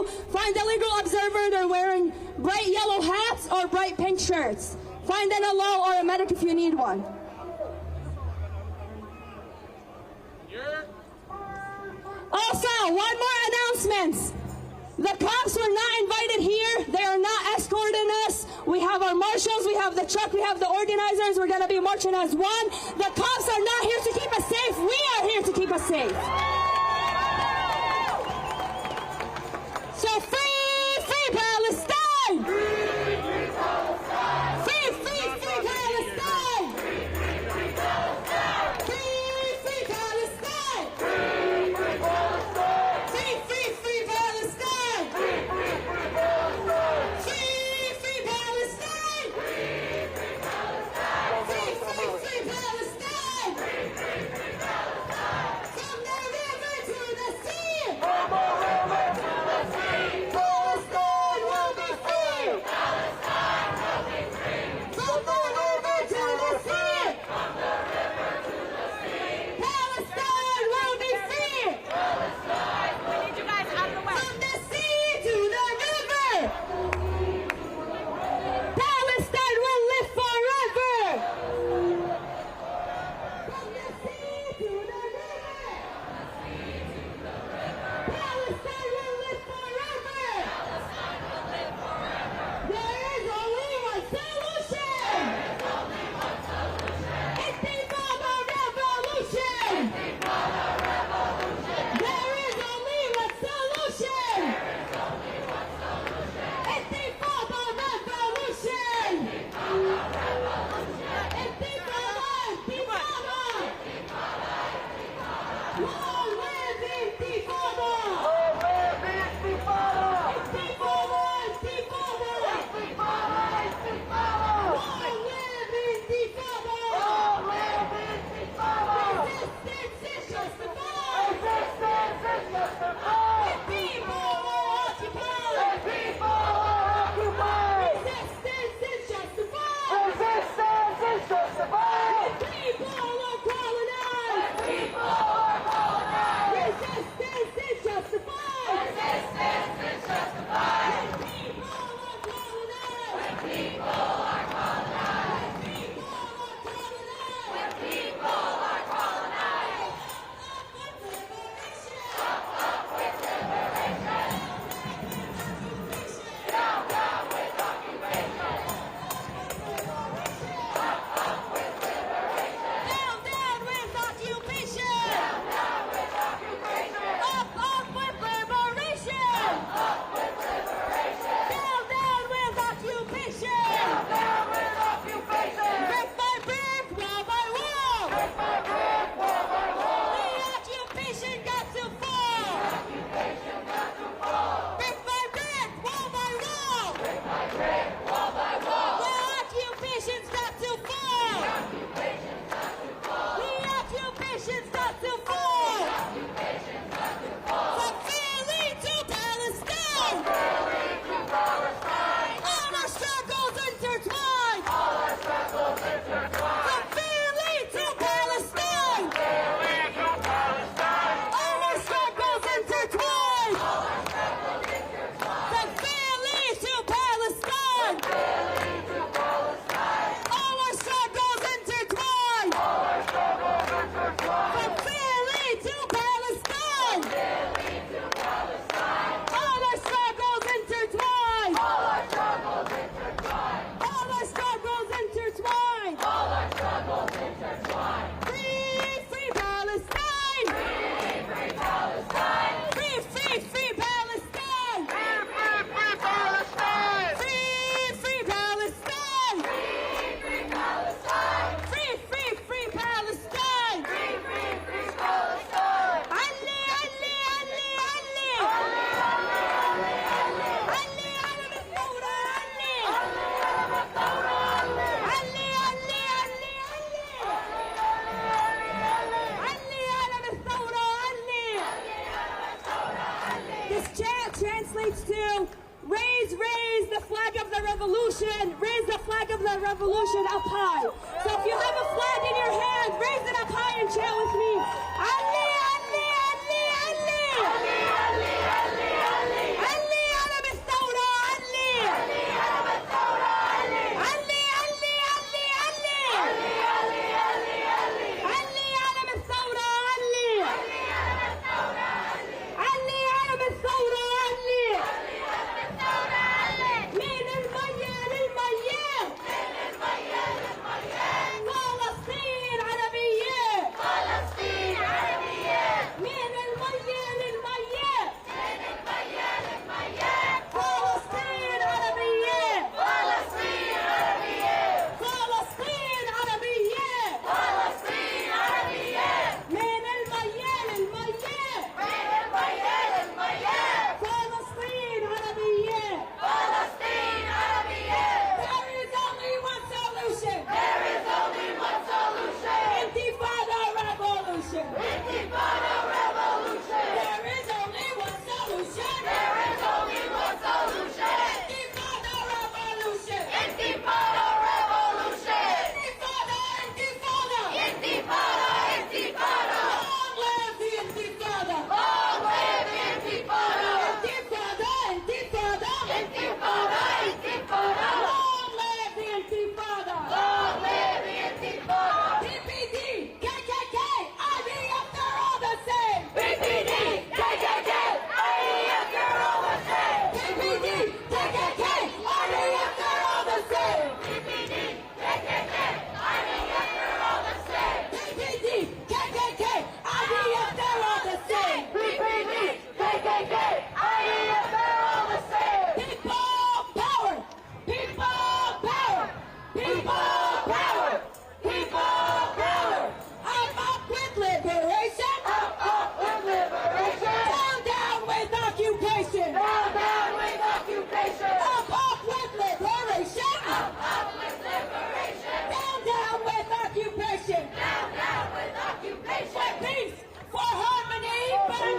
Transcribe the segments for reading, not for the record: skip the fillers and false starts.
you. Find a legal observer. They're wearing bright yellow hats or bright pink shirts. Find an LO or a medic if you need one. Also, one more announcement. The cops were not invited here. They are not escorting us. We have our marshals, we have the truck, we have the organizers. We're going to be marching as one. The cops are not here to keep us safe. We are here to keep us safe. So free, free Palestine! Free, free Palestine! Free, free, free Palestine! Free, free Palestine! Free, free Palestine! Free, free Palestine! Free, free, free Palestine! Free, free, free Palestine! Free, free Palestine! Free, free Palestine! Free, free, free Palestine! Free, free, free Palestine! From the river to the sea! From the river to the sea! Palestine will be free! Palestine will be free! From the river to the sea! From the river to the sea! Palestine will be free! Palestine will be free! We need you guys out of the way! From the sea to the river! Palestine will live forever! From the sea to the river! Palestine will live forever! There is only one solution! Intifada revolution! There is only one solution! Intifada revolution! Intifada! Long live Intifada! Long live Intifada! Intifada! Intifada! Long live Intifada! Long live Intifada! Resistance is justified! Resistance is justified! The people are occupied! The people are occupied! Resistance is justified! Resistance is justified! The people are colonized! The people are colonized! Resistance is justified! Resistance is justified! The people are colonized! The people are colonized! The people are colonized! The people are colonized! Up with liberation! Down with occupation! Up with liberation! Down with occupation! Down with occupation! Up with liberation! Up with liberation! Down with occupation! Down with occupation! Brick by brick, wall by wall! Brick by brick, wall by wall! The occupation got to fall! The occupation got to fall! Brick by brick, wall by wall! Brick by brick, wall by wall! The occupation's got to fall! The occupation's got to fall! The occupation's got to fall! The occupation's got to fall! From Philly to Palestine! From Philly to Palestine! All our struggles intertwined! All our struggles intertwined! From Philly to Palestine! From Philly to Palestine! All our struggles intertwined! All our struggles intertwined! From Philly to Palestine! From Philly to Palestine! All our struggles intertwined! All our struggles intertwined! From Philly to Palestine! From Philly to Palestine! All our struggles intertwined! All our struggles intertwined! All our struggles intertwined! All our struggles intertwined! Free, free Palestine! Free, free Palestine! Free, free, free Palestine! Free, free, free Palestine! Free, free Palestine! Free, free Palestine! Free, free, free Palestine! Free, free, free Palestine! Ali, Ali, Ali, Ali! Ali, Ali, Ali, Ali! Ali, على الثورة علي! علي على الثورة علي! علي علي علي علي! علي على الثورة علي! This chant translates to raise, raise the flag of the revolution, raise the flag of the revolution up high. So if you have a flag in your hand, raise it up high and chant with me. Ali, Ali, Ali, Ali! Ali, Ali, Ali, Ali! Ali, People power! People power! Up with liberation! Up with liberation! Down with occupation! Down with occupation! Up with liberation! Up with liberation! Down with occupation! Down with occupation! For peace! For harmony! Burn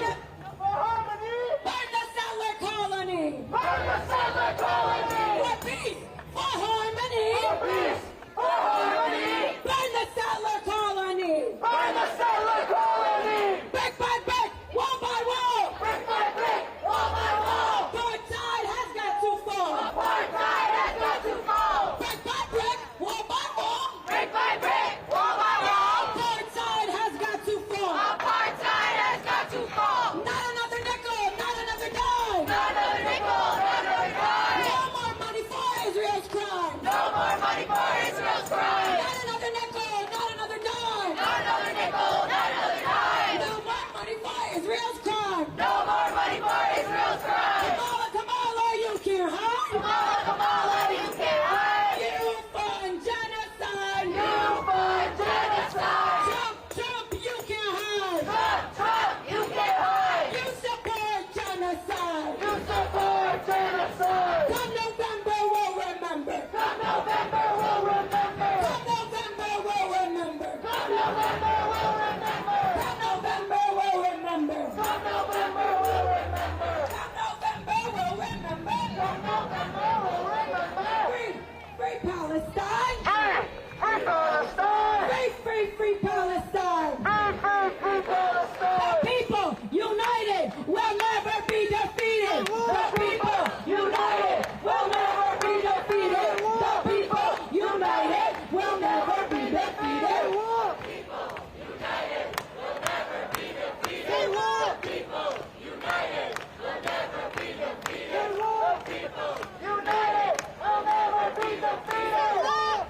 the settler colony! Burn the settler colony! For peace! For harmony! For peace! For harmony! Burn the settler colony! Burn the settler colony! Brick by brick! Wall by wall! Brick by brick! Wall by wall! Apartheid has got to fall! Apartheid has got to fall! Brick by brick! Wall by wall! Brick by brick! Wall by wall! Apartheid has got to fall! Apartheid has got to fall! Not another nickel! Not another dime! Not another nickel! Not another dime! No more money for Israel's crime! No more money for Israel's crime! Not another nickel! Not another dime! Not another nickel! Not another dime! No more money for Israel's crime! No more money for Israel's crime! Kamala, Kamala, you can't hide! Kamala, Kamala, you can't hide! You fund genocide! You fund genocide! Trump, Trump, you can't hide! Trump, Trump, you can't hide! You support genocide! You support genocide! Come November, we'll remember! Come November, we'll remember! Come November, we'll remember! Come November, we'll remember! Come November, we'll remember! Come November, we'll remember! Come November, we'll remember! Come November, we'll remember! Free, free Palestine! Free, free Palestine! Free, free, free Palestine! Free, free, free Palestine! The people united will never be defeated! The people united will never be defeated! The people united will never be defeated! People united will never be defeated! People united will never be defeated! People united will never be defeated!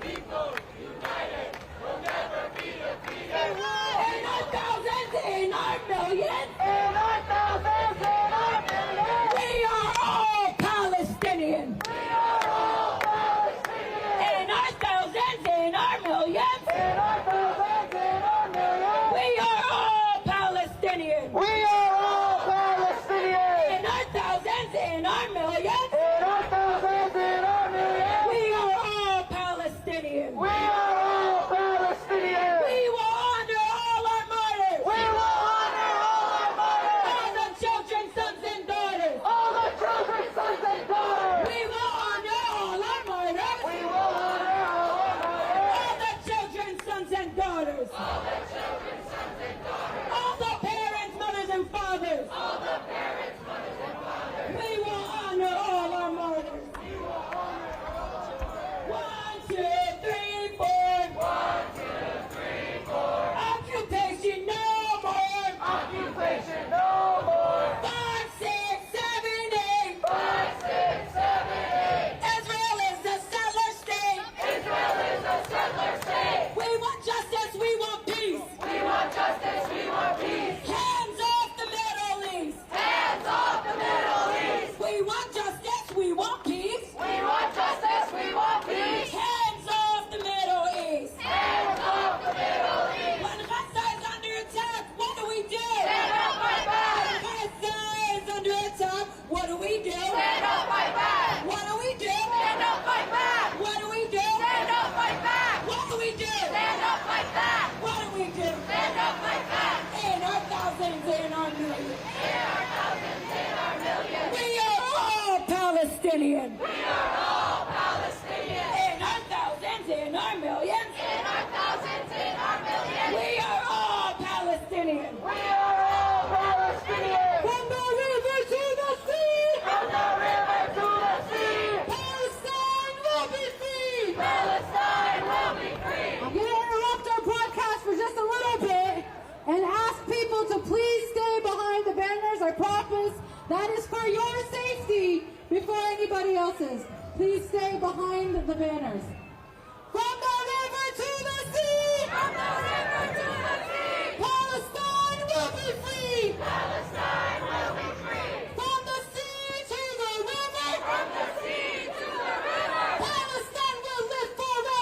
People united will never be defeated! In our thousands, in our millions, in our thousands, in our millions, we are all Palestinian! We are all Palestinian! In our thousands, in our millions, in our thousands, in our millions, we are all Palestinian! We are all Palestinian! In our thousands, in our millions, in our thousands, in our millions, we are all Palestinian! We are all Palestinian! We will honor all our martyrs! We will honor all our martyrs! All the children, sons and daughters! All the children, sons and daughters! We will honor all our martyrs! We will honor all our martyrs! All the children, sons and daughters! All the children, sons and daughters! All the parents, mothers and fathers! All the parents, mothers and fathers! We will honor all our martyrs! We will honor all our martyrs! 1, 2, 3, 4! 1, 2, 3, 4! Occupation no more! Occupation no more! 5, 6, 7, 8! 5, 6, 7, 8! Israel is a settler state! Israel is a settler state! We want justice, we want peace! We want justice, we want peace! Hands off the Middle East! Hands off the Middle East! We want justice, we want peace! We want justice, we want peace! Hands off the Middle East! Hands off the Middle East! When Gaza is under attack, what do we do? Stand up, fight back! When Gaza is under attack, what do we do? Stand up, fight back! What do we do? Stand up, fight back! What do we do? Stand up, fight back! What do we do? Stand up, fight back! What do we do? Stand up, fight back! In our thousands, in our millions! In our thousands, in our millions! We are all Palestinian! We are all Palestinian! In our thousands, in our millions! In our thousands, in our millions! We are all Palestinian! We are all Palestinian! From the river to the sea! From the river to the sea! Palestine will be free! Palestine will be free! I'm going to interrupt our broadcast for just a little bit and ask people to please stay behind the banners. I promise that is for your safety before anybody else's. Please stay behind the banners. From the river to the sea! From the river to the sea! Palestine will be free! Palestine will be free! From the sea to the river! From the sea to the river! Palestine will live forever!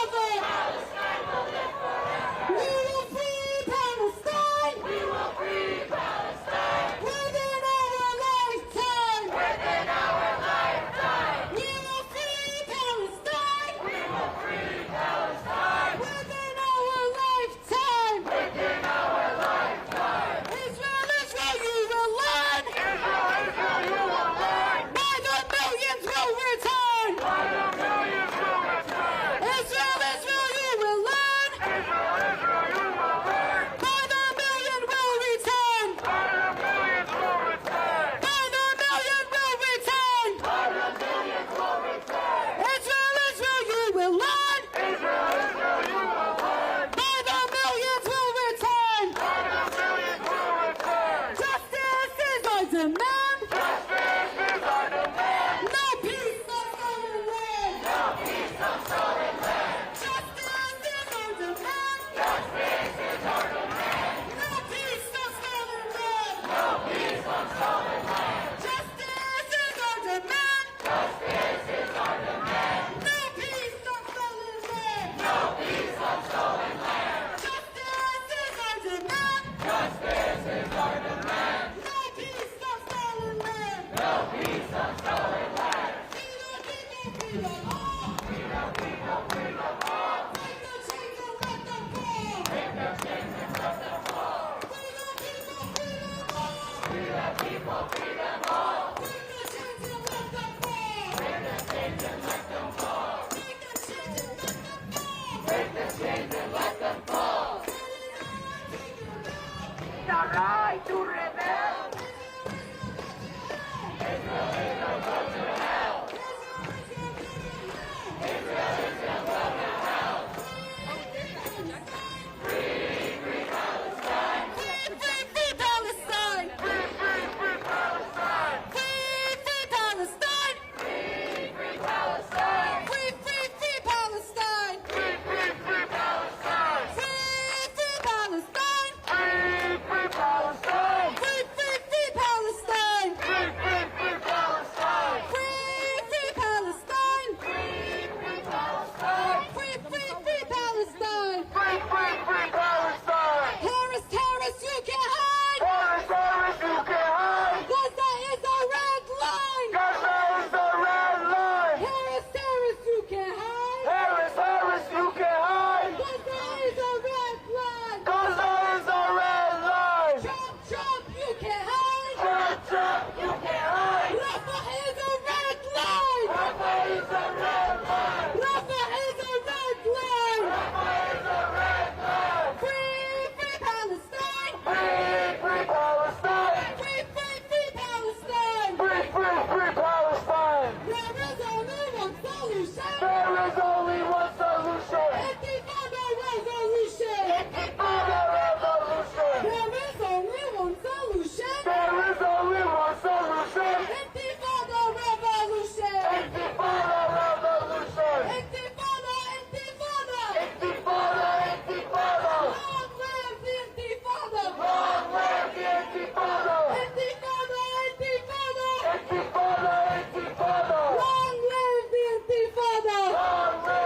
solution. There is only one solution. Intifada revolution. Intifada revolution. There is only one solution. There is only one solution. Intifada revolution. Intifada revolution. Intifada, intifada. Intifada, intifada. Long live the intifada. Long live the intifada. Intifada, intifada. Intifada, intifada. Long live the intifada. Long live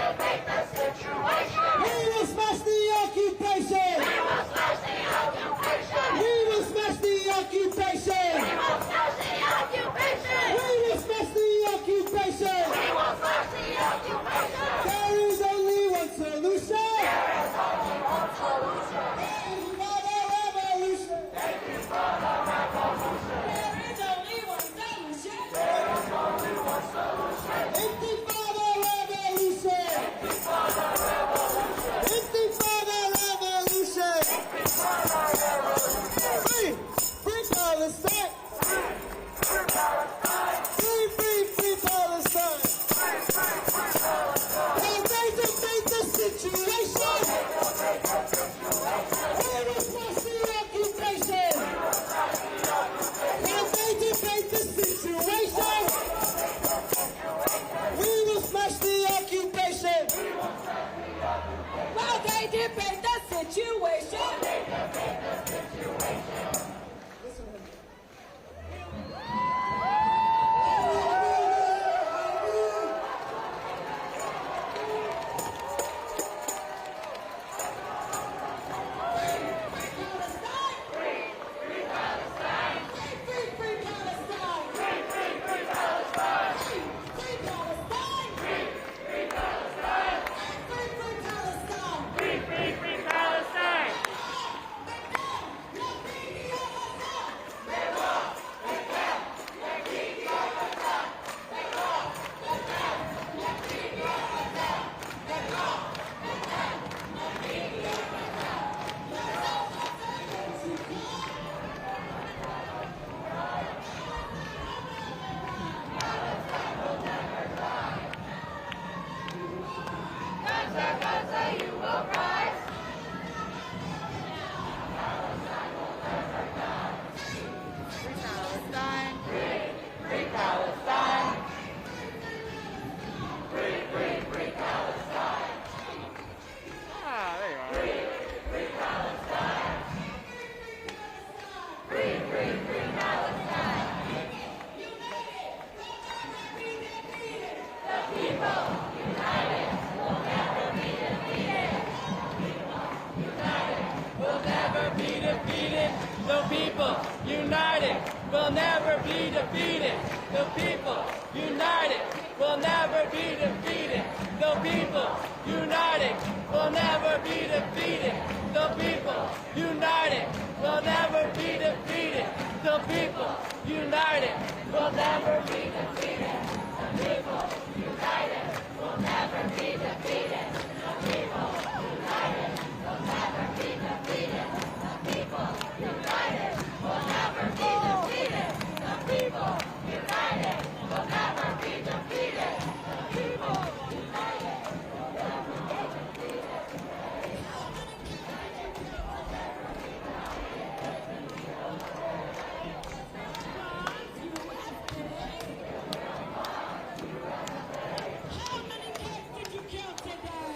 We will smash the occupation. We will smash the occupation. We will smash the occupation. We will smash the occupation. We will smash the occupation. We will smash the occupation. There is only one solution. There is only one solution. Thank you for the revolution. Thank you for the revolution. There is only one solution. There is only one solution. Thank you for the revolution. Thank you for the revolution. Thank you for the revolution. Thank you for the revolution. Free, free Palestine. Free Palestine. Free, free, free Palestine. Free, free, free Palestine. Elevate the situation. We will smash the occupation. Elevate the situation. We will smash the occupation. While they debate the situation. The people united will never be defeated. The people united will never be defeated. The people united will never be defeated. The people united will never be defeated. The people united will never be defeated. The people united will never be defeated. The people united will never be defeated. The people united will never be defeated. The people united will never be defeated. The people united will never be defeated. How many kids did you kill today?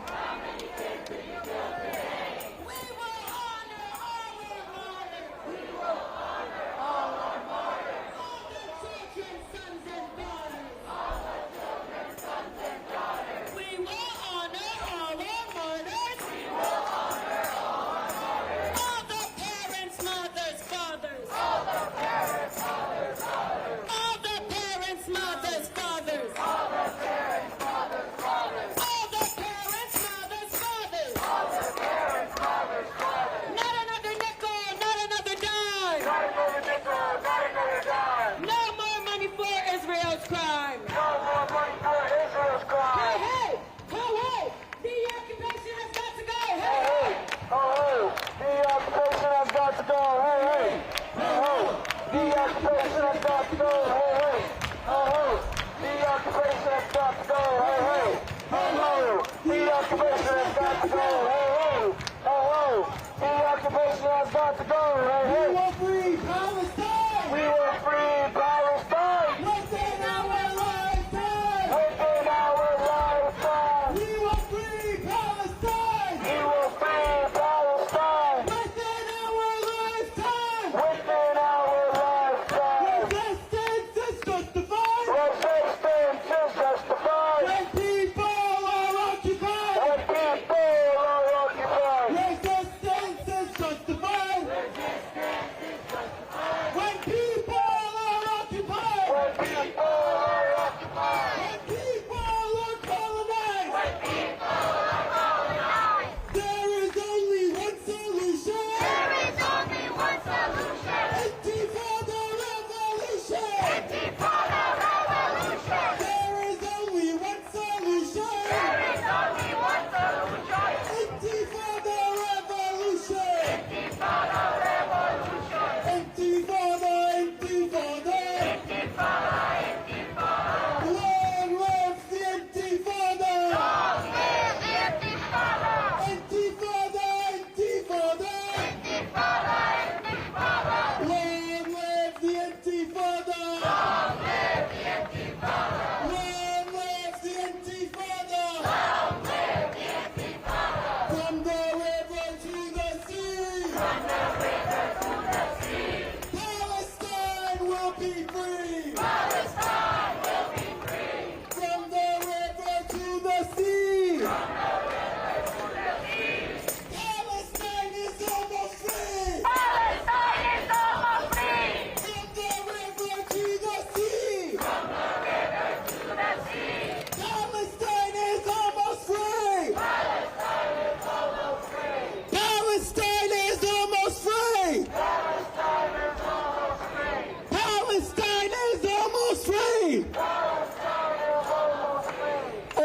How many kids did you kill today? We will honor all our martyrs. We will honor all our martyrs. All the children, sons and daughters. All the children, sons and daughters. We will honor all our martyrs. We will honor all our martyrs. All the parents, mothers, fathers. All the parents, mothers, fathers. All the parents, mothers, fathers. All the parents, mothers, fathers. All the parents, mothers, fathers. All the parents, mothers, fathers. Not another nickel, not another dime. Not another nickel, not another dime. No more money for Israel's crime. No more money for Israel's Hey, crime. hey, oh, hey, the occupation has got to go. Hey, Hey, hey. oh, the occupation has got to go. Hey, hey, oh, the occupation has got to go. Hey, hey, oh, the occupation has got to go. Hey, hey, oh, the occupation has got to go. Hey, hey, oh, the occupation has got to go. Hey, We hey, will free Palestine. we will free Palestine Within our lifetime. within our lifetime. We will free Palestine. We will free Palestine Within our lifetime. within our lifetime. Resistance is justified Resistance is justified when people are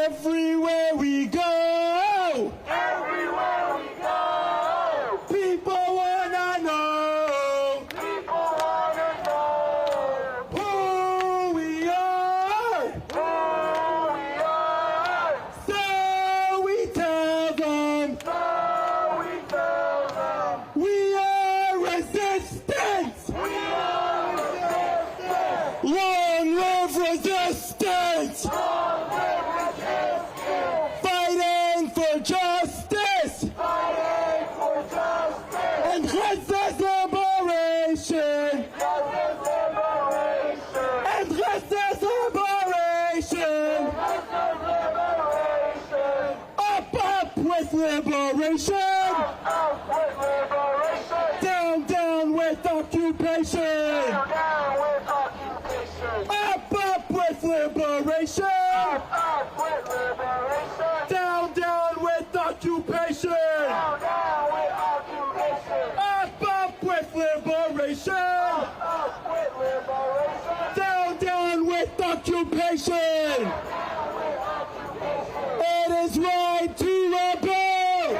Everywhere we go, people wanna know who we are. So we tell them we are resistance. Long live resistance. Fighting for justice. And justice liberation. And justice liberation. Up with liberation. Down with occupation. Up with liberation. Down with occupation. Up with liberation. Down with occupation. It is right to rebel.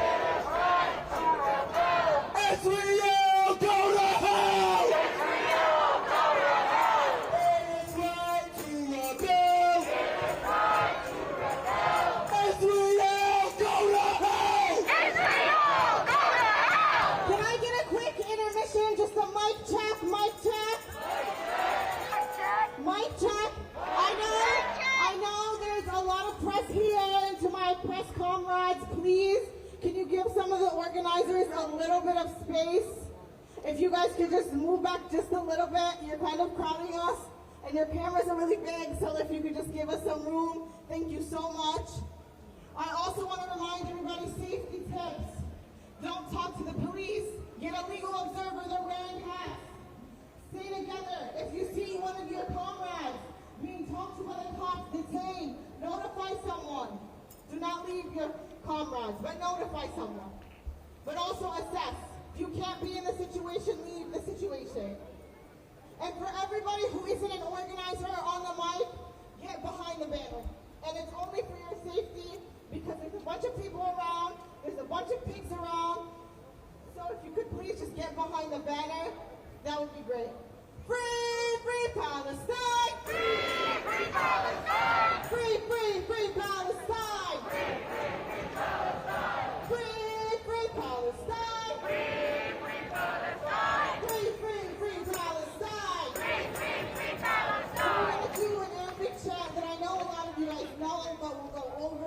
As we all go to hell. It is right to rebel. As we all go to hell. Can I get a quick intermission? Just a mic check, mic check. Mic check. I know there's a lot of press here, and to my press comrades, please, can you give some of the organizers a little bit of space? If you guys could just move back just a little bit, you're kind of crowding us, and your cameras are really big, so if you could just give us some room, thank you so much. I also want to remind everybody, safety tips. Don't talk to the police. Get a legal observer, they're wearing hats. Stay together. If you see one of your comrades being talked to by the cops, detained, notify someone. Do not leave your comrades, but notify someone. But also assess. If you can't be in the situation, leave the situation. And for everybody who isn't an organizer on the mic, get behind the banner. And it's only for your safety, because there's a bunch of people around, there's a bunch of pigs around. So if you could please just get behind the banner, that would be great. Free, free Palestine! Free, free Palestine! Free, free, free Palestine! Free, free Palestine! Free, free Palestine! Free, free, free Palestine! Free, free, free Palestine! We're going to do an Arabic chant that I know a lot of you guys know, but we'll go over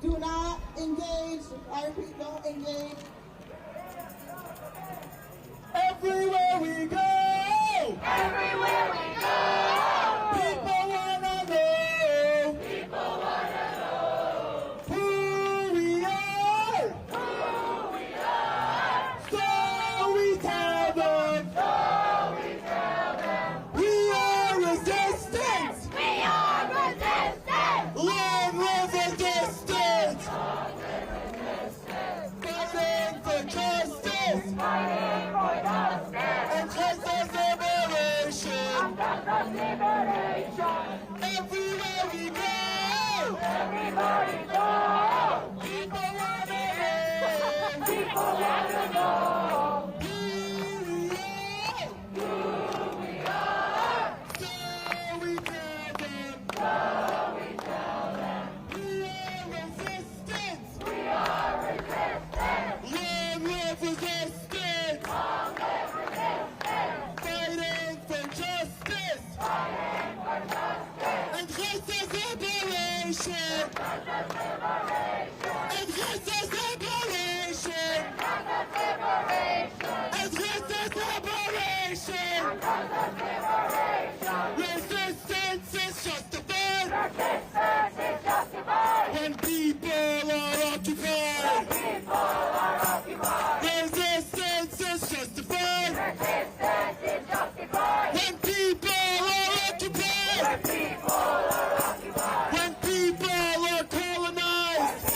Do not engage. I repeat, don't engage. Everywhere we go, people wanna know who we are. So we tell them we are resistance. Long live resistance. Fighting for justice. And justice liberation. Everywhere we go, people wanna know who we are. So we tell them we are resistance. Long live resistance. Fighting for justice. And justice liberation. And justice liberation. And justice liberation. Resistance is justified. When people are occupied. Resistance is justified. When people are occupied. When people are colonized.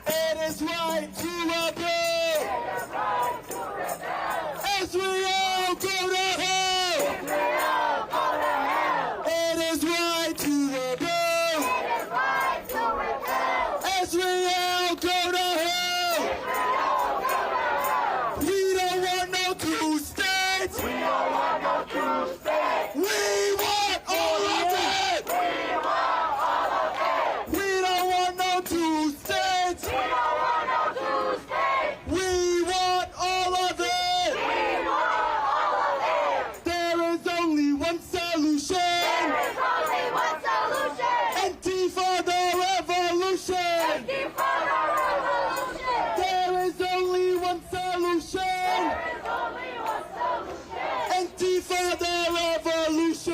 It is right to rebel. Israel, go to hell. It is right to rebel. Israel, go to hell. We don't want no two states. We want all of it. We don't want no two states. We want all of it. There is only one solution. Antifa the revolution. There is only one solution. Antifa the revolution.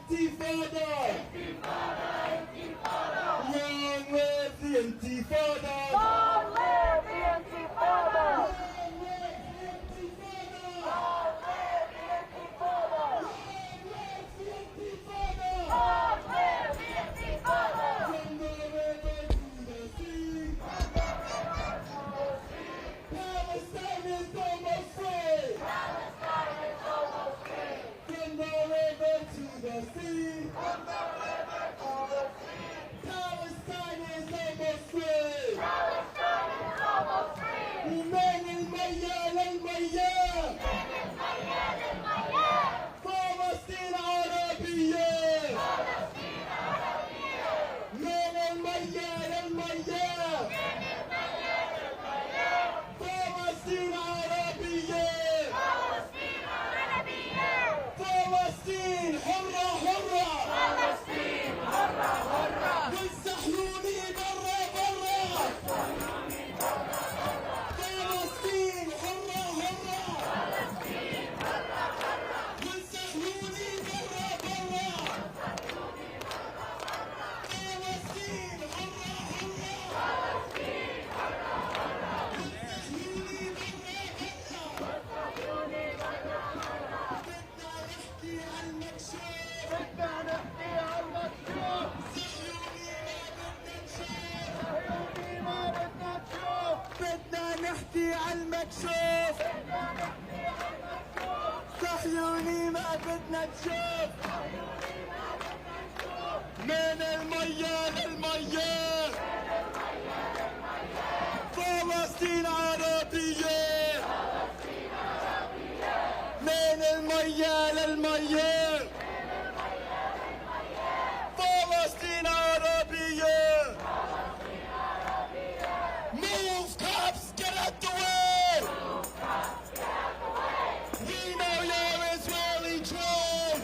Intifada! Long live the Intifada! Long live the Intifada! Long live the Intifada! Long live the Intifada! Long live the Intifada! Long live the Intifada! From the river to the sea! Palestine is almost free! Palestine is almost free! From the river to the sea! From the river to the sea! Palestine is almost free! Palestine is almost free! من المياه للمياه! المياه للمياه! فلسطين عربية! فلسطين عربية! من المياه للمياه! المياه للمياه! فلسطين عربية! فلسطين عربية! فلسطين حرة حرة! فلسطين حرة حرة! والصهيوني برا برا! فلسطين حرة حرة! والصهيوني برا برا! فلسطين حرة حرة! والصهيوني برا برا! بدنا نحكي عن المكشوف! بدنا نحكي عن المكشوف. صهيوني ما بدنا نشوف! صهيوني ما بدنا نشوف. بدنا نحكي عن المكشوف صهيوني ما بدنا نشوف من المياه للمياه فلسطين عربية من المياه للمياه فلسطين عربية Move, cops, get out the way! We know you're Israeli trolls!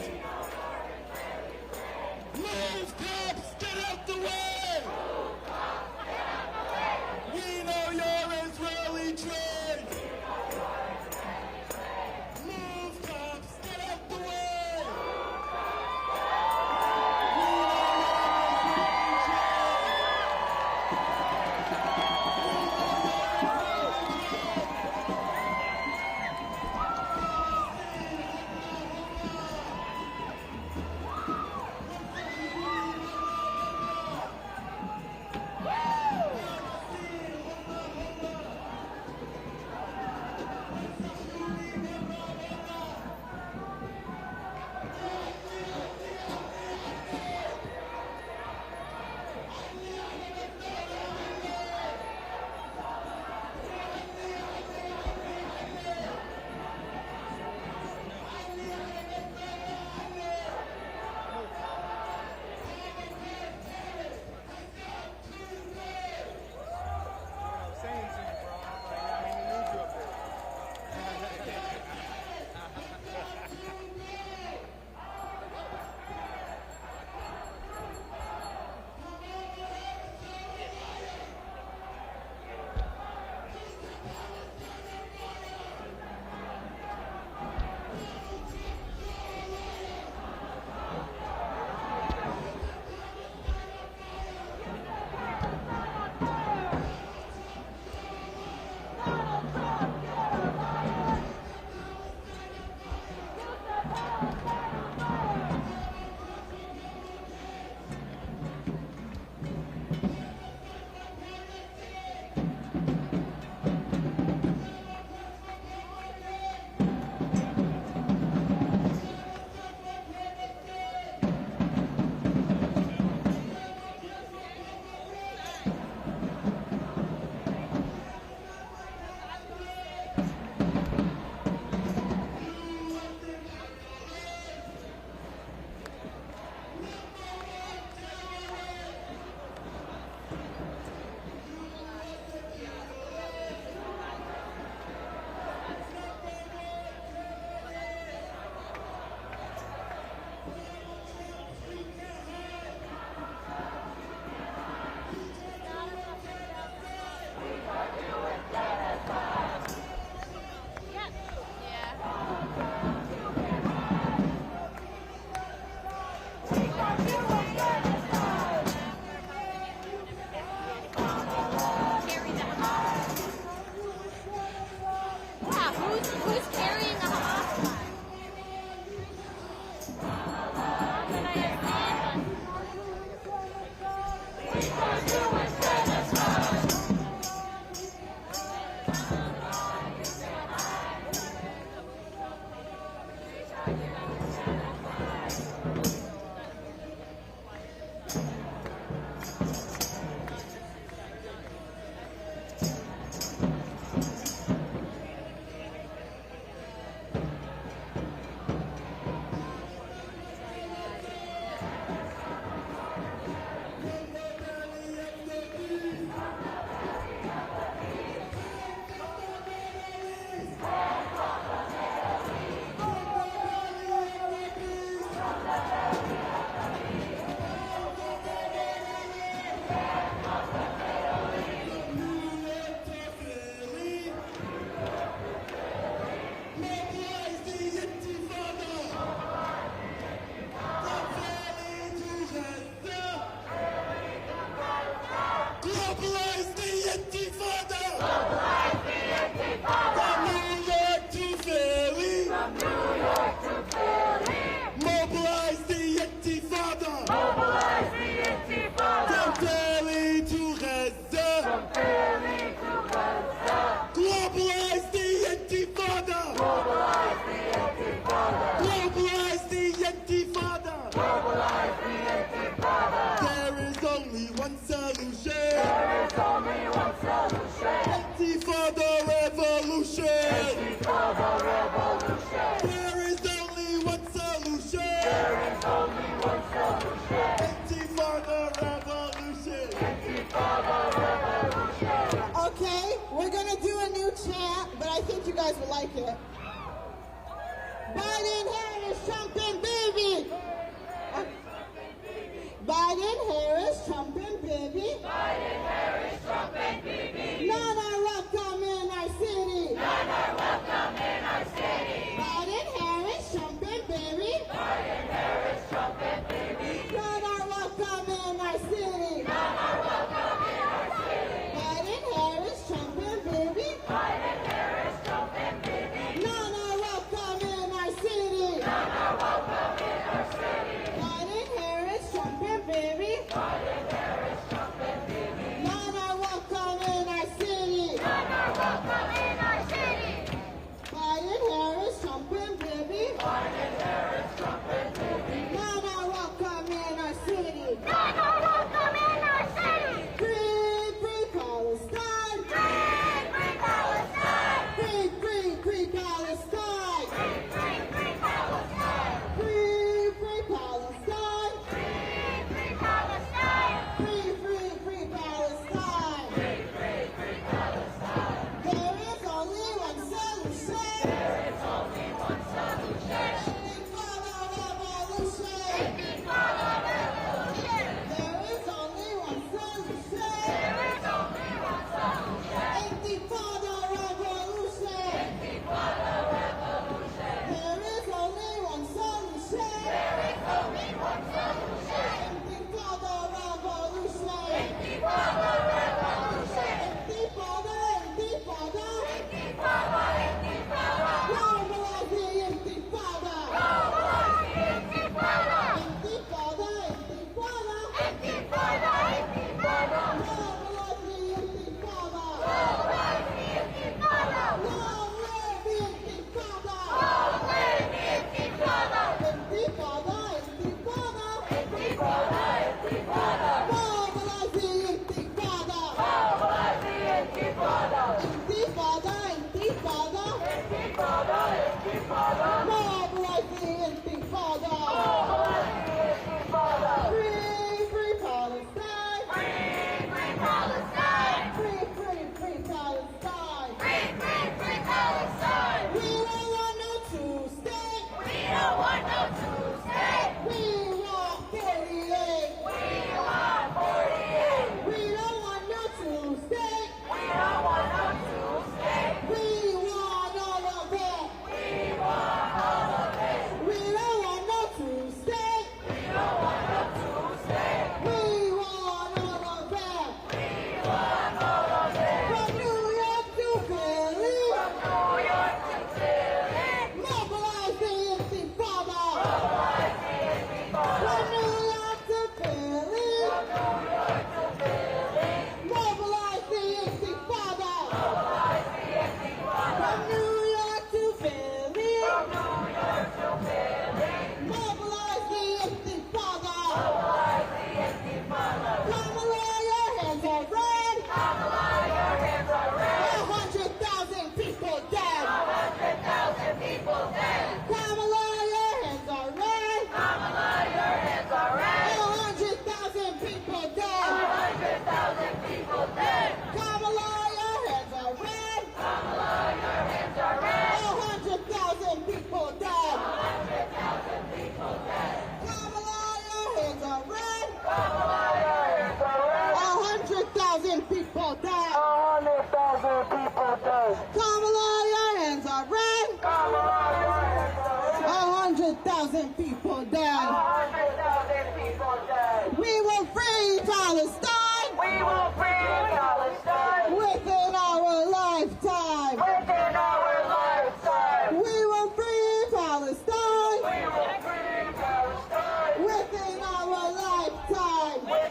Okay, we're gonna do a new chant, but I think you guys will like it. Biden, Harris, Trump, and baby. Biden, Harris, Trump, and baby. Biden, Harris, Trump, and Bibi. None are welcome in our city. None are welcome in our city. Biden, Harris, Trump, and baby. Biden, Harris, Trump, and Bibi. None are welcome in our city. None are welcome in our city. Biden, Harris, Trump, and baby. Biden, Harris, Trump, and Bibi. None are welcome in our city. None are welcome in our city. Biden, Harris, Trump, and baby. Biden, Harris, Trump, and Bibi. None are welcome in our city. None are welcome in our city. Biden, Harris, Trump, and baby. Biden, Harris, Trump, and Bibi. None are welcome in our city. None are welcome in our city. Free, free Palestine. Free, free Palestine. Free, free, free Palestine. Free, free, free Palestine. Free, free Palestine. Free, free Palestine. Free, free, free Palestine. Free, free, free Palestine. There is only one solution. There is only one solution. Intifada revolution. Intifada revolution. There is only one solution. There is only one solution. Intifada revolution. Intifada revolution. There is only one solution. There is only one solution. Intifada revolution. Intifada revolution. Intifada, intifada. Intifada, intifada. Normalize the intifada. Normalize the intifada. Intifada, intifada. Intifada, intifada. Normalize the intifada. Normalize the intifada. Long live the intifada. Long live the intifada. Intifada, intifada. Intifada, intifada. Normalize the intifada. Normalize the intifada. Intifada, intifada. Intifada, intifada. Normalize the intifada. Normalize the intifada. Free, free Palestine. Free, free Palestine. Free, free, free Palestine. Free, free, free Palestine. We don't want no two-state. We don't want no two-state. We want 48. We 100,000 people dead. 100,000 people dead. Kamala, your hands are red. 100,000 people dead. 100,000 people dead. We will free Palestine. We will free Palestine. Within our lifetime. Within our lifetime. We will free Palestine. We will free Palestine. Within our lifetime.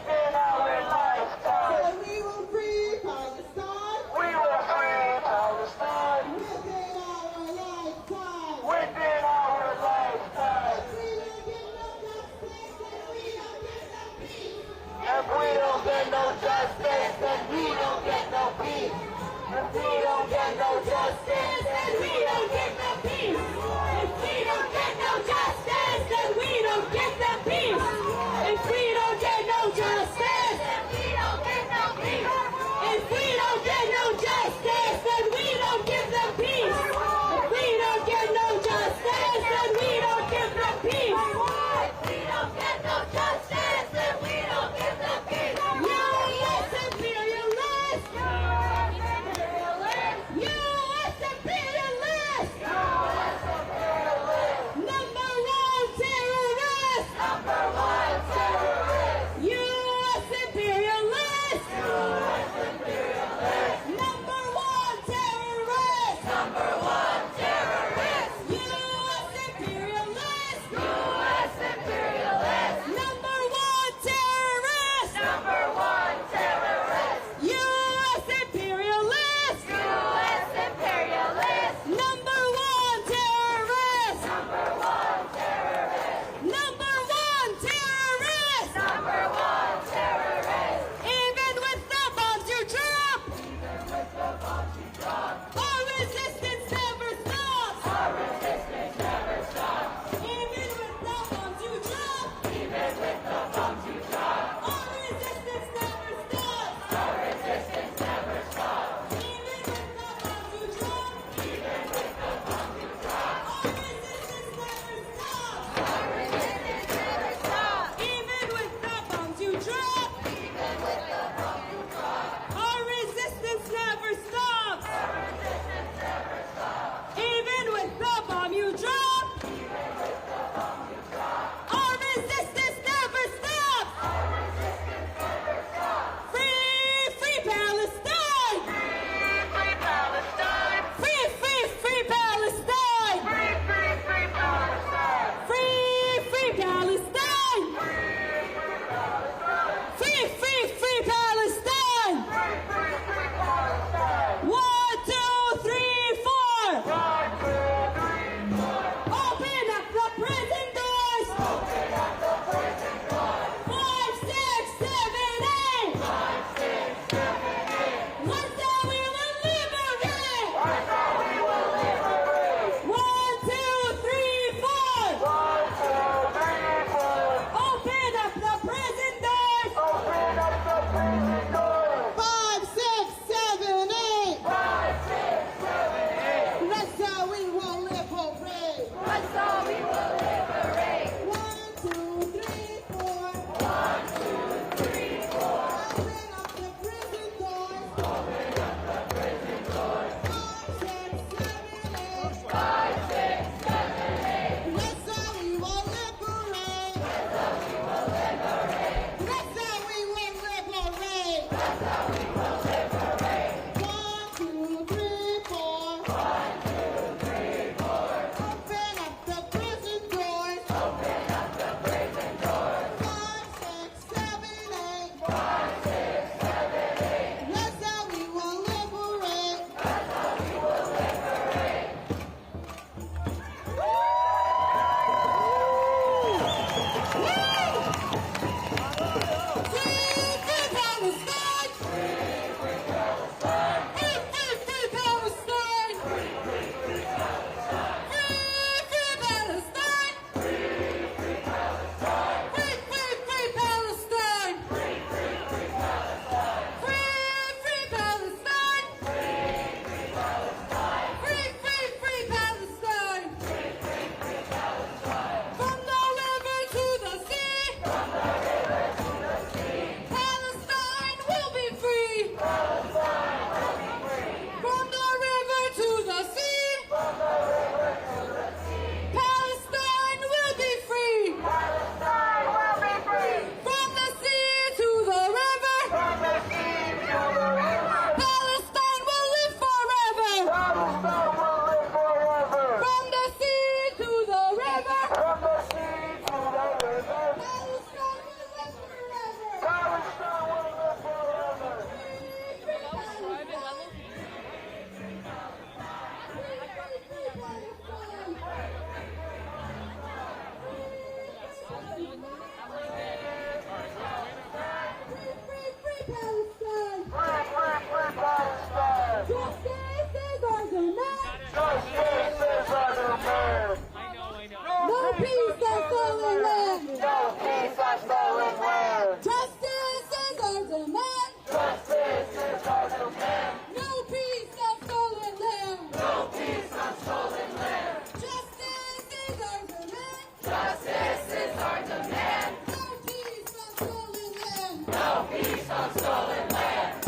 peace on stolen land.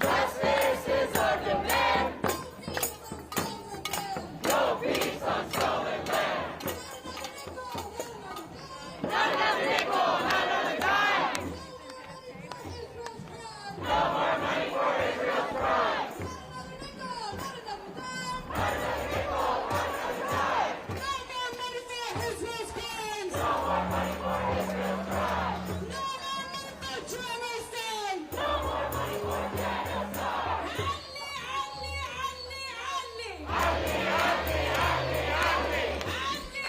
Justice is our demand. No peace on stolen land. Not another nickel, not another dime. No more money for Israel's crime. Not another nickel, not another dime. No more money for Israel's crime. No more money for genocide. Ali, Ali, Ali, Ali. Ali,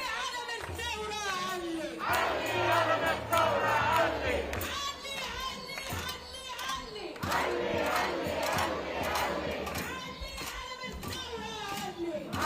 Adam الثورة Ali. Ali, Ali, Ali, Ali. Ali, Adam الثورة Ali.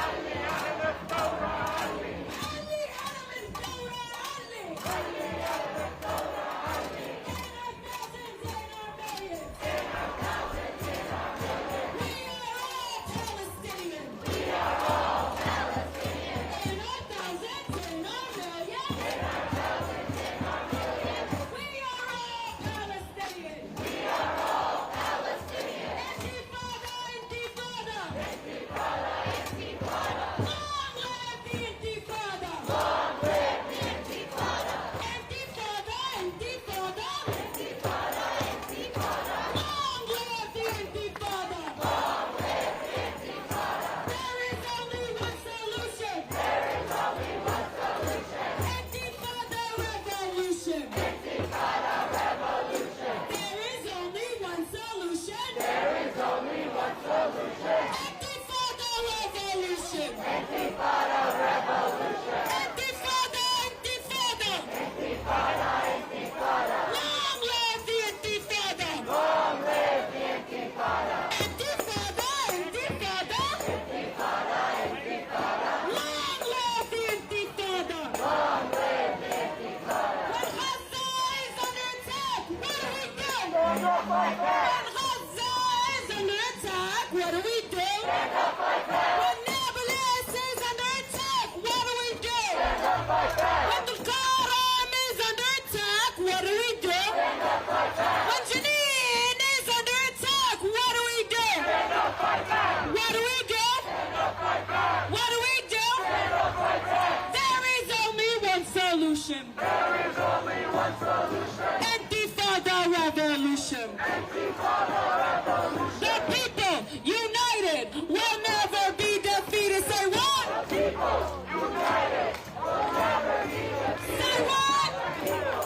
What do we do? Stand up like that. When Nablus is under attack, what do we do? Stand up like that. When the Qaram is under attack, what do we do? Stand up like that. When Jenin is under attack, what do we do? Stand up like that. What do we do? Stand up like that. What do we do? Stand up like that. There is only one solution. There is only one solution. Intifada revolution. Intifada revolution. The people united will never be defeated. Say what? The people united will never be defeated. Say what? United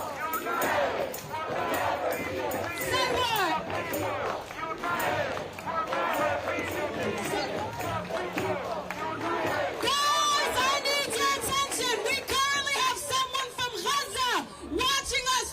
will never be defeated. Say what? Guys, I need your attention. We currently have someone from Gaza watching us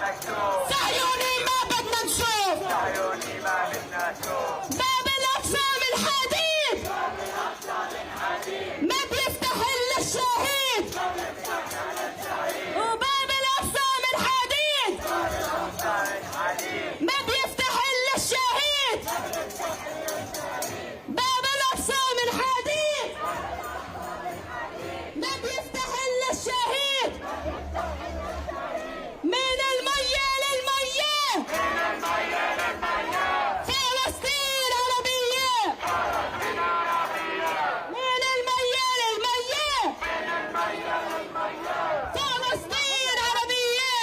صهيوني ما بدنا نشوف باب الأقصى من حديد ما بيفتح إلا الشهيد وباب الأقصى من حديد ما بيفتح إلا الشهيد باب الأقصى من حديد ما بيفتح إلا الشهيد من المية للمية فلسطين عربية من المية للمية فلسطين عربية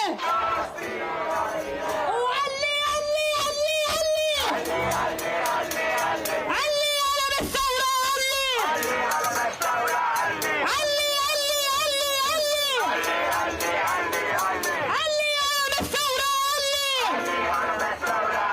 وعلي علي علي علي علي علم الثورة علي علي علي علي علي علي علم الثورة علي علم الثورة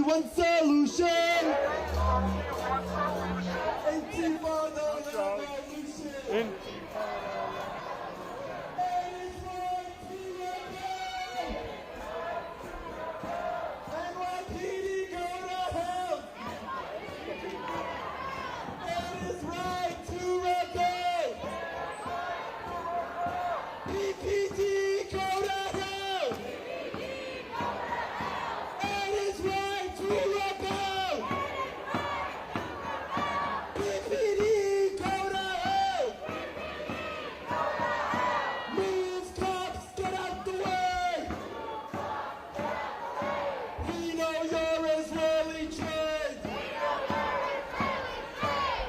one solution. Intifada revolution. NYPD go to hell. It is right to rebel. PPD go to hell. It is right to rebel. PPD go to hell. Move, cops, get out the way. We know you're Israeli trained.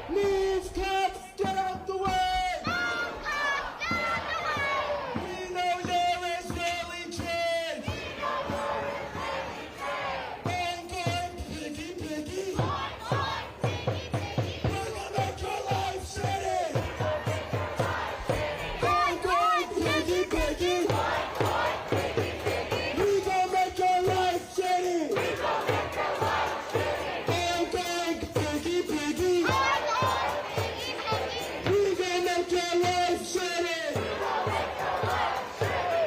Move, cops, get out the way. We know you're Israeli trained. Bang, bang, piggy, piggy. We're gonna make your life shitty. Bang, bang, piggy, piggy. We gonna make your life shitty. Bang, bang, piggy, piggy. We gonna make your life shitty.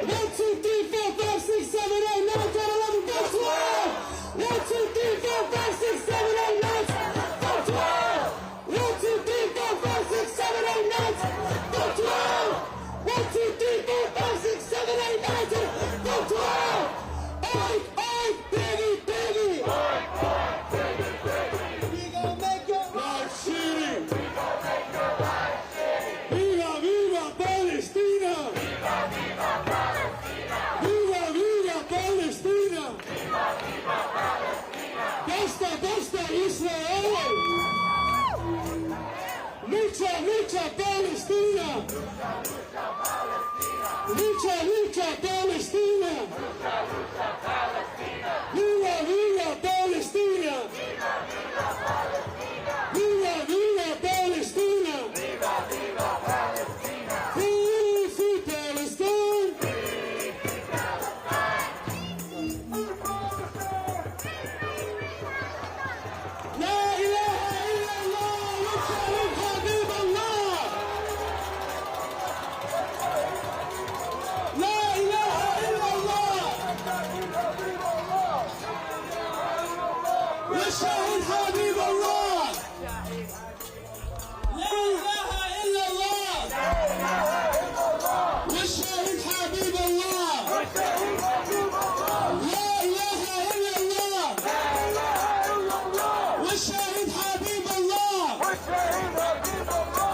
1, 2, 3, 4, 5, 6, 7, 8, 9, 10, 11, 12. 1, 2, 3, 4, 5, 6, 7, 8, 9, 10, 12. 1, 2, 3, 4, 5, 6, 7, 8, 9, 10, 12. 1, 2, 3, 4, 5, 6, 7, 8, 9, 10, 12. Oink, oink, piggy, piggy. We gonna make your life shitty. Viva, viva Palestina! Viva, viva Palestina! Basta, basta Israel! Lucha, lucha Palestina! Lucha, lucha Palestina! Viva, viva Palestina! Viva, viva Palestina! Free, free Palestine! La ilaha illallah! Wajahid Habiballah! La ilaha illallah! Wajahid Habiballah! La ilaha illallah! وشهد حبيب الله لا إله إلا الله وشهد حبيب الله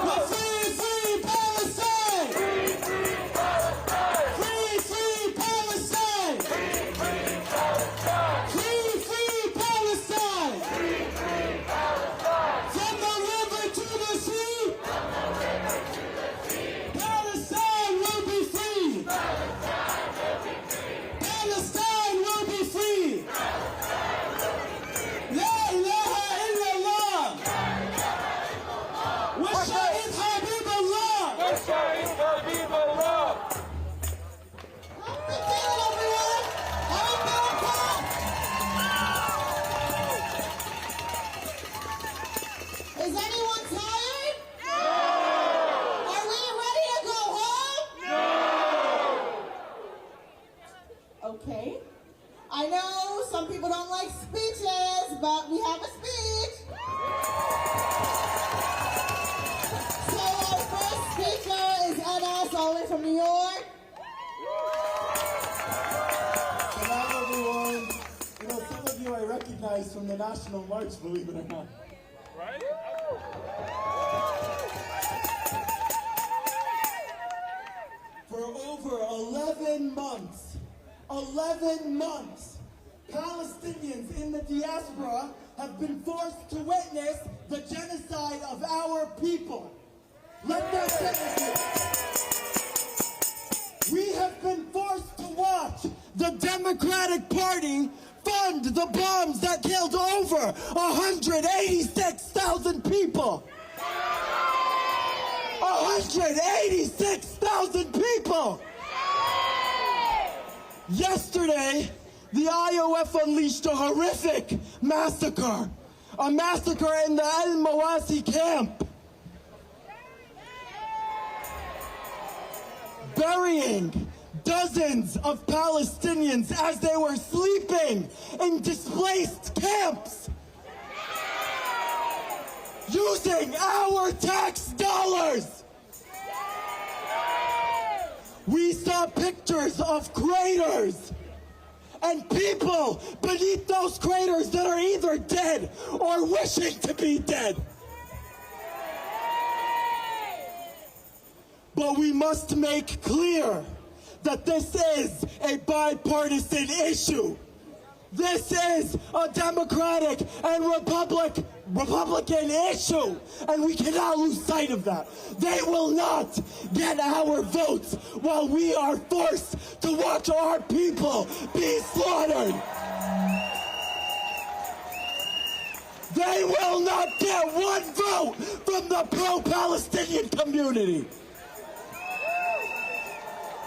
وفري free Palestine free Palestine free Palestine from the river to the sea Palestine will be free. Palestine will be free. La ilaha illallah. Washahid Habiballah. Is anyone tired? Are we ready to go home? Okay. I know some people don't like speeches, but we have a speech. So our first speaker is Anas, all the way from New York. Hello everyone. You know, some of you I recognize from the National March, believe it or not. For over 11 months, Palestinians in the diaspora have been forced to witness the genocide of our people. Let that sit with you. We have been forced to watch the Democratic Party fund the bombs that killed over 186,000 people. 186,000 people! Yesterday, The IOF unleashed a horrific massacre, a massacre in the El Mawasi camp, burying dozens of Palestinians as they were sleeping in displaced camps, using our tax dollars. We saw pictures of craters and people beneath those craters that are either dead or wishing to be dead. But we must make clear that this is a bipartisan issue. This is a Democratic and Republican issue, and we cannot lose sight of that. They will not get our votes while we are forced to watch our people be slaughtered. They will not get one vote from the pro-Palestinian community.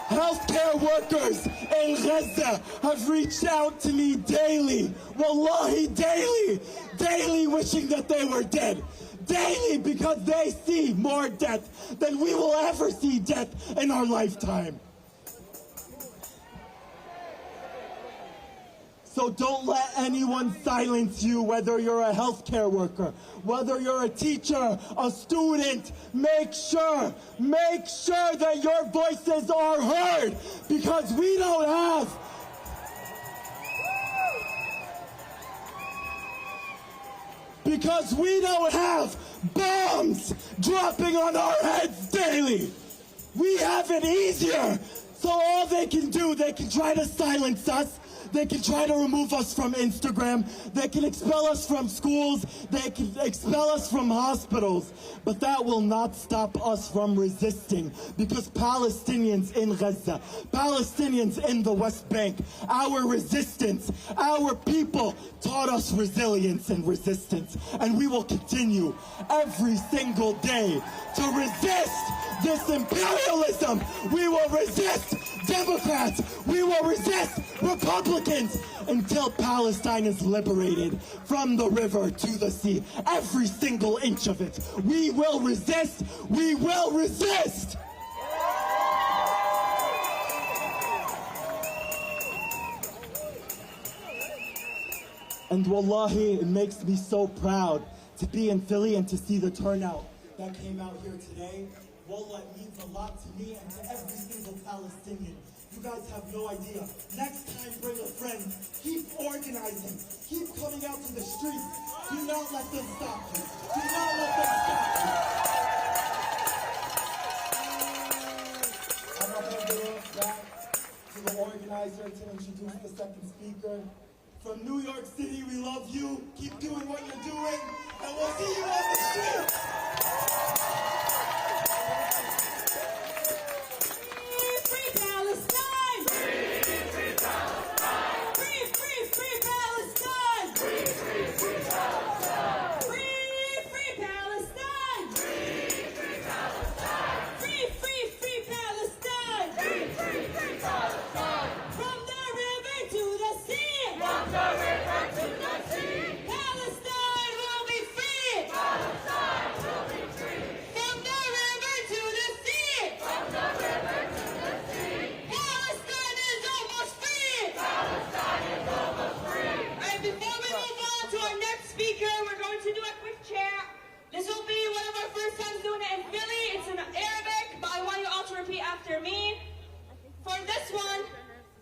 Healthcare workers in Gaza have reached out to me daily, wallahi daily wishing that they were dead. Daily, because they see more death than we will ever see death in our lifetime. So don't let anyone silence you, whether you're a healthcare worker, whether you're a teacher, a student. Make sure that your voices are heard, because we don't have bombs dropping on our heads daily. We have it easier. So all they can do, they can try to silence us. They can try to remove us from Instagram. They can expel us from schools. They can expel us from hospitals. But that will not stop us from resisting, because Palestinians in Gaza, Palestinians in the West Bank, our resistance, our people taught us resilience and resistance. And we will continue every single day to resist this imperialism. We will resist Democrats. We will resist Republicans until Palestine is liberated from the river to the sea. Every single inch of it. We will resist. We will resist. And wallahi, it makes me so proud to be in Philly and to see the turnout that came out here today. Wallah, it means a lot to me and to every single Palestinian. You guys have no idea. Next time, bring a friend. Keep organizing. Keep coming out to the streets. Do not let them stop you. Do not let them stop you. I'm going to hand it back to the organizer to introduce the second speaker. From New York City, we love you. Keep doing what you're doing, and we'll see you on the street. After me. For this one,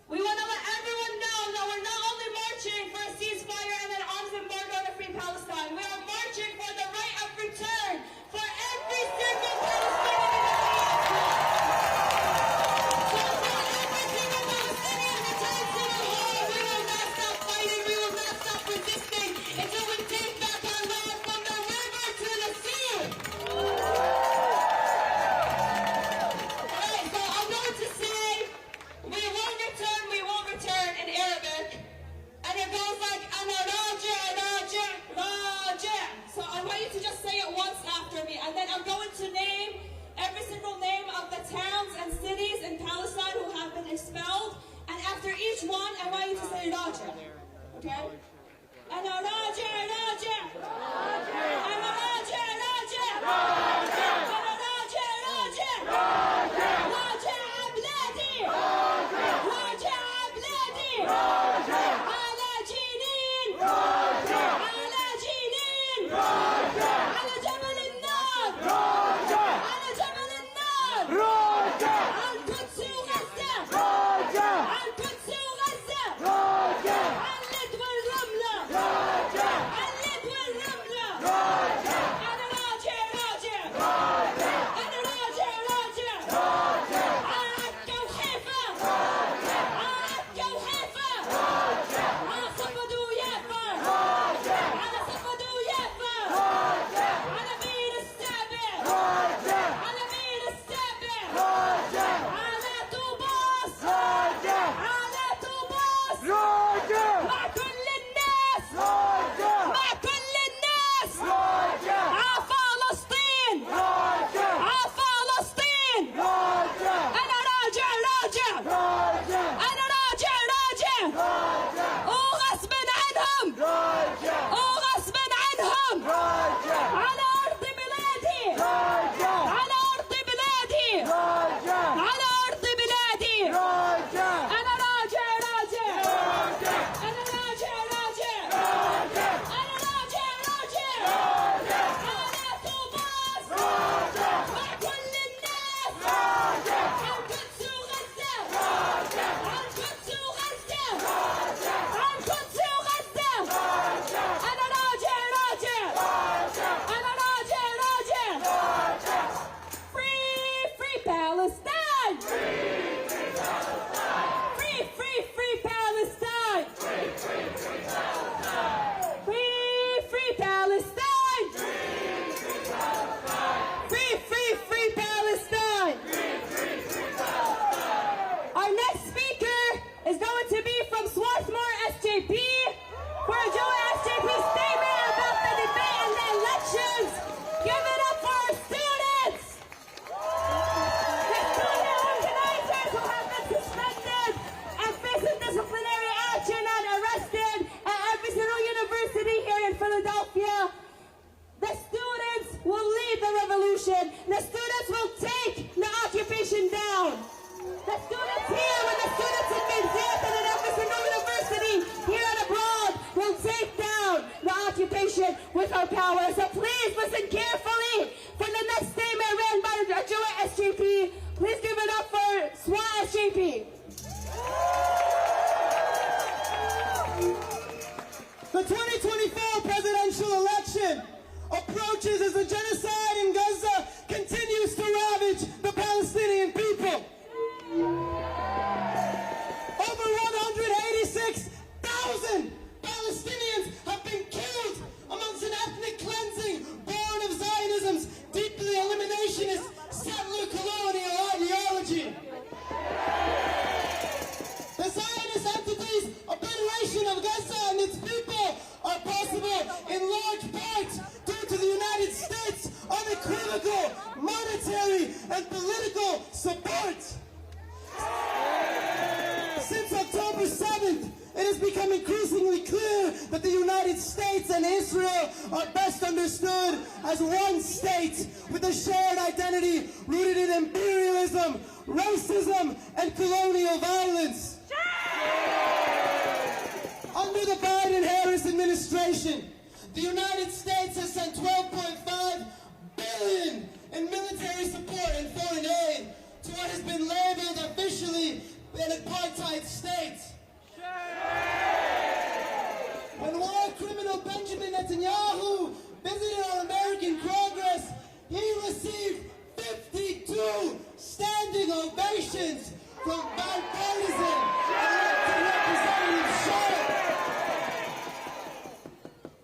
we want to let everyone know that we're not only marching for a ceasefire and an arms embargo to free Palestine, we are marching for the right of return for every single Palestinian in the diaspora. So for every single Palestinian returns to the war, we will not stop fighting, we will not stop resisting until we take back our land from the river to the sea. We won't return Philadelphia, the students will lead the revolution. The students will take the occupation down. The students here, with the students in Manhattan and Emerson University, here and abroad, will take down the occupation with our power. So please listen carefully for the next statement read by the Jewish SJP. Please give it up for SWAT SJP. The 2024 presidential election approaches as the genocide in Gaza continues to ravage the Palestinian people. Over 186,000 Palestinians have been killed amongst an ethnic cleansing born of Zionism's deeply eliminationist settler colonial ideology. The Zionist entity's obliteration of Gaza and its people are possible in large part due to the United States' unequivocal monetary and political support. Since October 7th, it has become increasingly clear that the United States and Israel are best understood as one state with a shared identity rooted in imperialism, racism, and colonial violence. Under the Biden-Harris administration, the United States has sent $12.5 billion in military support and foreign aid to what has been labeled officially an apartheid state. When war criminal Benjamin Netanyahu visited our American Congress, he received 52 standing ovations from bipartisan elected representatives.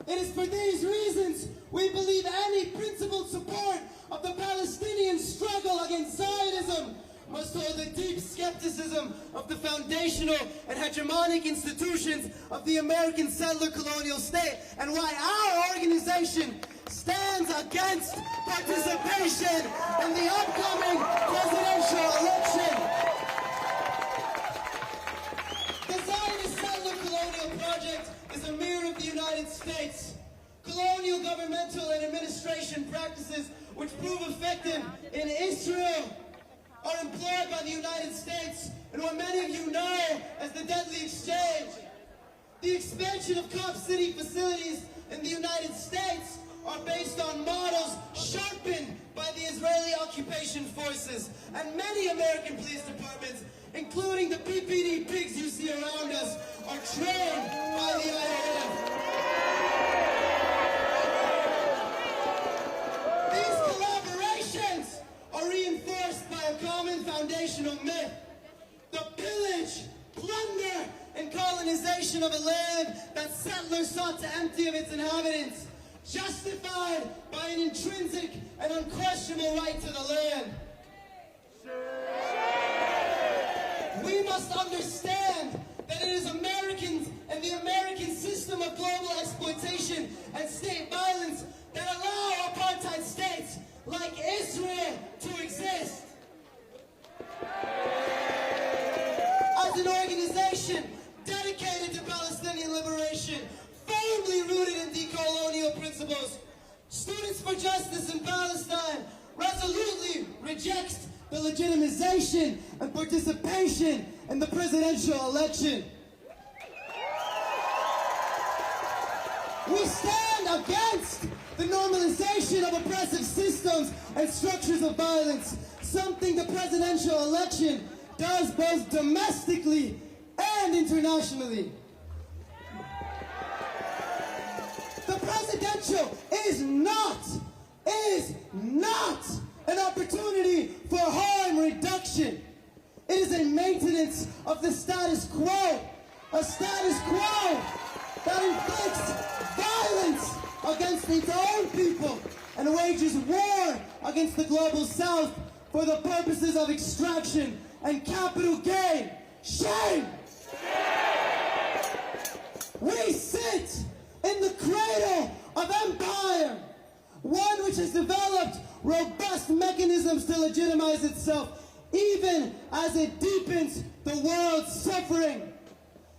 It is for these reasons we believe any principled support of the Palestinian struggle against Zionism must hold the deep skepticism of the foundational and hegemonic institutions of the American settler colonial state, and why our organization stands against participation in the upcoming presidential election. The Zionist settler colonial project is a mirror of the United States. Colonial governmental and administration practices which prove effective in Israel are employed by the United States in what many of you know as the deadly exchange. The expansion of Cop City facilities in the United States are based on models sharpened by the Israeli occupation forces, and many American police departments, including the PPD pigs you see around us, are trained by the IDF. These collaborations are reinforced by a common foundational myth: the pillage, plunder, and colonization of a land that settlers sought to empty of its inhabitants, justified by an intrinsic and unquestionable right to the land. We must understand that it is Americans and the American system of global exploitation and state violence that allow apartheid states like Israel to exist. As an organization dedicated to Palestinian liberation, firmly rooted in decolonial principles, Students for Justice in Palestine resolutely rejects the legitimization and participation in the presidential election. We stand against the normalization of oppressive systems and structures of violence, something the presidential election does both domestically and internationally. The presidential is not an opportunity for harm reduction. It is a maintenance of the status quo, a status quo that inflicts violence against its own people and wages war against the global south for the purposes of extraction and capital gain. Shame! We sit in the cradle of empire, one which has developed robust mechanisms to legitimize itself, even as it deepens the world's suffering.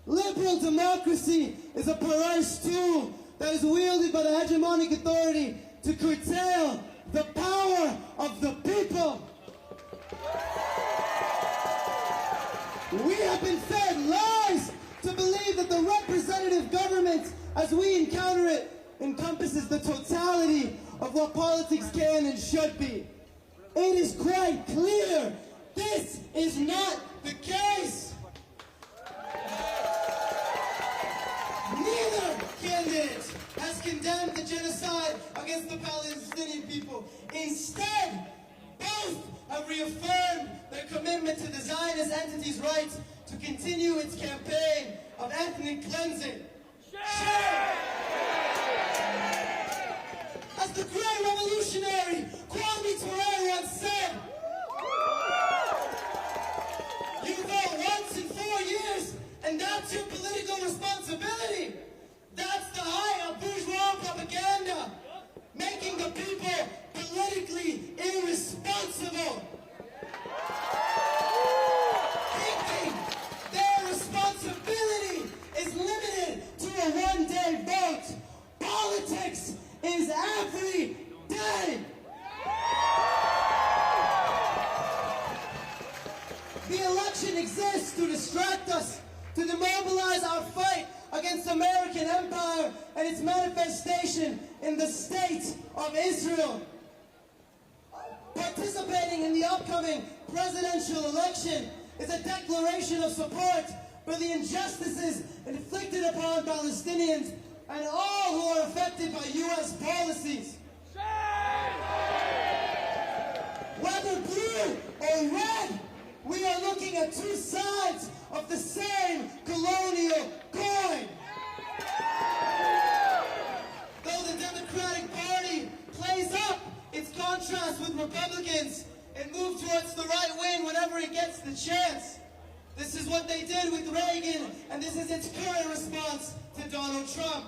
Liberal democracy is a perverse tool that is wielded by the hegemonic authority to curtail the power of the people. We have been fed lies to believe that the representative government, as we encounter it, encompasses the totality of what politics can and should be. It is quite clear this is not the case. Neither candidate has condemned the genocide against the Palestinian people. Instead, both have reaffirmed their commitment to the Zionist entity's right to continue its campaign of ethnic cleansing. Shame! As the great revolutionary Kwame Ture once said, you vote once in 4 years, and that's your political responsibility. That's the height of bourgeois propaganda, making the people politically irresponsible. Thinking their responsibility is limited to a one-day vote. Politics is every day. The election exists to distract us, to demobilize our fight against American empire and its manifestation in the state of Israel. Participating in the upcoming presidential election is a declaration of support for the injustices inflicted upon Palestinians and all who are affected by U.S. policies. Whether blue or red, we are looking at two sides of the same colonial coin. Though the Democratic Party plays up its contrast with Republicans and moves towards the right wing whenever it gets the chance. This is what they did with Reagan, and this is its current response to Donald Trump.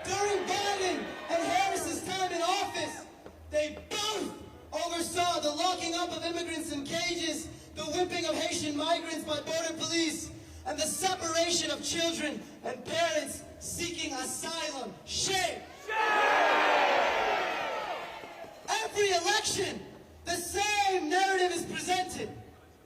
During Biden and Harris's time in office, they both oversaw the locking up of immigrants in cages, the whipping of Haitian migrants by border police, and the separation of children and parents seeking asylum. Shame! Every election, the same narrative is presented.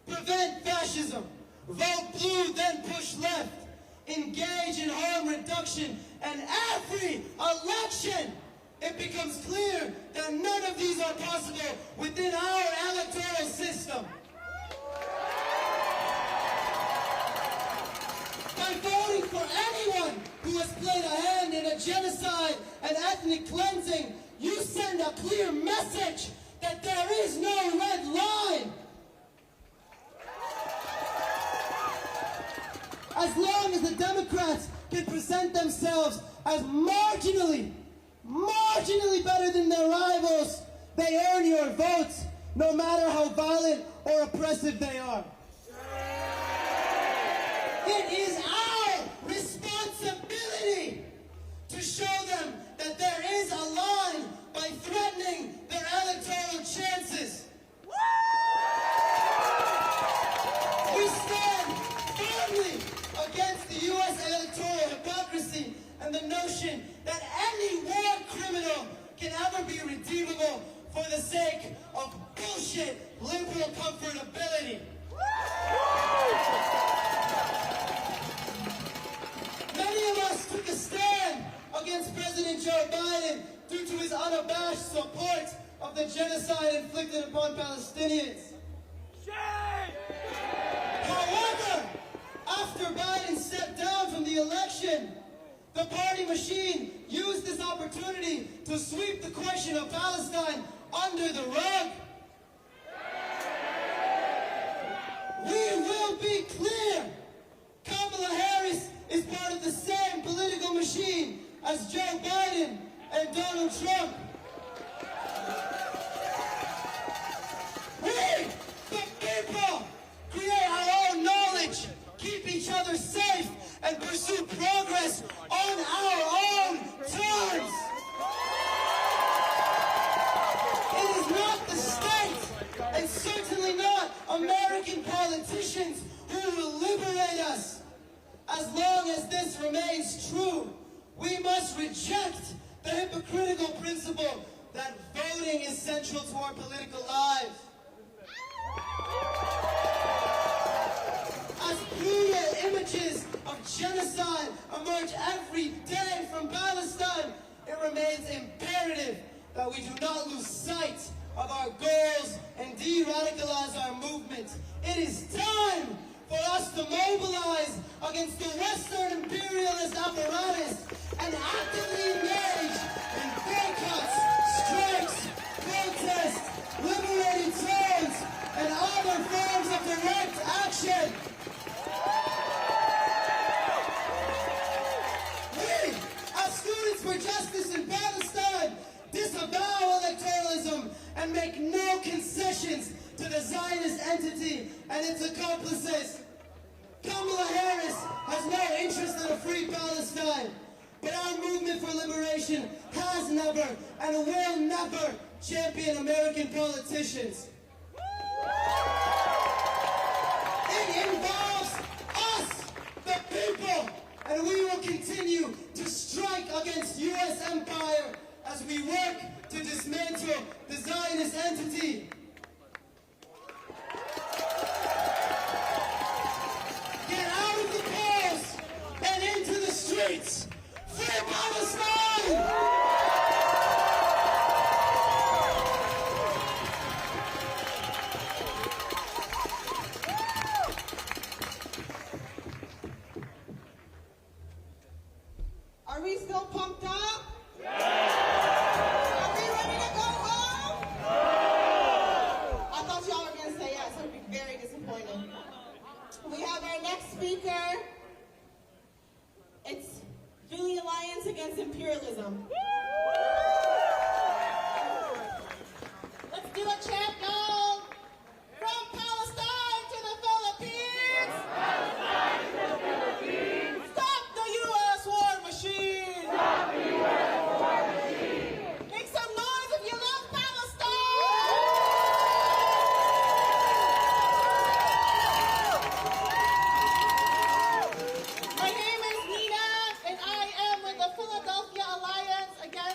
Prevent fascism. Vote blue, then push left. Engage in harm reduction. And every election, it becomes clear that none of these are possible within our electoral system. By voting for anyone who has played a hand in a genocide and ethnic cleansing, you send a clear message that there is no red line. As long as the Democrats can present themselves as marginally better than their rivals, they earn your votes, no matter how violent or oppressive they are. It is our responsibility to show them that there is a line by threatening their electoral chances. We stand firmly against the U.S. electoral hypocrisy and the notion that any war criminal can ever be redeemable for the sake of bullshit liberal comfortability. Many of us took a stand against President Joe Biden due to his unabashed support of the genocide inflicted upon Palestinians. However, after Biden stepped down from the election, the party machine used this opportunity to sweep the question of Palestine under the rug. We will be clear. Kamala Harris is part of the same political machine as Joe Biden and Donald Trump. We, the people, create our own knowledge, keep each other safe, and pursue progress on our own terms. It is not the state, and certainly not American politicians, who will liberate us. As long as this remains true, we reject the hypocritical principle that voting is central to our political lives. As brutal images of genocide emerge every day from Palestine, it remains imperative that we do not lose sight of our goals and de-radicalize our movement. It is time for us to mobilize against the Western imperialist apparatus and actively engage in boycotts, strikes, protests, liberating zones, and other forms of direct action. We, as Students for Justice in Palestine, disavow electoralism and make no concessions to the Zionist entity and its accomplices. Kamala Harris has no interest in a free Palestine, but our movement for liberation has never and will never champion American politicians. It involves us, the people, and we will continue to strike against U.S. empire as we work to dismantle the Zionist entity. Get out of the polls and into the streets. Free Palestine! Are we still pumped up? Are we ready to go home? I thought y'all were going to say yes. I would be very disappointed. We have our next speaker. It's the Alliance Against Imperialism. Let's do a chant, y'all. From Palestine to the Philippines. Palestine to the Philippines. Stop the U.S. war machine. Stop the U.S. war machine. Make some noise if you love Palestine. My name is Nina, and I am with the Philadelphia Alliance Against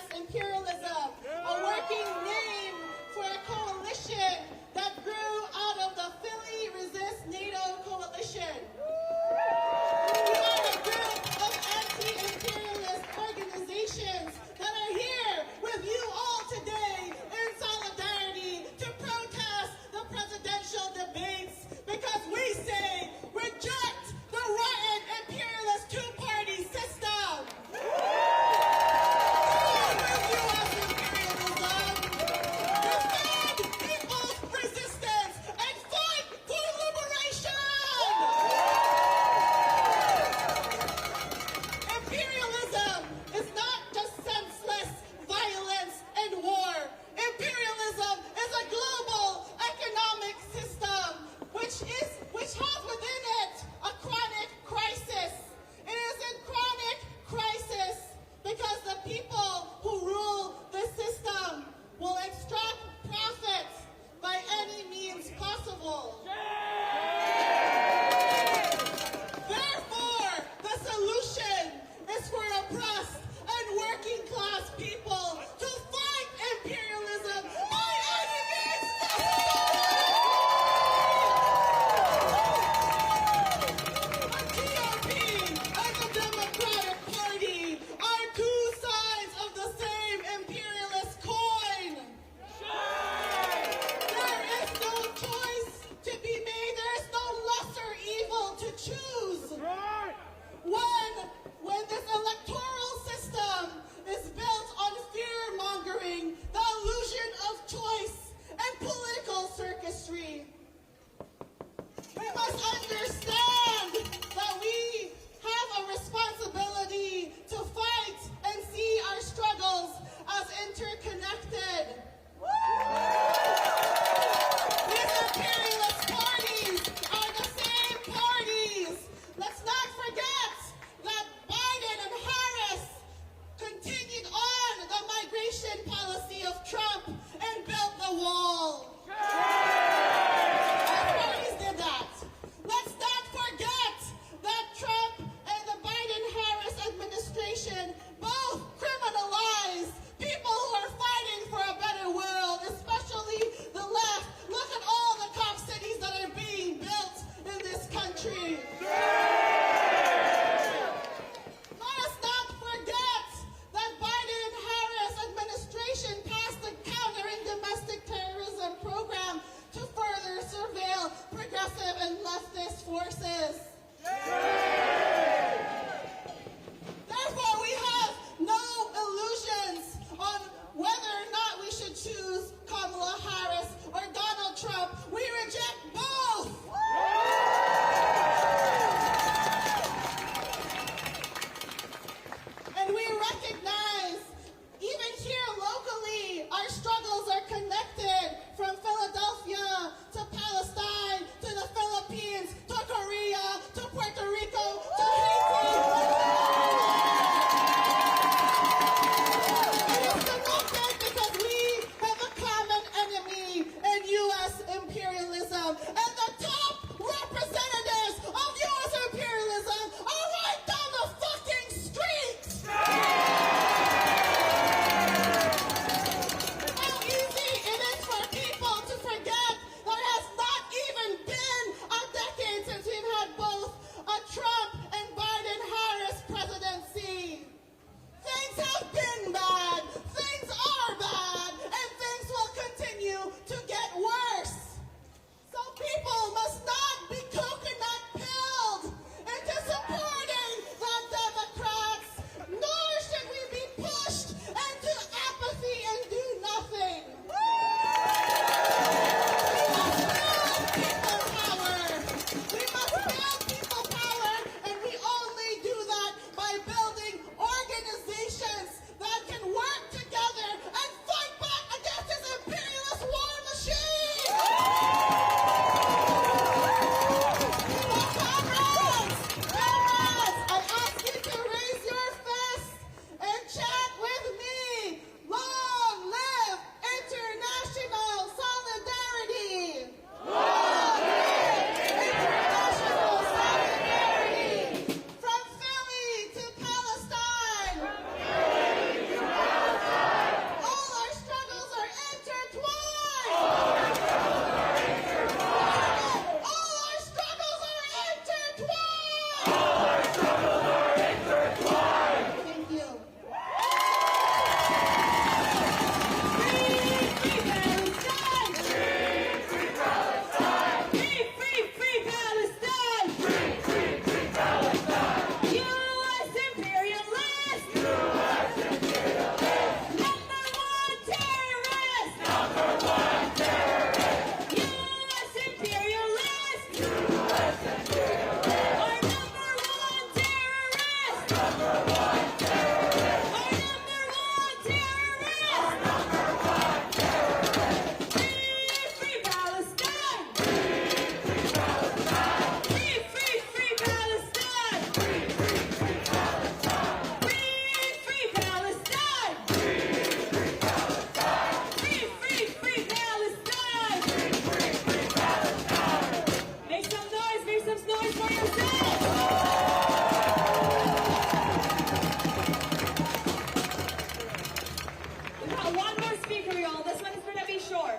short.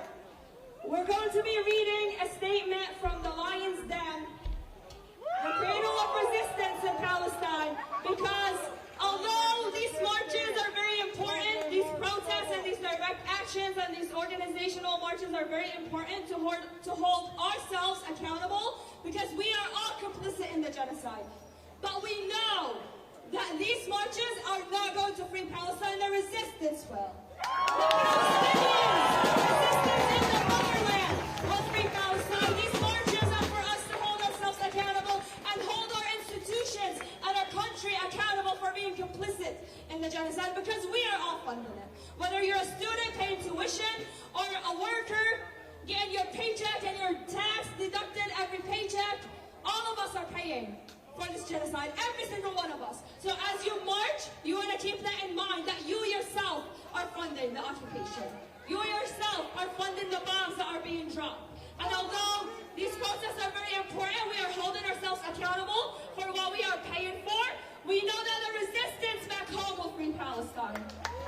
We're going to be reading a statement from the Lion's Den, the cradle of resistance in Palestine, because although these marches are very important, these protests and these direct actions and these organizational marches are very important to hold ourselves accountable, because we are all complicit in the genocide. But we know that these marches are not going to free Palestine, the resistance will. The Palestinians, resistance in the motherland will free Palestine. These marches are for us to hold ourselves accountable and hold our institutions and our country accountable for being complicit in the genocide, because we are all funding it. Whether you're a student paying tuition or a worker getting your paycheck and your tax deducted every paycheck, all of us are paying for this genocide, every single one of us. So as you march, you want to keep that in mind, that you yourself are funding the occupation. You yourself are funding the bombs that are being dropped. And although these protests are very important, we are holding ourselves accountable for what we are paying for. We know that the resistance back home will free Palestine.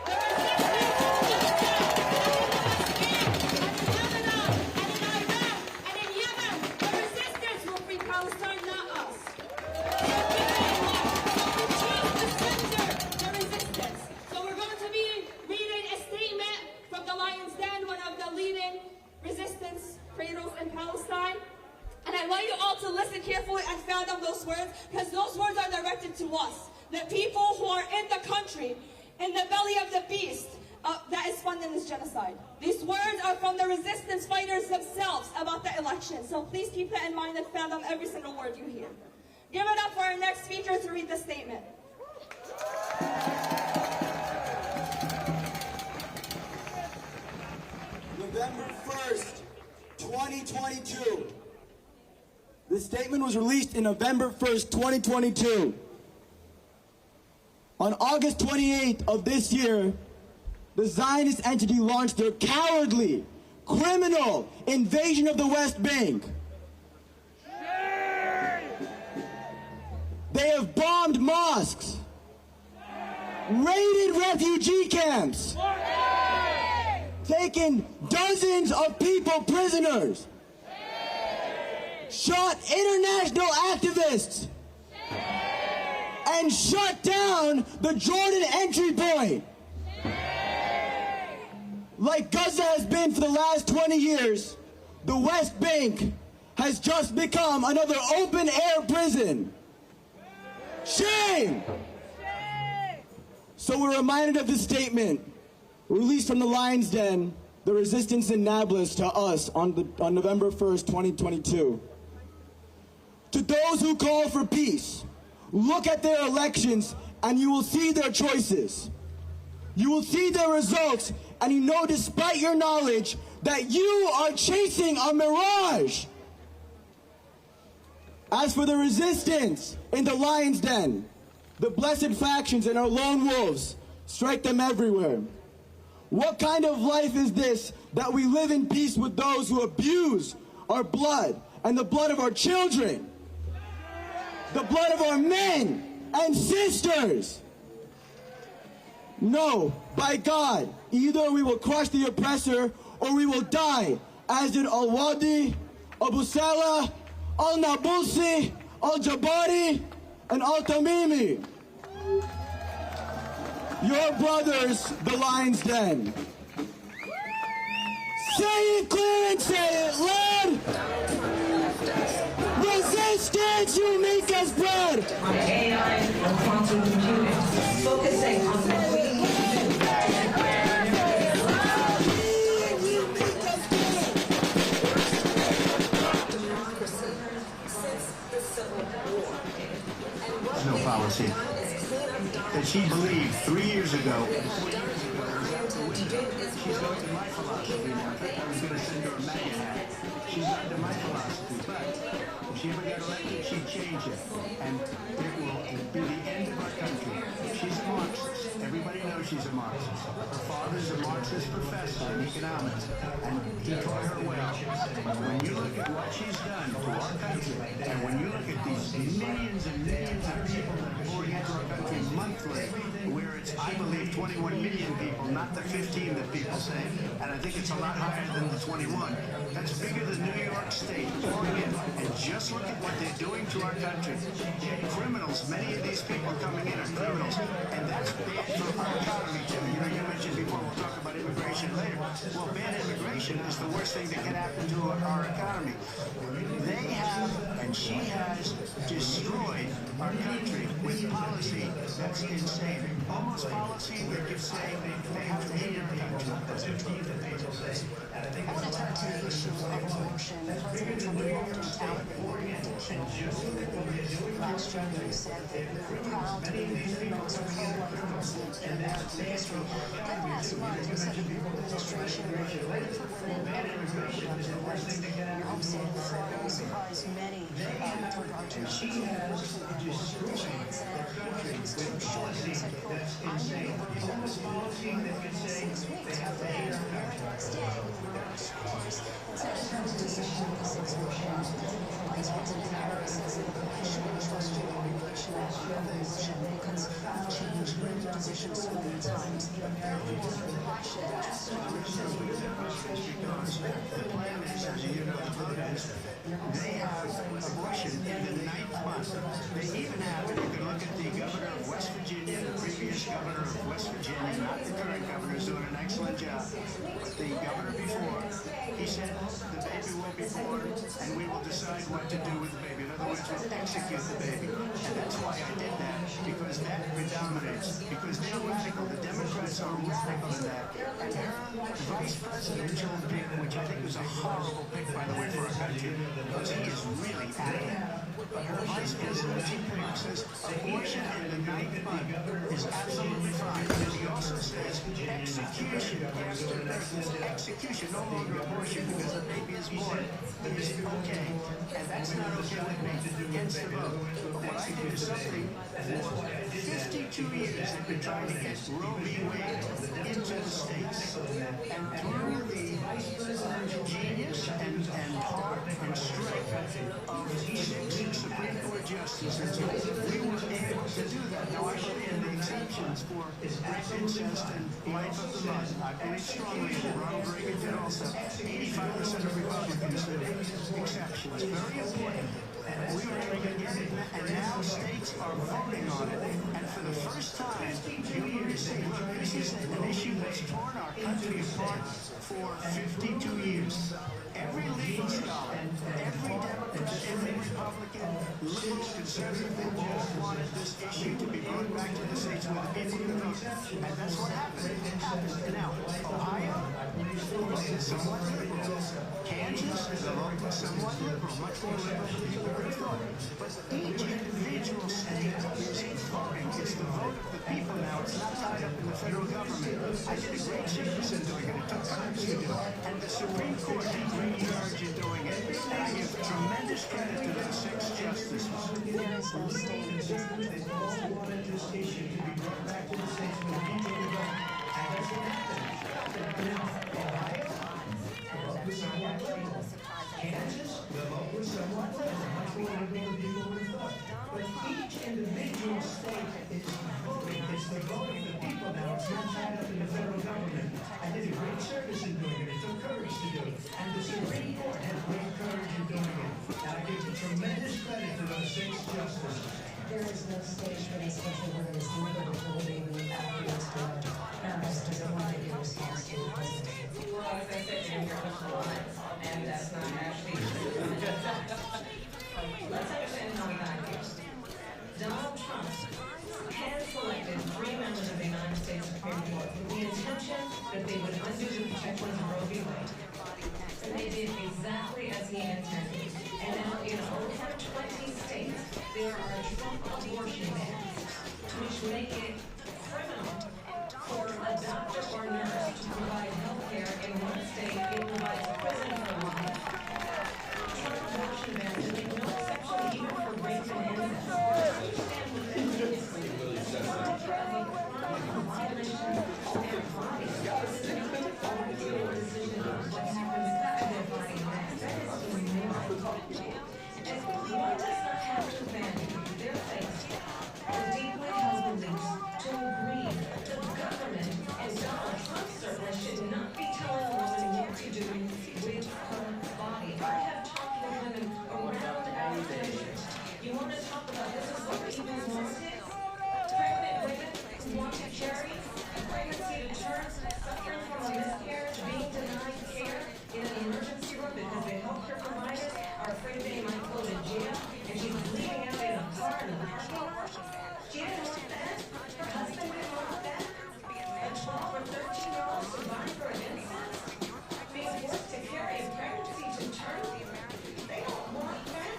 The resistance in the West Bank, and in Lebanon, and in Iraq, and in Yemen, the resistance will free Palestine, not us. So we're going to be reading a statement from the Lion's Den, one of the leading resistance cradles in Palestine. And I want you all to listen carefully and fathom those words, because those words are directed to us, the people who are in the country, in the belly of the beast that is funding this genocide. These words are from the resistance fighters themselves about the election. So please keep that in mind and fathom every single word you hear. Give it up for our next speaker to read the statement. November 1st, 2022. This statement was released in November 1st, 2022. On August 28th of this year, the Zionist entity launched their cowardly, criminal invasion of the West Bank. They have bombed mosques, raided refugee camps, taken dozens of people prisoners, shot international activists, and shut down the Jordan entry point. Like Gaza has been for the last 20 years, the West Bank has just become another open-air prison. Shame! So we're reminded of this statement, released from the Lion's Den, the resistance in Nablus, to us on November 1st, 2022. To those who call for peace, look at their elections and you will see their choices. You will see their results, and you know, despite your knowledge, that you are chasing a mirage. As for the resistance in the Lion's Den, the blessed factions and our lone wolves strike them everywhere. What kind of life is this, that we live in peace with those who abuse our blood and the blood of our children, the blood of our men and sisters? No, by God, either we will crush the oppressor or we will die, as did Al-Wadi, Abu Salah, Al-Nabulsi, Al-Jabari, and Al-Tamimi. Your brothers, the Lion's Den. Say it clear and say it loud. Resistance, you make us proud. On AI and quantum computing, focusing on what we need to do. No policy that she believed 3 years ago. She's going to my philosophy now. I was going to send her a MAGA hat. She's not to my philosophy, but if she ever got elected, she'd change it. And it will be the end of our country. She's a Marxist. Everybody knows she's a Marxist. Her father's a Marxist professor in economics, and he taught her well. But when you look at what she's done to our country, and when you look at these millions and millions of people that pour into our country monthly, where it's, I believe, 21 million people, not the 15 that people say. And I think it's a lot higher than the 21. That's bigger than New York State, Oregon. And just look at what they're doing to our country. They're criminals. Many of these people coming in are criminals. And that's bad for our economy, too. You know, you mentioned before, we'll talk about immigration later. Well, bad immigration is the worst thing that can happen to our economy. They have, and she has, destroyed our country with policy that's insane. Almost policy that you say they have to hate our country. I want to turn to the issue of abortion. President Trump involved in Taliban last January said that we're proud to be the most pro-life president in American history. Then last month, he said the new administration would fulfill reproductive rights. Your home state of Florida will surprise many with regard to abortion and Chants and was too short. He said, quote, I'm going to work almost 6 weeks after being married the next day. Discourse and said Trump's decision to 6 weeks. Vice President Harris says I shouldn't trust your regulation because I've changed your position so many times. Why should I trust you? The plan is, as you know, the vote is, they have abortion in the 9th month. They even have, if you can look at the governor of West Virginia, the previous governor of West Virginia, not the current governor, is doing an excellent job. But the governor before, he said the baby will be born and we will decide what to do with the baby. In other words, we'll execute the baby. And that's why I did that, because that predominates. Because they're radical. The Democrats are radical in that. And her vice presidential pick, which I think was a horrible pick, by the way, for our country, because he is really adamant. Her vice presidency pick says abortion in the 9th month is absolutely fine. And he also says execution after birth. Execution, no longer abortion, because the baby is born. Is okay. And that's not okay with me. Against the vote. But what I did is something for 52 years they've been trying to get Roe v. Wade into the states. And through the genius and heart and strength of 6 Supreme Court justices, we were able to do that. Now, I believe in the exemptions for rape, incest, and life of the mother. I believe strongly in Ronald Reagan did also. 85% of Republicans did exceptions. Very important. We were able to get it, and now states are voting on it. And for the first time, you're going to say, look, this is an issue that's torn our country apart for 52 years. Every leading scholar, every Democrat, every Republican, liberal, conservative, they all wanted this issue to be brought back to the states where the people can vote. And that's what happened. It happened. Now, Ohio is somewhat liberal. Kansas is somewhat liberal, much more liberal than people would have thought. But each individual state is voting. It's the vote of the people now. It's not tied up in the federal government. I did a great service in doing it. It took Congress to do it. And the Supreme Court had great charge in doing it. And I give tremendous credit to those 6 justices. There is no state. They all wanted this issue to be brought back to the states where the people can vote. And that's what happened. Now, Ohio, the vote was somewhat liberal. Kansas, the vote was somewhat liberal. Much more liberal than people would have thought. But each individual state is voting. It's the vote of the people now. It's not tied up in the federal government. I did a great service in doing it. It took courage to do it. And the Supreme Court had great courage in doing it. And I give tremendous credit to those 6 justices. There is no stage for this special word is delivered before the baby afterwards to parents to the one baby response to the president. Well, as I said, you're here for lines, and that's not actually true. Let's understand how we got here. Donald Trump has selected 3 members of the United States Supreme Court with the intention that they would undo the protections of Roe v. Wade. And they did exactly as he intended. And now in over 20 states, there are Trump abortion bans, which make it criminal for a doctor or nurse to provide health care in one state. It provides prison for life. Trump abortion bans make no exception even for rape and incest. Understand what this is. Torture as a crime of violation of their body. This is not a political decision of what happens to their body next. That is immoral. As one does not have to abandon their faith, the deeply held beliefs afraid they might go to jail, and she's bleeding out in a car in the parking lot. She didn't want that. Her husband didn't want that. A 12 or 13-year-old survivor of incest being forced to carry a pregnancy to term. They don't want that.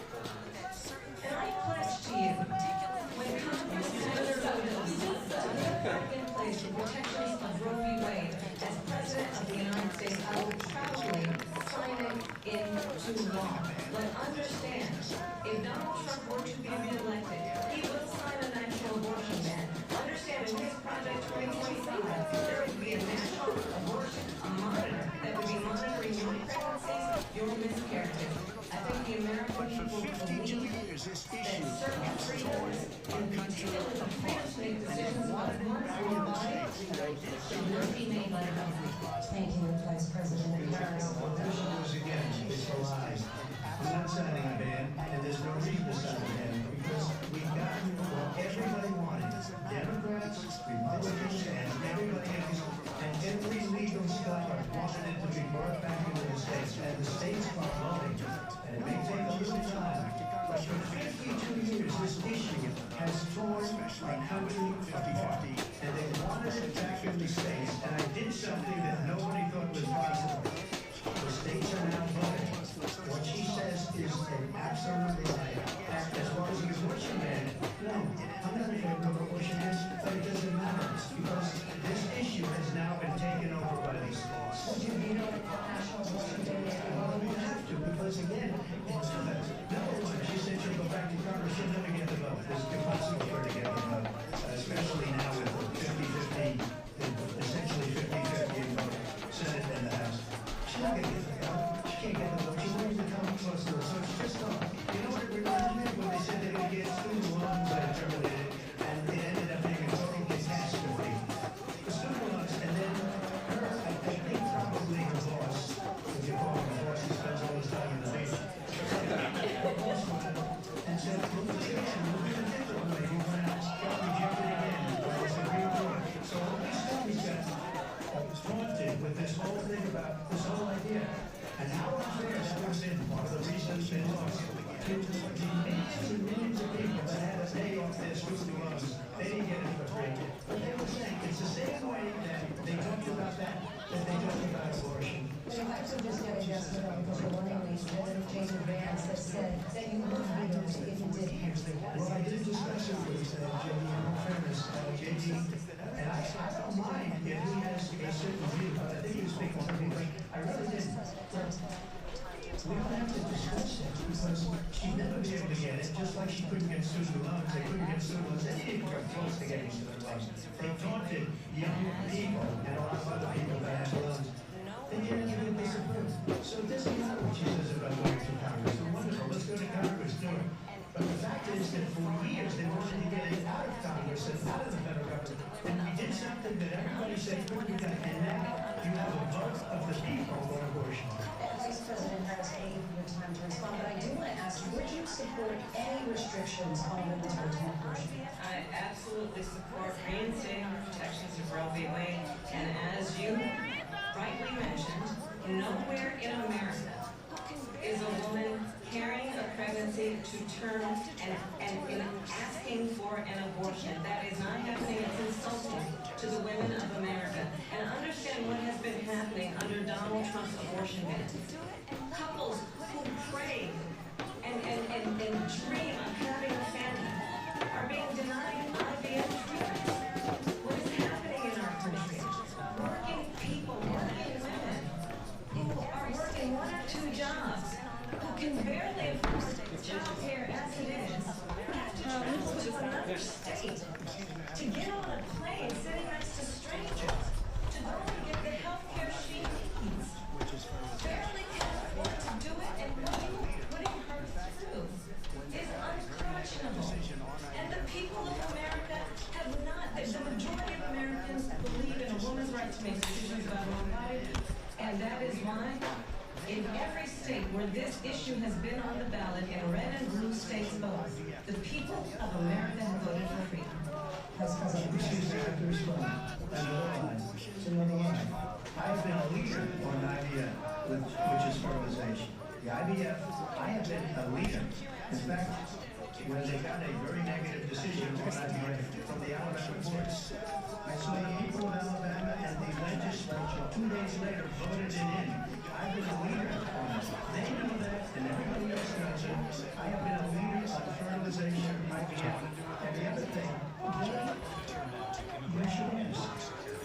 And I pledge to you, when Congress passes a bill in place for protections of Roe v. Wade, as President of the United States, I will proudly sign it into law. But understand, if Donald Trump were to be reelected, he would sign a national abortion ban. Understand, in his Project 2025, there would be a national abortion monitor that would be monitoring your pregnancies, your miscarriages. I think the American people believe that certain freedoms, and particularly the freedom to make decisions about your body, should not be made by the government. Thank you, Vice President Harris. Abortion was again, it's a lie. I'm not signing a ban, and there's no reason to sign a ban, because we've gotten what everybody wanted. Democrats, Republicans, and everybody else, and every legal scholar wanted it to be brought back into the states, and the states are voting. And it may take a little time, but for 52 years, this issue has torn our country apart. And they wanted it back in the states, and I did something that nobody thought was possible. The states are now voting. What she says is an absolute lie. As far as the abortion ban, no, I'm not in favor of abortion bans, but it doesn't matter, because this issue has now been taken over by these laws. Would you veto the national abortion ban? Well, we have to, because again, it's number one, she said she'll go back to Congress, she'll never get the vote. It's impossible for her to get the vote, especially now with 50-50, essentially 50-50 in both Senate and the House. She's not going to get the vote. She can't get the vote. She won't even come close to it. So it's just not. You know what it reminded me of when they said they're going to get student loans terminated, and it ended up being a total catastrophe. The student loans, and then her, I think probably her boss, if you call him a boss, he spends all his time in the beach. Her boss went up and said, look, we'll be the different way. He went out, got rejected again by the Supreme Court. So all these things got taunted with this whole thing about this whole idea. And how unfair that was in one of the reasons they lost. To the millions of people that had to pay off their student loans, they didn't get it for free. But they were saying it's the same way that they talked about that they talked about abortion. If I could just get a yes or no, because the one lady, Jason Vance, that said that you would veto it if you did. Well, I did discuss it with JD, in all fairness, JD, and I don't mind if he has a certain view, but I think he was speaking for me, but I really didn't. We don't have to discuss it, because she'd never be able to get it, just like she couldn't get student loans. They couldn't get student loans. They didn't even come close to getting student loans. They taunted young people and a lot of other people that had loans. They didn't even disapprove. So it doesn't matter what she says about going to Congress. They're wonderful. Let's go to Congress, do it. But the fact is that for years they wanted to get it out of Congress and out of the federal government. And we did something that everybody said couldn't be done. And now you have a vote of the people on abortion. Vice President Harris, thank you for your time to respond, but I do want to ask you, would you support any restrictions on women's right to abortion? I absolutely support reinstating the protections of Roe v. Wade, and as you rightly mentioned, nowhere in America is a woman carrying a pregnancy to term and asking for an abortion. That is not happening. It's insulting to the women of America. And understand what has been happening under Donald Trump's abortion ban. Couples who pray and dream of having a family are being denied IVF treatment. What is happening in our country? Working people, working women, who are working 1 or 2 jobs, who can barely afford child care as it is, have to travel to another state to get on a plane sitting next to strangers to go and get the health care she needs. Barely can afford to do it, and putting her through is unconscionable. And the people of America have not, the majority of Americans believe in a woman's right to make decisions about her own body, and that is why in every state where this issue has been on the ballot in red and blue states both, the people of America have voted for freedom. Vice President Excuse me, I have to respond. Another line. It's another line. I've been a leader on IVF, which is fertilization. The IBF, I have been a leader. In fact, when they got a very negative decision from the Alabama courts, I saw the people of Alabama and the legislature 2 days later voted it in. I've been a leader on it. They know that, and everybody else knows it. I have been a leader on fertilization, IVF, and the other thing. Yes, it is.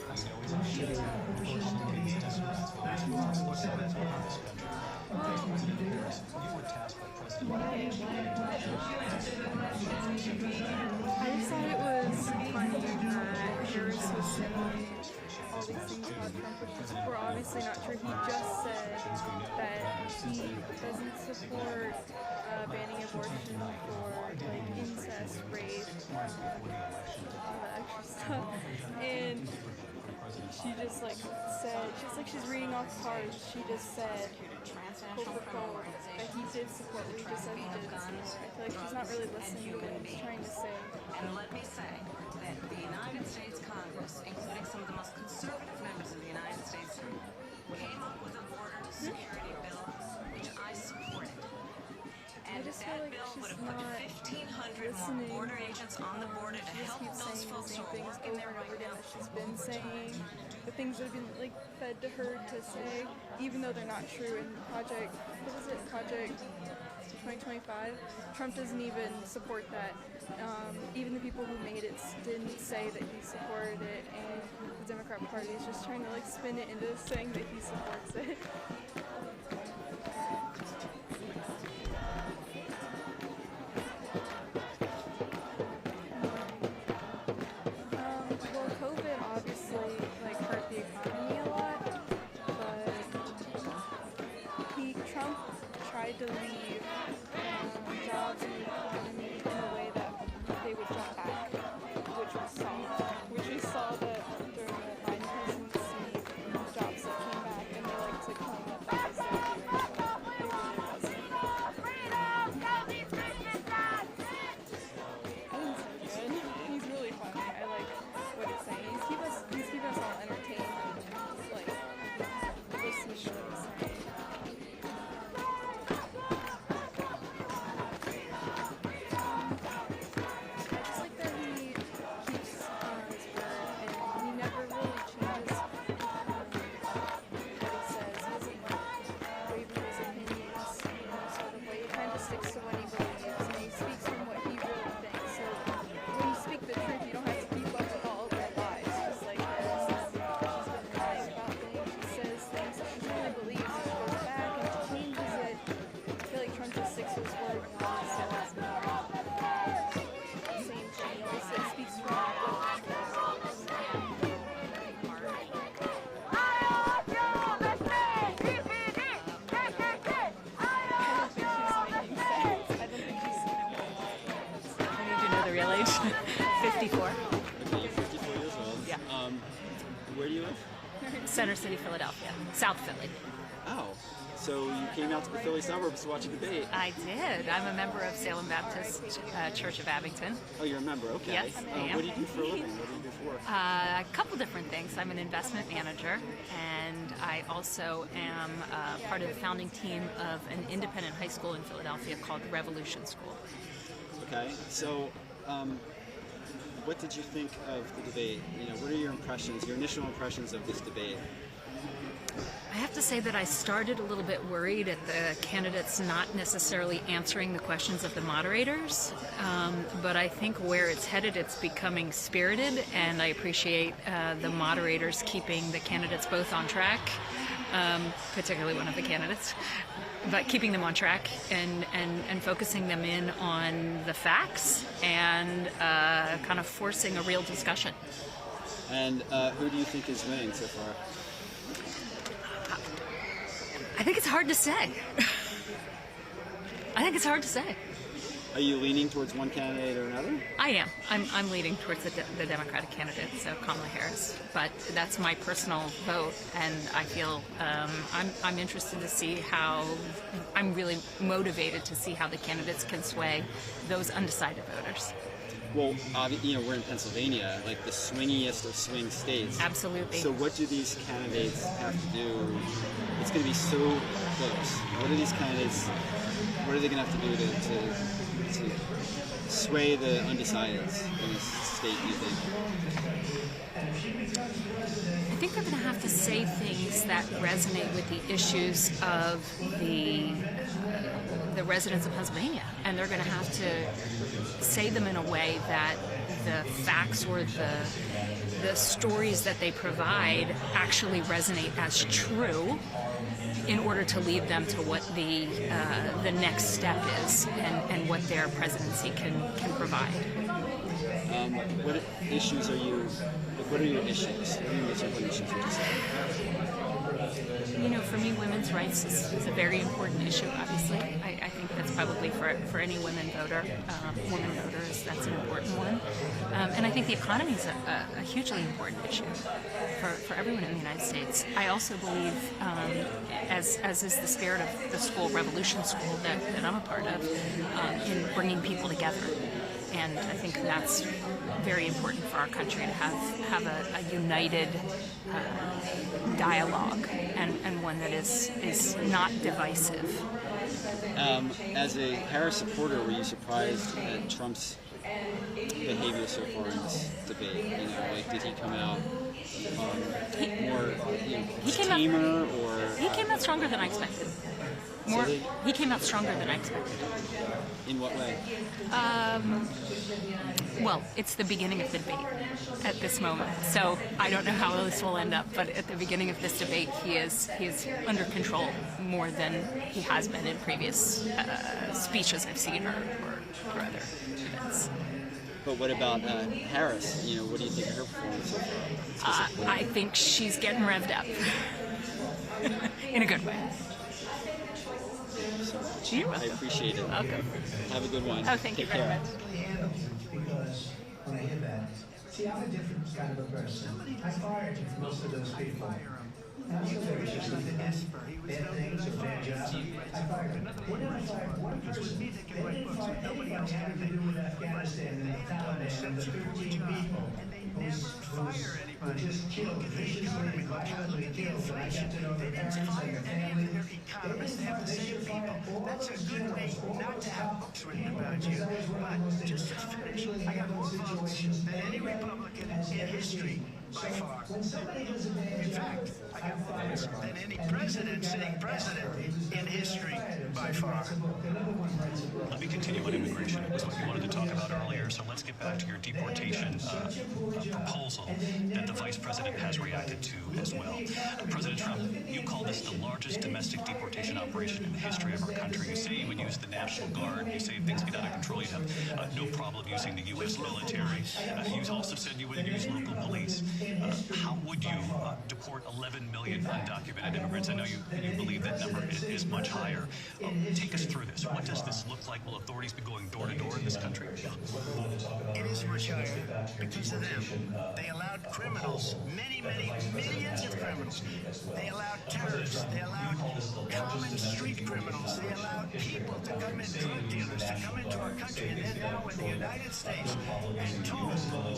I just thought it was funny that Harris was saying all these things about Trump, which were obviously not true. He just said that he doesn't support banning abortion for like incest, rape, all that extra stuff. And she just like said, just like she's reading off cards, she just said, quote for quote, that he did support what he just said he did support. I feel like she's not really listening to what he's trying to say. And let me say that the United States Congress, including some of the most conservative members of the United States, came up with a border security bill, which I supported. And I just that feel like bill would she's have put not 1,500 more border agents on the border to help those folks who are working there right now. That she's been saying, the things that have been like fed to her to say, even though they're not true. And Project 2025, Trump doesn't even support that. Even the people who made it didn't say that he supported it, and the Democrat Party is just trying to like spin it into saying that he supports it. Well, COVID obviously like hurt the economy a lot, but Trump tried to leave jobs in the economy in a way that they would drop back, which we saw that during the Biden presidency, jobs that came back, and they like to claim that that was their doing, but it really wasn't. He's good. He's really funny. I like what he's saying. He's keeping us all entertained and like listening to what he's saying. I just like that he keeps his word and he never really changes what he says. He doesn't like waver his opinions, sort of way. He kind of sticks to what he believes and he speaks from what he really thinks. So when you speak the truth, you don't have to keep up with all of their lies. Just like Harris, she's been lying about things. She says things that she really believes and she goes back and she changes it. I feel like Trump just sticks to his word and he always says the same thing. He always speaks from what he I need to know the real age. 54. Okay, 54 years old. Yeah. Where do you live? Center City, Philadelphia. South Philly. Oh, so you came out to the Philly suburbs to watch a debate. I did. I'm a member of Salem Baptist Church of Abington. Oh, you're a member, okay. Yes, I am. What do you do for a living? What do you do for work? A couple different things. I'm an investment manager, and I also am part of the founding team of an independent high school in Philadelphia called Revolution School. Okay, so what did you think of the debate? You know, what are your impressions, your initial impressions of this debate? I have to say that I started a little bit worried at the candidates not necessarily answering the questions of the moderators, but I think where it's headed, it's becoming spirited, and I appreciate the moderators keeping the candidates both on track, particularly one of the candidates, but keeping them on track and focusing them in on the facts and kind of forcing a real discussion. And who do you think is winning so far? I think it's hard to say. I think it's hard to say. Are you leaning towards one candidate or another? I am. I'm leaning towards the Democratic candidate, so Kamala Harris. But that's my personal vote, and I feel I'm interested to see how. I'm really motivated to see how the candidates can sway those undecided voters. Well, you know, we're in Pennsylvania, like the swingiest of swing states. Absolutely. So what do these candidates have to do? It's going to be so close. What are these candidates, what are they going to have to do to sway the undecideds in this state, you think? I think they're going to have to say things that resonate with the issues of the residents of Pennsylvania, and they're going to have to say them in a way that the facts or the stories that they provide actually resonate as true, in order to lead them to what the next step is and what their presidency can provide. What issues are you? What are your issues? What are your most important issues? Would you say? You know, for me, women's rights is a very important issue. Obviously, I think that's probably for any women voters, that's an important one. And I think the economy is a hugely important issue for everyone in the United States. I also believe, as is the spirit of the school, Revolution School, that I'm a part of, in bringing people together. And I think that's very important for our country to have a united dialogue and one that is not divisive. As a Harris supporter, were you surprised at Trump's behavior so far in this debate? You know, like, did he come out more tamer, or he came out stronger than I expected. He came out stronger than I expected. In what way? Well, it's the beginning of the debate at this moment, so I don't know how this will end up, but at the beginning of this debate, he is under control more than he has been in previous speeches I've seen or other events. But what about Harris? You know, what do you think of her performance so far? I think she's getting revved up in a good way. I appreciate it. Okay. Have a good one. Oh, thank you very much. Because when I hear that, see, I'm a different kind of a person. I fired most of those people. And I'm still very sure they did bad things or bad jobs. I fired them. When did I fire one person? They didn't fire anybody having to do with Afghanistan and the Taliban and the 13 people who just killed, viciously, violently killed. And I got to know their parents and their family. They should fire all those generals, all those top because that was one of the most just to finish. I got more votes than any Republican in history by far. When somebody does a bad job, I got more votes than any president sitting president in history by far. Let me continue on immigration. It was what you wanted to talk about earlier, so let's get back to your deportation proposal that the vice president has reacted to as well. President Trump, you call this the largest domestic deportation operation in the history of our country. You say you would use the National Guard. You say if things get out of control, you'd have no problem using the U.S. military. You also said you would use local police. How would you deport 11 million undocumented immigrants? I know you believe that number is much higher. Take us through this. What does this look like? Will authorities be going door to door in this country? It is much higher because of them. They allowed criminals, many millions of criminals. They allowed terrorists. They allowed common street criminals. They allowed people to come in, drug dealers, to come into our country, and then now in the United States and told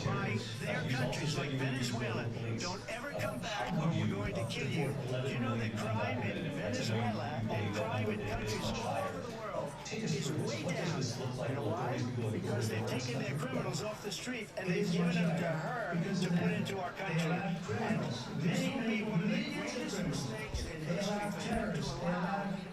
by their countries like Venezuela, don't ever come back or we're going to kill you. You know that crime in Venezuela and crime in countries all over the world is way down. You know why? Because they've taken their criminals off the street and they've given them to her to put into our country. And this will be one of the greatest mistakes in history for terrorists.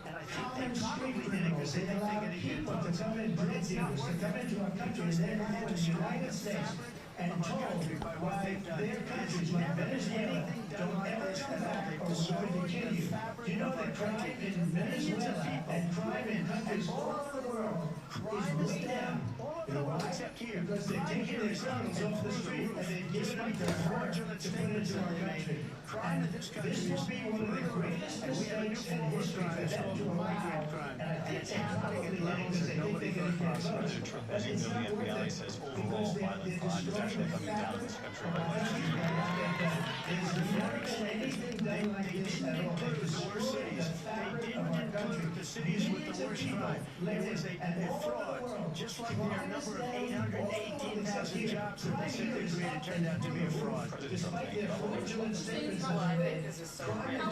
And I think they probably did it because they think they're going to get people to come in, drug dealers, to come into our country, and they're now in the United States and told by their countries like Venezuela, don't ever come back or we're going to kill you. Do you know that crime in Venezuela and crime in countries all over the world is way down? You know why? Because they're taking their criminals off the street and they're giving them to her to put into our country. Crime in this country will be one of the greatest mistakes in history for them to allow. And I think they're probably levels that they think they can get close. As you know, the FBI says overall violent crime is actually coming down in this country. There's never been anything done like this at all. They didn't include the cities with the worst crime. It was a fraud. Just like their number of 818,000 jobs that they said they created turned out to be a fraud. Despite their fraudulent statements. Well, I think this is so rich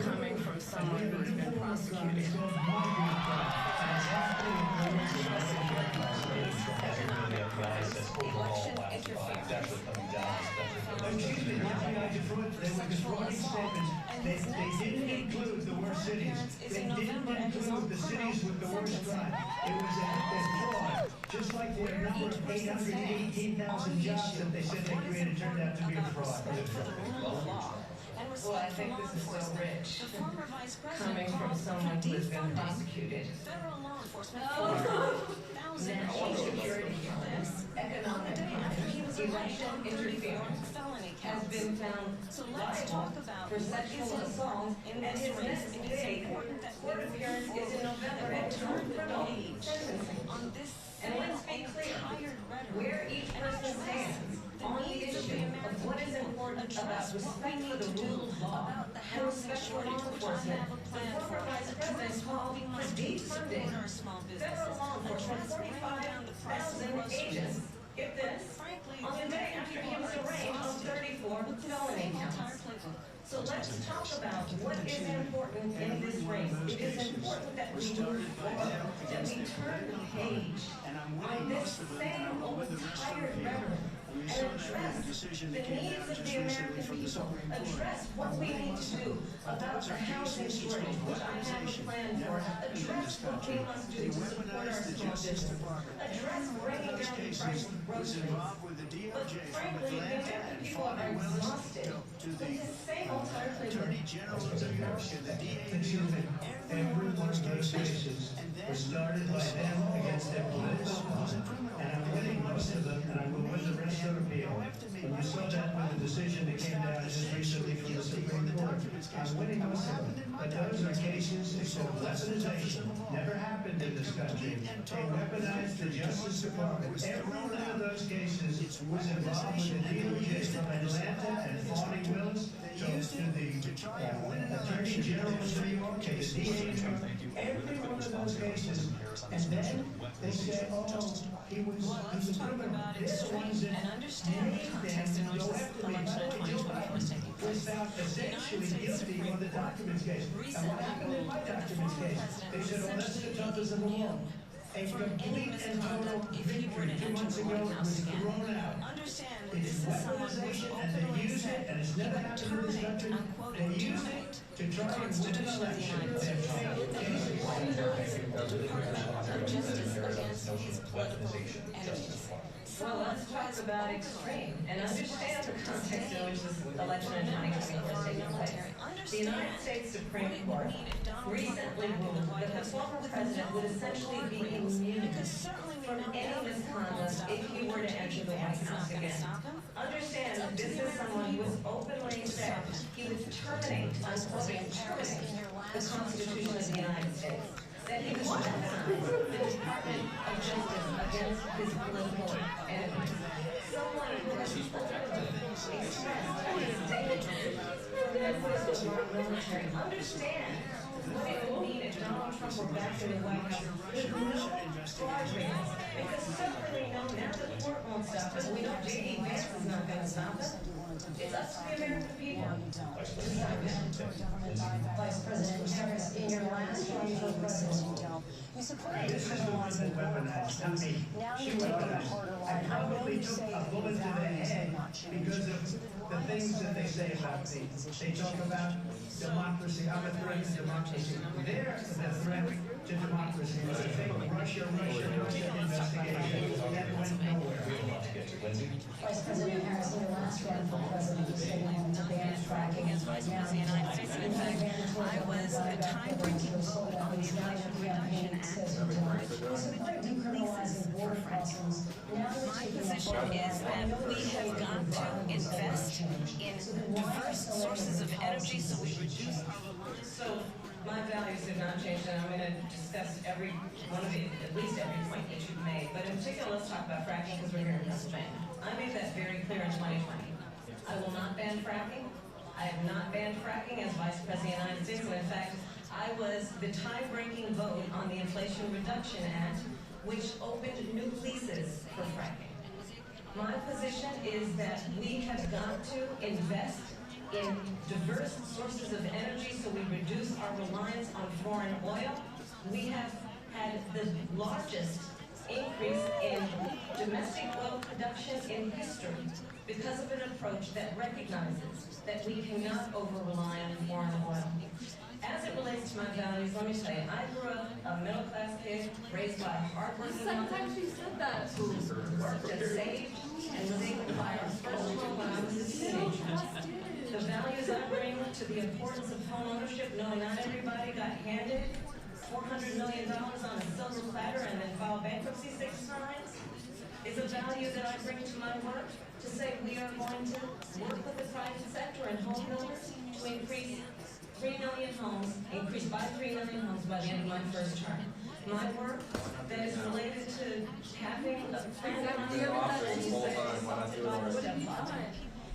coming from someone who's been prosecuted. Election interference. Excuse me, they were defrauding statements. They didn't include the worst cities. They didn't include the cities with the worst crime. It was a fraud. Just like their number of 818,000 jobs that they said they created turned out to be a fraud. Well, I think this is so rich coming from someone who has been prosecuted for national security, economic, election interference, has been found liable for sexual assault, and his next big court appearance is in November at criminal sentencing. And let's be clear, where each person stands on the issue of what is important about respect for the rule of law and respect for law enforcement, the former Vice President called for defunding federal law enforcement 45,000 agents. Get this, on the day after he was arraigned on 34 felony counts. So let's talk about what is important in this race. It is important that we move forward, that we turn the page on this same old tired rhetoric and address the needs of the American people, address what we need to do about the housing shortage, which I have a plan for, address what we must do to support our small business, address bringing down the price of groceries. But frankly, the American people are exhausted with this same old tired playbook. Excuse me. Every one of those cases was started by them against their political opponent. And I'm winning most of them, and I will win the rest of the appeal. When you saw that with the decision that came down just recently from the Supreme Court, I'm winning most of them. But those are cases of weaponization. Never happened in this country. They weaponized the Justice Department. Every one of those cases was involved with the DOJ from Atlanta and Fawny Willis to the Attorney General of New York, to the DA. Every one of those cases. And then they said, oh, he was a criminal. This one's in and go after me. Was found essentially guilty on the documents case. And what happened in my documents case? They said, oh, that's the toughest of the law. A complete and total victory 2 months ago was thrown out. It's weaponization, and they use it, and it's never happened in this country. They use it to try and win an election. Justice against his political enemies. Well, let's talk about extreme and understand the context in which this election in 2020 has taken place. The United States Supreme Court recently ruled that the former president would essentially be immune from any misconduct if he were to enter the White House again. Understand that this is someone who has openly said he would terminate, unquote, terminate the Constitution of the United States. That he would weaponize the Department of Justice against his political enemies. Someone who has expressed his danger from members of our military. Understand what it would mean if Donald Trump were back in the White House with no guardrails. Because certainly now the court won't stop us. We know J.D. Vance is not going to stop us. It's up to the American people. Vice President Harris, in your last run for president, you supported This is the one that weaponized, not me. She weaponized. I probably took a bullet to the head because of the things that they say about me. They talk about democracy. I'm a threat to democracy. They're the threat to democracy. It's a fake Russia investigation that went nowhere. Vice President Harris, in your last run for president, you said you wanted to ban fracking as Vice President of the United States. And in fact, I was a time-breaking vote on the Inflation Reduction Act. You support decriminalizing border crossings. My position is that we have got to invest in diverse sources of energy so we reduce our reliance. So my values have not changed, and I'm going to discuss every one of it, at least every point that you've made. But in particular, let's talk about fracking because we're here in Pennsylvania. I made that very clear in 2020. I will not ban fracking. I have not banned fracking as Vice President of the United States, and in fact, I was the tie-breaking vote on the Inflation Reduction Act, which opened new leases for fracking. My position is that we have got to invest in diverse sources of energy so we reduce our reliance on foreign oil. We have had the largest increase in domestic oil production in history because of an approach that recognizes that we cannot over-rely on foreign oil. As it relates to my values, let me tell you, I grew up a middle-class kid raised by a hardworking mother who worked and saved and was able to buy our first home when I was a teenager. The values I bring to the importance of home ownership, knowing not everybody got handed $400 million on a silver platter and then filed bankruptcy 6 times, is a value that I bring to my work to say we are going to work with the private sector and home builders to increase 3 million homes, increase by 3 million homes by the end of my first term. My work that is related to having a plan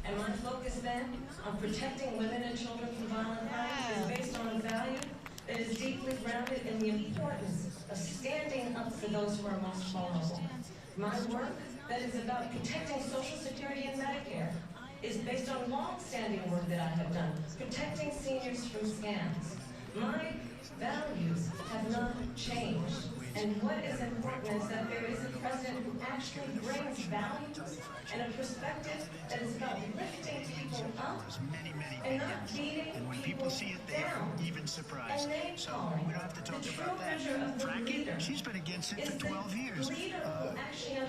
and my focus then on protecting women and children from violent crimes is based on a value that is deeply grounded in the importance of standing up for those who are most vulnerable. My work that is about protecting Social Security and Medicare is based on long-standing work that I have done, protecting seniors from scams. My values have not changed. And what is important is that there is a president who actually brings values and a perspective that is about lifting people up and not beating people down. Even surprised. And so we don't have to talk about that. Fracking, she's been against it for 12 years.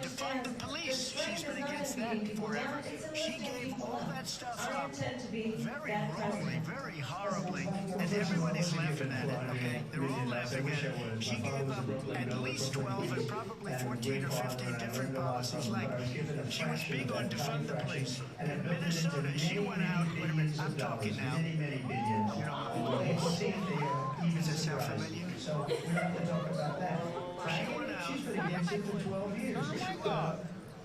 Defund the police, she's been against that forever. She gave all that stuff up very wrongly, very horribly, and everybody's laughing at it, okay? They're all laughing at it. She gave up at least 12 and probably 14 or 15 different policies. Like, she was big on defund the police. In Minnesota, she went out, wait a minute, I'm talking now. Does that sound familiar? So we don't have to talk about that. She went out. She's been against it for 12 years. Oh my God.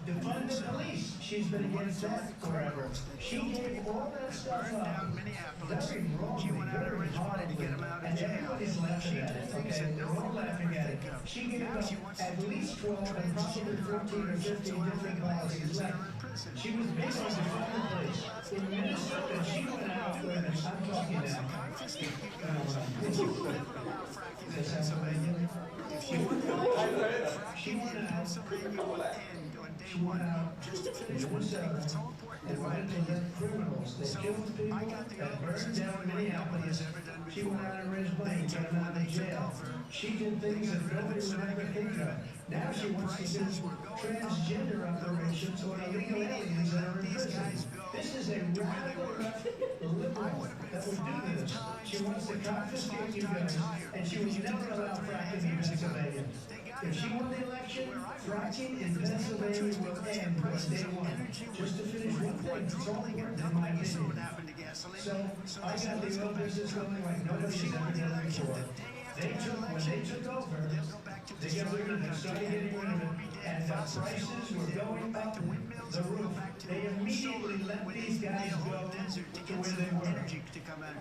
Defund the police. She's been against that forever. She gave all that stuff Burned up. down Minneapolis. Very wrong. She went out and raised money to get him out of And jail. everybody's laughing at it. Okay, they're all laughing at it. She gave up at least 12 and probably 14 or 15 different policies left. She was big on defund the police. In Minnesota, she went out where I'm talking now. She went out. She went out in Minnesota and wanted to let criminals that killed people, that burned down Minneapolis. She went out and raised money to get them out of jail. She did things that nobody would ever think of. Now she wants to do transgender operations on illegal aliens that are in prison. This is a radical liberal that would do this. She wants to confiscate you guys, and she would never allow fracking in Pennsylvania. If she won the election, fracking in Pennsylvania will end on day one. Just to finish one thing, it's all worked in my opinion. So I got the oil business going like nobody's ever done it before. When they took over, they got rid of it, started getting rid of it, and prices were going up the roof. They immediately let these guys go to where they were.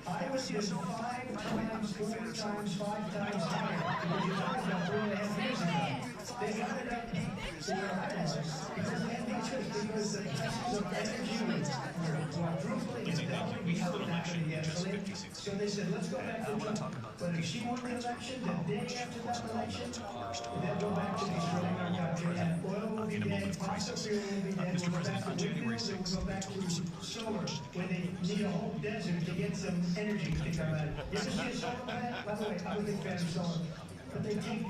I was just 5 times, 4 times, 5 times higher. When you talk about 3.5 years ago, they got it up to where I was. Because the prices of energy were quadrupling. We have an election in just 56 days. So they said, let's go back to Trump. But if she won the election, the day after that election, they'll go back to destroying our country. And oil will be dead, fossil fuel will be dead. Mr. President, on January 6th, We'll go back to solar, where they need a whole desert to get some energy to come out. You ever see a solar plant? By the way, I'm a big fan of solar. But they take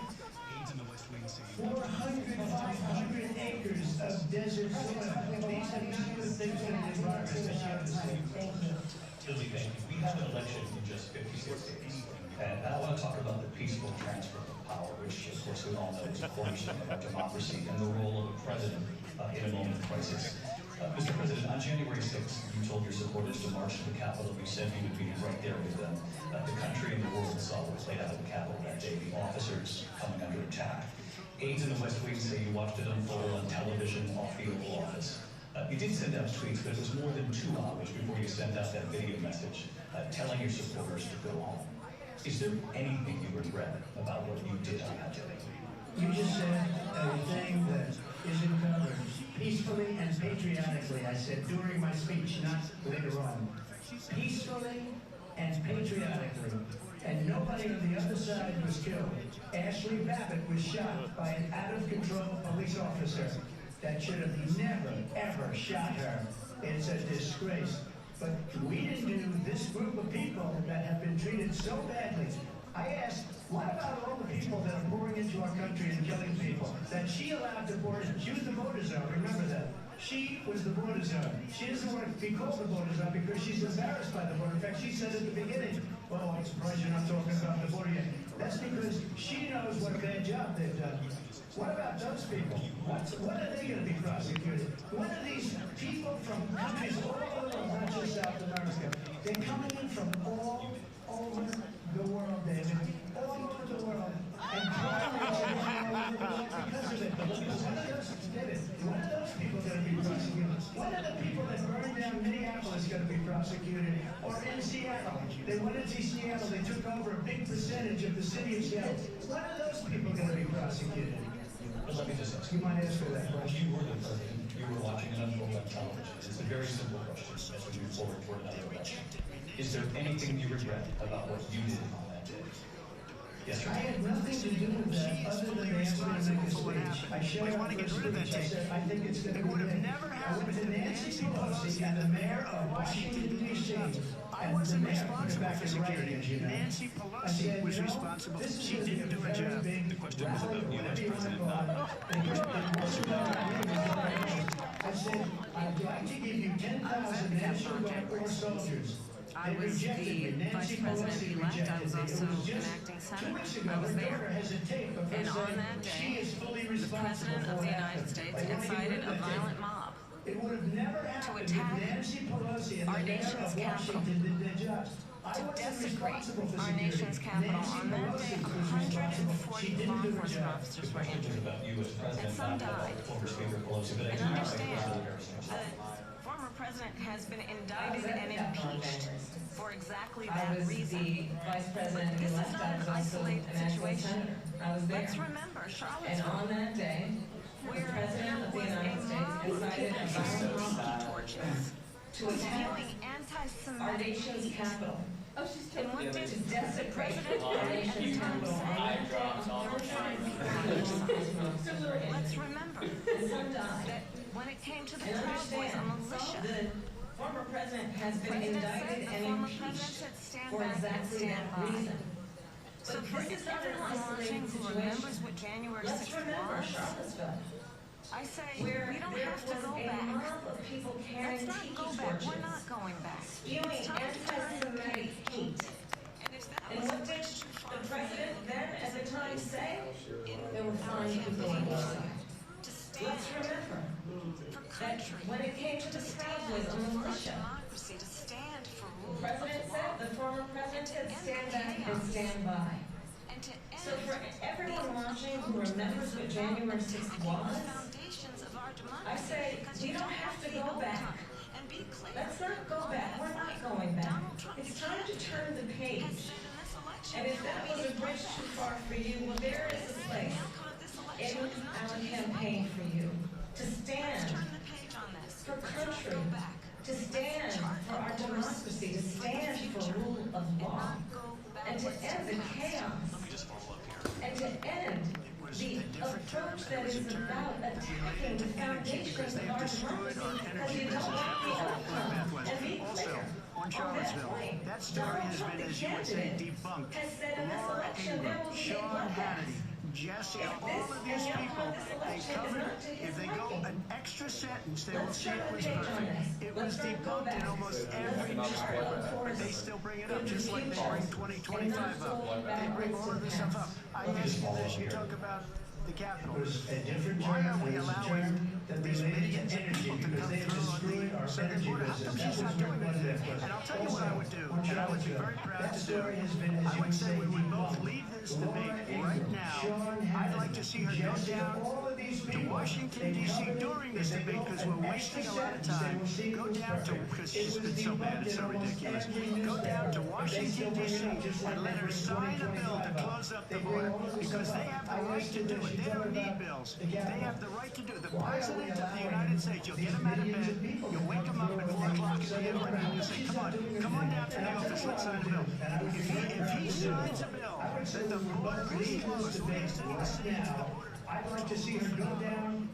400, 500 acres of desert soil. These are not good things for the environment that you have to see. Billy, thank you. We have an election in just 56 days. And I want to talk about the peaceful transfer of power, which, of course, we all know is a cornerstone of our democracy and the role of the president in a moment of crisis. Mr. President, on January 6th, you told your supporters to march to the Capitol. You said you would be right there with them. The country and the world saw what played out at the Capitol that day, the officers coming under attack. Aides in the West Wing say you watched it unfold on television off the Oval Office. You did send out tweets, but it was more than 2 hours before you sent out that video message telling your supporters to go home. Is there anything you regret about what you did on that day? You just said a thing that isn't covered. Peacefully and patriotically, I said during my speech, not later on. Peacefully and patriotically. And nobody on the other side was killed. Ashley Babbitt was shot by an out-of-control police officer that should have never, ever shot her. It's a disgrace. But we didn't do this group of people that have been treated so badly. I asked, what about all the people that are pouring into our country and killing people? That she allowed to pour in. She was the border zone, remember that. She was the border zone. She doesn't want to be called the border zone because she's embarrassed by the border. In fact, she said at the beginning, oh, I'm surprised you're not talking about the border yet. That's because she knows what a bad job they've done. What about those people? What are they going to be prosecuted? What are these people from countries all over, not just South America? They're coming in from all over the world, David. All over the world. And because of it. One of those people going to be prosecuted. One of the people that burned down Minneapolis going to be prosecuted. Or in Seattle. They went into Seattle. They took over a big percentage of the city of Seattle. One of those people going to be prosecuted. Let me just ask you. Might ask for that question. You were the president. You were watching an unfold on television. It's a very simple question as we move forward toward another election. Is there anything you regret about what you did on that day? Yes, I had nothing to do with that other than they asked me to make a speech. I showed up for a speech. I said, I think it's going to be good. I went to Nancy Pelosi and the mayor of Washington, D.C. I wasn't responsible for security. Nancy Pelosi was responsible. She didn't do a job. The question was about U.S. President not. I said, I'd like to give you 10,000 National Guard or soldiers. I was the vice president-elect. I was also an acting senator. I was there. And on that day, the president of the United States incited a violent mob to attack our nation's capital, to desecrate our nation's capital. On that day, 140 law enforcement officers were injured, and some died. And understand, the former president has been indicted and impeached for exactly that reason. This is not an isolated situation. Let's remember Charlottesville, where there was a mob carrying tiki torches, spewing anti-Semitic hate. And what did President say? Let's remember that when it came to the Proud Boys, a militia, Former president has been indicted and impeached for exactly that reason. So for everyone watching who remembers what January 6th was, I say we don't have to go back. Let's not go back. We're not going back. Spewing anti-Semitic hate. And what did the president then at the time say? There were fine people on both sides. Let's remember that when it came to the Proud Boys, a militia, the president said, the former president said, stand back and stand by. So for everyone watching who remembers what January 6th was, I say, you don't have to go back. Let's not go back. We're not going back. It's time to turn the page. And if that was a bridge too far for you, well, there is a place in our campaign for you to stand for country, to stand for our democracy, to stand for rule of law, and to end the chaos, and to end the approach that is about attacking the foundations of our democracy, because you don't want the outcome. And be clear, on Charlottesville, that story has been, as you would say, debunked. Laura Ingraham, Sean Hannity, Jesse, all of these people, they covered it. If they go an extra sentence, they will see it was perfect. It was debunked in almost every newspaper, but they still bring it up, just like they bring 2025 up. They bring all of this stuff up. I ask you this, you talk about the Capitol. Why are we allowing these millions of people to come through on the southern border? How come she's not doing anything? And I'll tell you what I would do, and I would be very proud to do. I would say we would both leave this debate right now. I'd like to see her go down to Washington, D.C. during this debate, because we're wasting a lot of time. Go down to, because she's been so bad, it's so ridiculous. Go down to Washington. Washington, D.C., and let her sign a bill to close up the border because they have the right to do it. They don't need bills. They have the right to do it. The President of the United States, you'll get him out of bed, you'll wake him up at 4 o'clock in the afternoon and say, come on down to the office, let's sign a bill. If he signs a bill that the border is closed, the extending the border. I'd like to see her go down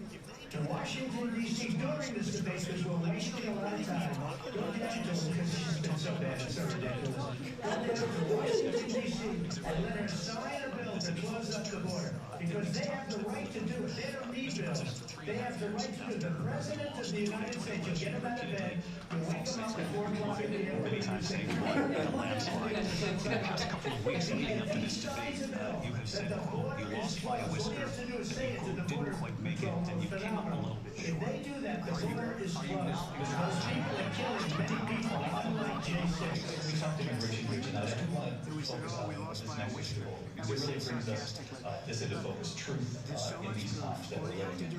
to Washington, D.C. during this debate because we're wasting a lot of time. Go down because she's been so bad and so ridiculous. Go down to Washington, D.C. and let her sign a bill to close up the border because they have the right to do it. They don't need bills. They have the right to do it. The President of the United States, you'll get him out of bed, you'll wake him up at 4 o'clock in the afternoon. Many times saying you won in a landslide. In the past couple of weeks leading up to this debate, you have said, quote, you lost by a whisker, that you, quote, didn't quite make it, and you came up a little bit short. If they do that, the border is closed. Those people are killing many people, unlike J6. We talked immigration here tonight. I want to focus on this next issue because it really brings us this into focus, truth in these times that we're living in.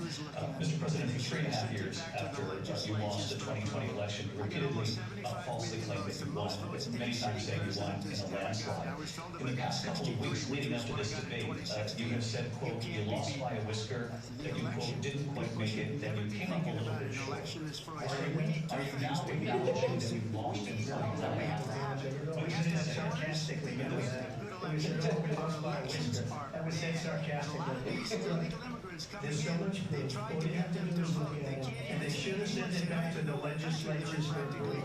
Mr. President, for 3.5 years after you lost the 2020 election, you repeatedly falsely claimed that you won, but many times saying you won in a landslide. In the past couple of weeks leading up to this debate, you have said, quote, you lost by a whisker, that you, quote, didn't quite make it, that you came up a little bit short. Are you now acknowledging that you lost in 2020? We said sarcastically, that was said sarcastically. There's so much proof. All you have to do is look at it. And they should have sent it back to the legislatures physically.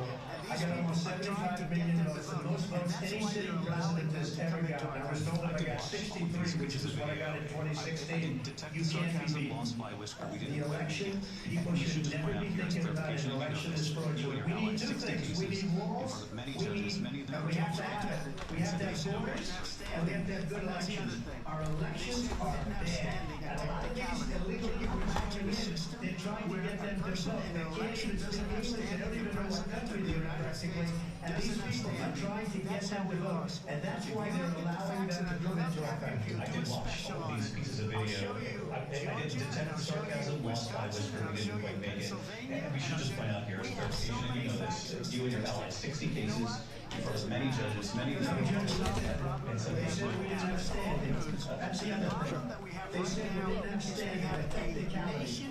I got almost 75 million votes, the most votes any sitting president has ever gotten. I was told that I got 63, which is what I got in 2016. You can't be beaten. The election, people should never be thinking about an election as fraudulent. We need two things. We need walls. We have to have it. We have to have borders, and we have to have good elections. Our elections are bad. And a lot of these illegal immigrants, they're trying to get them to vote. They can't even speak English. They don't even know what country they're in practically. And these people are trying to get them to vote. And that's why they're allowing them to come into our country. I did watch all these pieces of video. I did detect sarcasm, lost by whisker, we didn't quite make it. And we should just point out here, as clarification, and you know this, you and your allies, 60 cases, in front of many judges, many of them. And so they said we didn't have standing. That's the other thing. They said we didn't have standing.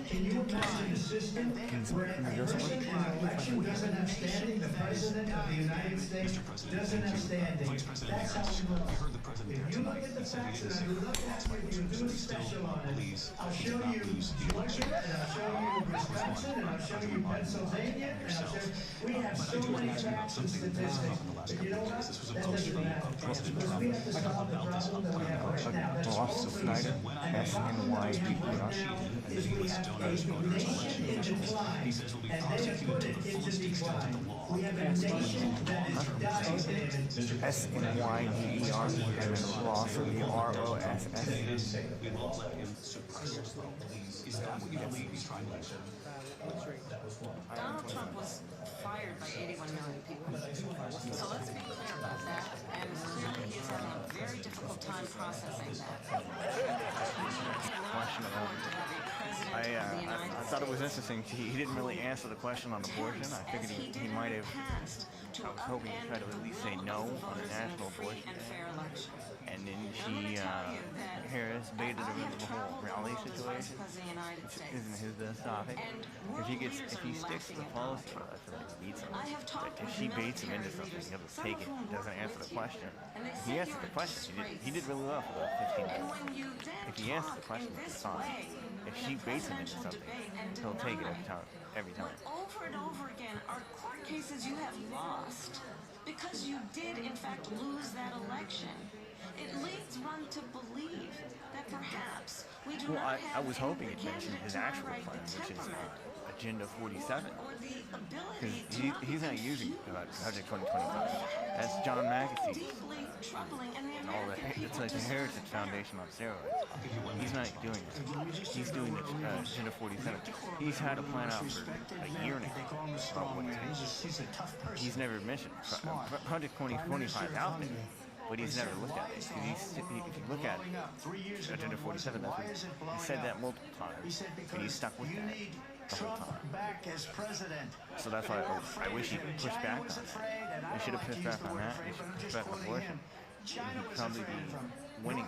Can you imagine a system where a person in an election doesn't have standing? The President of the United States doesn't have standing. That's how we look. If you look at the facts and I look at what you do a special on it, I'll show you Georgia and I'll show you Wisconsin and I'll show you Pennsylvania and I'll show you, we have so many facts and statistics. But you know what? That doesn't matter. Because we have to solve the problem that we have right now. That's Officer Snyder, SNYPPR. Is we have a nation in decline, and they have put it into decline. We have a nation that is dying, David. SNYPPR, and then loss of the ROSS. Donald Trump was fired by 81 million people. So let's be clear about that. And clearly he is having a very difficult time processing that. I thought it was interesting. He didn't really answer the question on abortion. I figured he might have. I was hoping he'd try to at least say no on the National Abortion Day. And then Harris baited him into the whole rally situation, which isn't his topic. If he sticks to the policy, I feel like he beats him. Like if she baits him into something, he'll just take it. Doesn't answer the question. He answered the question. He did really well for about 15 minutes. If he answers the question, it's fine. If she baits him into something, he'll take it every time. Over and over again are court cases you have lost because you did in fact lose that election. It leads one to believe that perhaps we do not have I was hoping it mentioned his actual plan, which is Agenda 47. Because he's not using Project 2025. That's John McAfee. And all that. It's like the Heritage Foundation on steroids. He's not doing that. He's doing Agenda 47. He's had a plan out for a year now. He's never mentioned Project 2025 is out there. But he's never looked at it. If you look at it, Agenda 47, he said that multiple times, and he's stuck with that. the whole time. Back as president. So that's why I wish he pushed back on that. He should have pushed back on that. He should have pushed back on abortion. He'd probably be winning.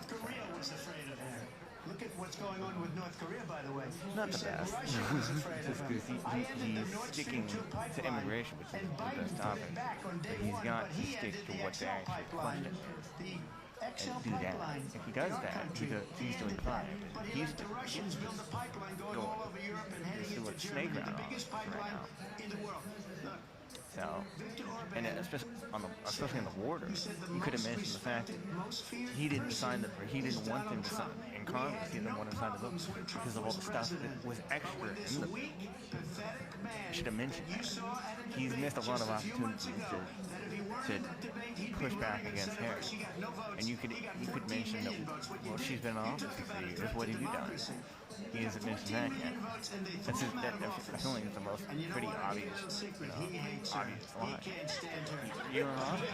Was afraid of her. Look at what's going on with North Korea, by the way. Not the best. Just because he's sticking to immigration, which is the best topic. But he's got to stick to what the actual question is. And do that. If he does that, he's doing fine. He's going to a snake round right now. So, and especially on the border, you could have mentioned the fact that he didn't sign the, or he didn't want them to sign in Congress. He didn't want to sign the bill because of all the stuff that was extra in the bill. Should have mentioned that. He's missed a lot of opportunities to push back against Harris. And you could mention that, well, she's been in office for 3 years. What have you done? He hasn't mentioned that yet. I feel like it's the most pretty obvious, obvious lie. You're in office.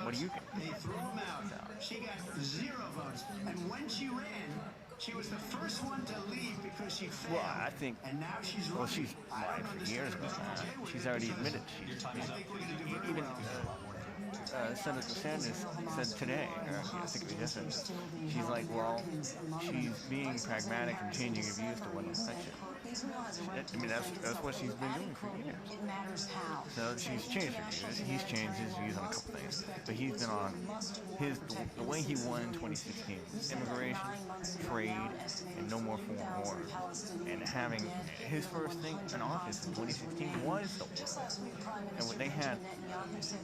What do you get? They threw him out. She got 0 votes. And when she ran, she was the first one to leave because she failed. Well, I think. And now she's well, she's lied for years about that. She's already admitted even. Senator Sanders said today, I think it was yesterday, she's like, well, she's being pragmatic and changing her views to win the election. I mean, that's what she's been doing for years. So she's changed her views. He's changed his views on a couple things. But he's been on the way he won in 2016 was immigration, trade, and no more foreign war. And having his first thing in office in 2016 was the war. And when they had,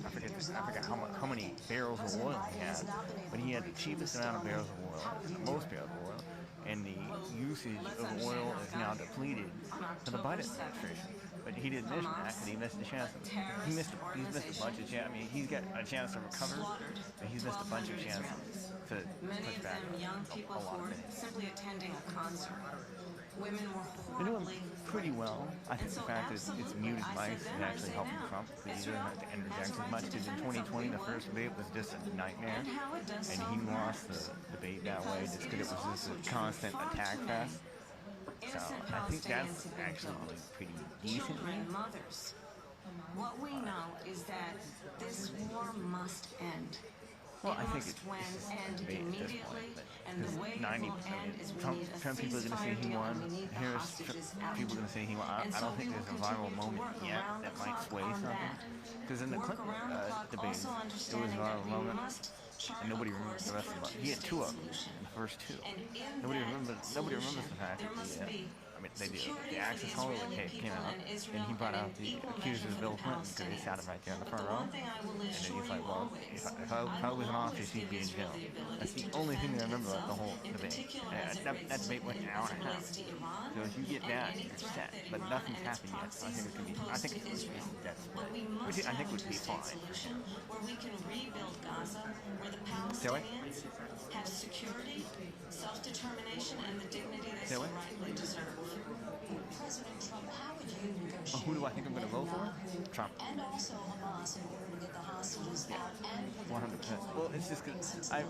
I forget how many barrels of oil he had, but he had the cheapest amount of barrels of oil, the most barrels of oil, and the usage of oil is now depleted for the Biden administration. But he didn't mention that because he missed a chance. He's missed a bunch of chances. I mean, he's got a chance to recover, but he's missed a bunch of chances to push back a lot of things. Simply attending a concert. Women were They're doing pretty well. I think the fact that it's muted mics is actually helping Trump because he doesn't have to interject as much. Because in 2020, the first debate was just a nightmare, and he lost the debate that way just because it was just a constant attack fest. So I think that's actually pretty decent. Mothers. What we know is that this war must end. Well, I think it's debate at this point, because 90% Trump people are going to say he won. Harris people are going to say he won. I don't think there's a viral moment yet that might sway something. Because in the Clinton debate, it was a viral moment, and nobody remembers the rest of it. He had 2 of them in the first 2. Nobody remembers the fact that they do. The Access Hollywood tape came out, and he brought out the accusers of Bill Clinton because they sat him right there in the front row. And then he's like, well, if I was in office, he'd be in jail. That's the only thing I remember about the whole debate. That debate went an hour and a half. So if you get that, you're set. But nothing's happened yet. So I think it could be that's which I think would be fine for him. Where we can rebuild Gaza, where the Palestinians have security, self-determination, and the dignity they so rightly deserve. President Trump, how would you negotiate? Who do I think I'm going to vote for? Trump. And also Hamas in order to get the hostages out and 100%. Well, it's just because I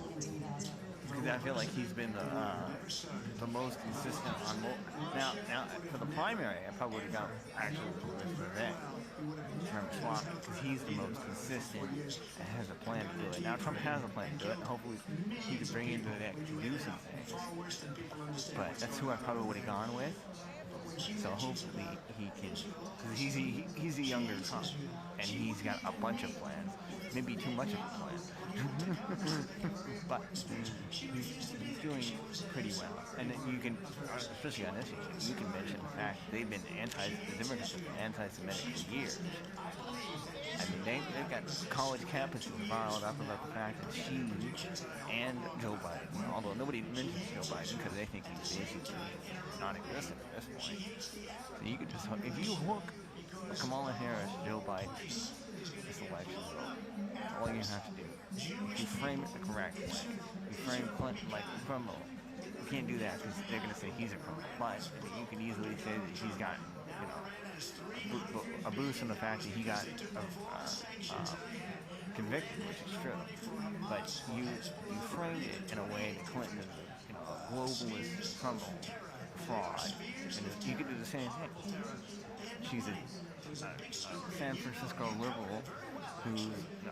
feel like he's been the most consistent on now for the primary. I probably would have gone actually with Vivek. Remember swapping because he's the most consistent and has a plan to do it. Now Trump has a plan to do it, and hopefully he could bring into that to do some things. But that's who I probably would have gone with. So hopefully he can, because he's a younger Trump, and he's got a bunch of plans. Maybe too much of a plan. But he's doing pretty well. And then you can, especially on this issue, you can mention the fact they've been the Democrats have been anti-Semitic for years. I mean, they've got college campuses riled up about the fact that she and Joe Biden, although nobody mentions Joe Biden because they think he's basically non-existent at this point. So you could just, if you hook Kamala Harris, Joe Biden, this election vote, all you have to do, you frame it the correct way. You frame Clinton like a criminal. You can't do that because they're going to say he's a criminal. But I mean, you can easily say that he's got, a boost in the fact that he got convicted, which is true. But you framed it in a way that Clinton is a globalist criminal fraud. And you could do the same thing. She's a San Francisco liberal who,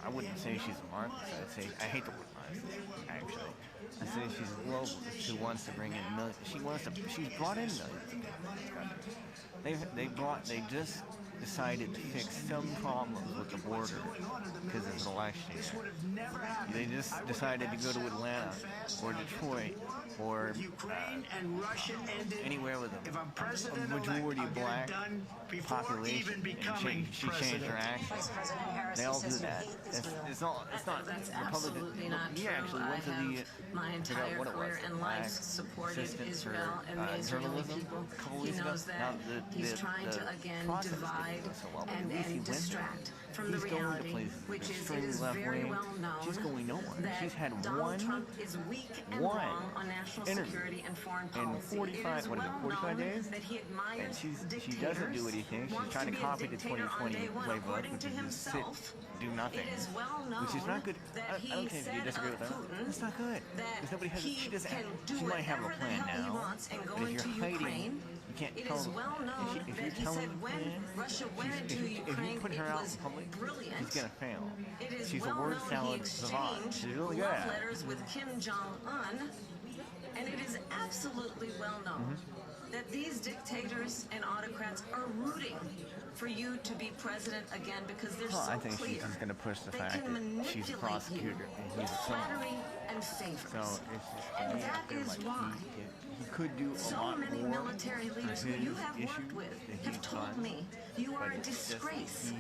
I wouldn't say she's a Marxist. I'd say, I hate the word Marxist, actually. I say she's a globalist who wants to bring in millions. She's brought in millions. They just decided to fix some problems with the border because of the election year. They just decided to go to Atlanta or Detroit or anywhere with a majority black population, and she changed her accent. They all do that. It's not Republican. He actually went to the my entire career and life supported Israel and the Israeli people. He knows that he's trying to again divide and distract from the reality, which is it is very well known that Donald Trump is weak and wrong on national security and foreign policy. It is well known that he admires dictators. She doesn't do anything. She's trying to copy the 2020 playbook, which is just sit, do nothing, which is not good. I don't care if you disagree with her. It's not good. Because nobody has. She might have a plan now, but if you're hiding, you can't tell them. If you're telling if you put her out in public, she's gonna fail. She's a word salad savant. She's really good at it. Letters with Kim Jong-un, and it is absolutely well known that these dictators and autocrats are rooting for you to be president again because they're so I think clear. she's just going to push the They fact can that she's a manipulate prosecutor you and with he's a flattery and favors. So it's just, and that is why he could do a so lot many more military leaders who you have worked with have told me you are a disgrace.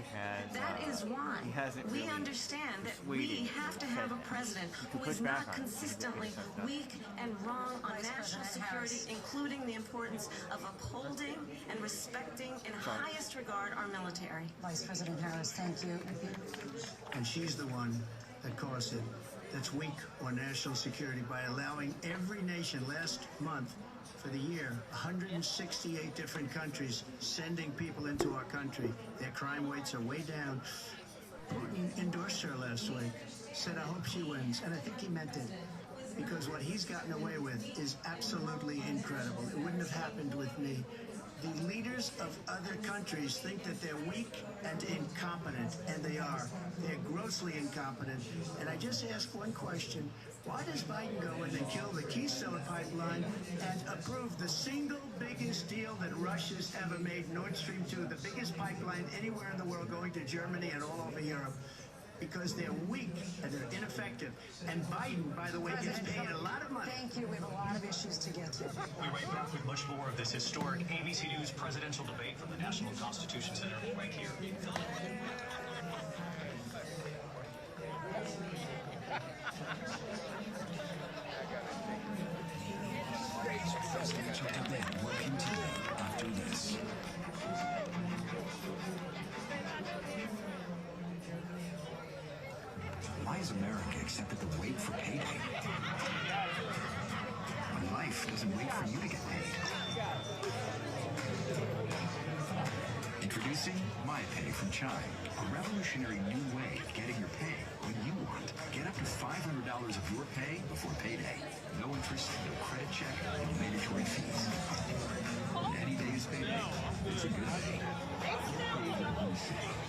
That is why we understand that we have to have a president who is not consistently weak and wrong on national security, including the importance of upholding and respecting in highest regard our military. Vice President Harris, thank you. And she's the one that caused it. That's weak on national security by allowing every nation last month for the year, 168 different countries sending people into our country. Their crime rates are way down. Putin endorsed her last week, said, I hope she wins. And I think he meant it. Because what he's gotten away with is absolutely incredible. It wouldn't have happened with me. The leaders of other countries think that they're weak and incompetent, and they are. They're grossly incompetent. And I just ask one question. Why does Biden go in and kill the Keystone Pipeline and approve the single biggest deal that Russia's ever made, Nord Stream 2, the biggest pipeline anywhere in the world going to Germany and all over Europe? Because they're weak and they're ineffective. And Biden, by the way, gets paid a lot of money. Thank you. We have a lot of issues to get to. We'll be right back with much more of this historic ABC News presidential debate from the National Constitution Center right here in Philadelphia. Presidential debate will continue after this. Why has America accepted the wait for payday? When life doesn't wait for you to get paid. Introducing MyPay from Chime, a revolutionary new way of getting your pay when you want. Get up to $500 of your pay before payday. No interest, no credit check, no mandatory fees. And any day is payday. It's a good day.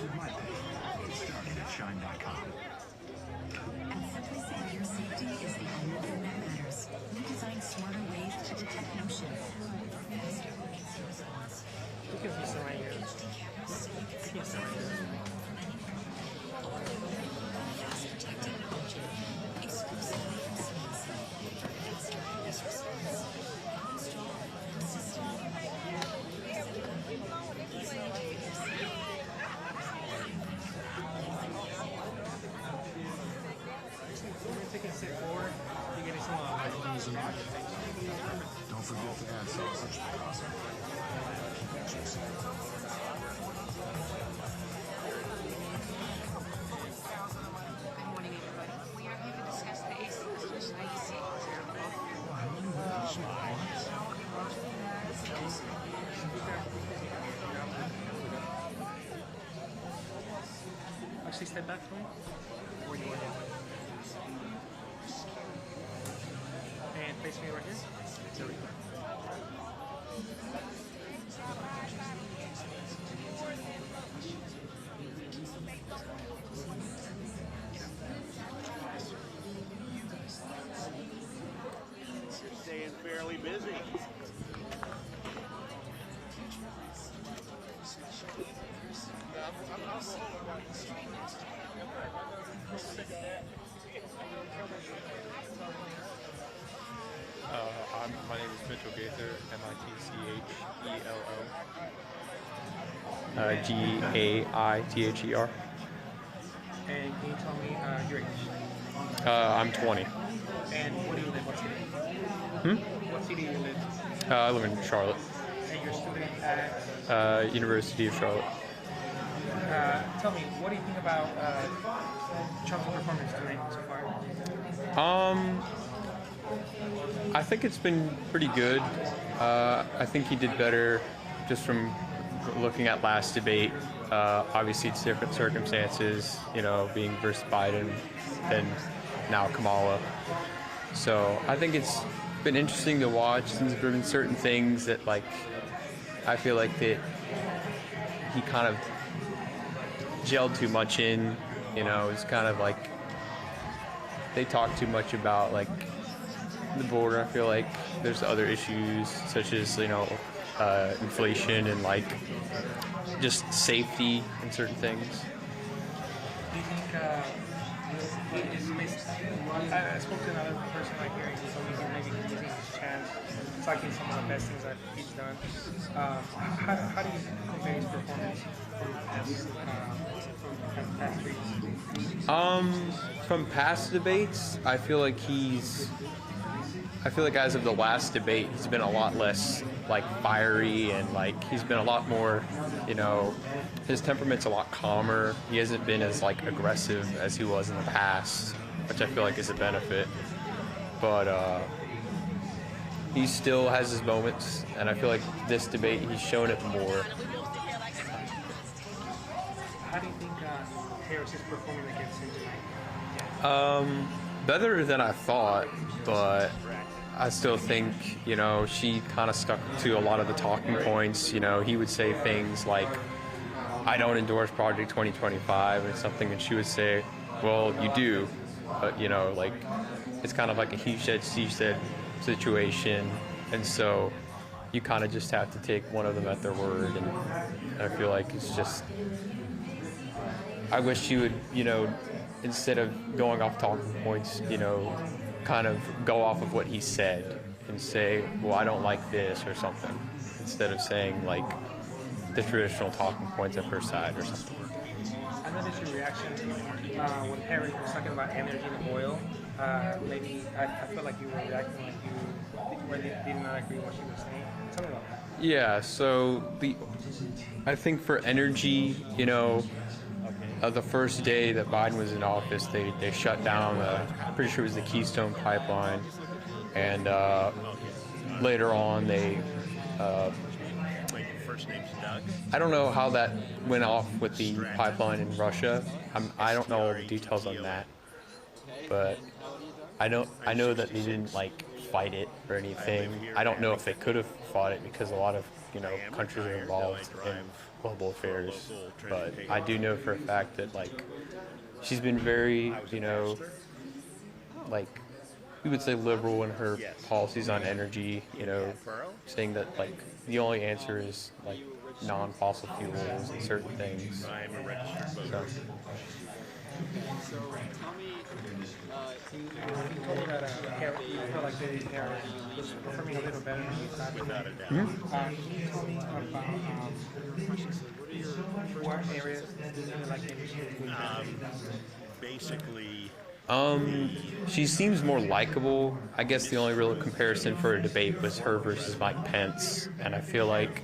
With MyPay. Get started at Chime.com. At Simply Safe, your safety is the only thing that matters. We designed smarter ways to detect motion. Faster emergency response. Look at this right here. Yes, right here. Fast detecting motion. Exclusively from CNC. Faster police response. Install consistent. Taking step forward, you're getting some Don't forget to add sausage to pasta. Good morning, everybody. We are here to discuss the AC. Actually, step back for me. Where you want it. And face me right here. There we go. fairly busy. My name is Mitchell Gaither, Mitchellgello. Gaither. And can you tell me your age? I'm 20. And where do you live? What city? What city do you live? I live in Charlotte. And you're a student at? University of Charlotte. Tell me, what do you think about Trump's performance tonight so far? I think it's been pretty good. I think he did better just from looking at last debate. Obviously, it's different circumstances, you know, being versus Biden and now Kamala. So I think it's been interesting to watch. There's been certain things that, like, I feel like that he kind of gelled too much in, you know. It's kind of like they talk too much about, like, the border. I feel like there's other issues such as, you know, inflation and, like, just safety and certain things. Do you think I spoke to another person like here, and he told me maybe he's using his chants. It's like some of the best things that he's done. How do you compare his performance from past debates? From past debates, I feel like as of the last debate, he's been a lot less, like, fiery, and, like, he's been a lot more, you know, his temperament's a lot calmer. He hasn't been as, like, aggressive as he was in the past, which I feel like is a benefit. But he still has his moments, and I feel like this debate, he's shown it more. How do you think Harris is performing against him tonight? Better than I thought, but I still think, you know, she kind of stuck to a lot of the talking points. You know, he would say things like, I don't endorse Project 2025 or something, and she would say, well, you do. But, you know, like, it's kind of like a he said, she said situation. And so you kind of just have to take one of them at their word. And I feel like it's just, I wish she would, you know, instead of going off talking points, you know, kind of go off of what he said and say, well, I don't like this or something, instead of saying, like, the traditional talking points of her side or something. I noticed your reaction when Harry was talking about energy and oil. Maybe I felt like you were reacting like you really did not agree with what she was saying. Tell me about that. Yeah, so I think for energy, you know, the first day that Biden was in office, they shut down, I'm pretty sure it was the Keystone Pipeline, and later on they, First name's Doug. I don't know how that went off with the pipeline in Russia. I don't know all the details on that, but I know that they didn't, like, fight it or anything. I don't know if they could have fought it because a lot of, you know, countries are involved in global affairs, but I do know for a fact that, like, she's been very, you know, like, we would say liberal in her policies on energy, you know, saying that, like, the only answer is, like, non-fossil fuels and certain things. I'm a registered voter. So tell me, you told me that you feel like Harris was performing a little better than you thought. Without a doubt. Can you tell me about what areas do you like basically, she seems more likable. I guess the only real comparison for a debate was her versus Mike Pence, and I feel like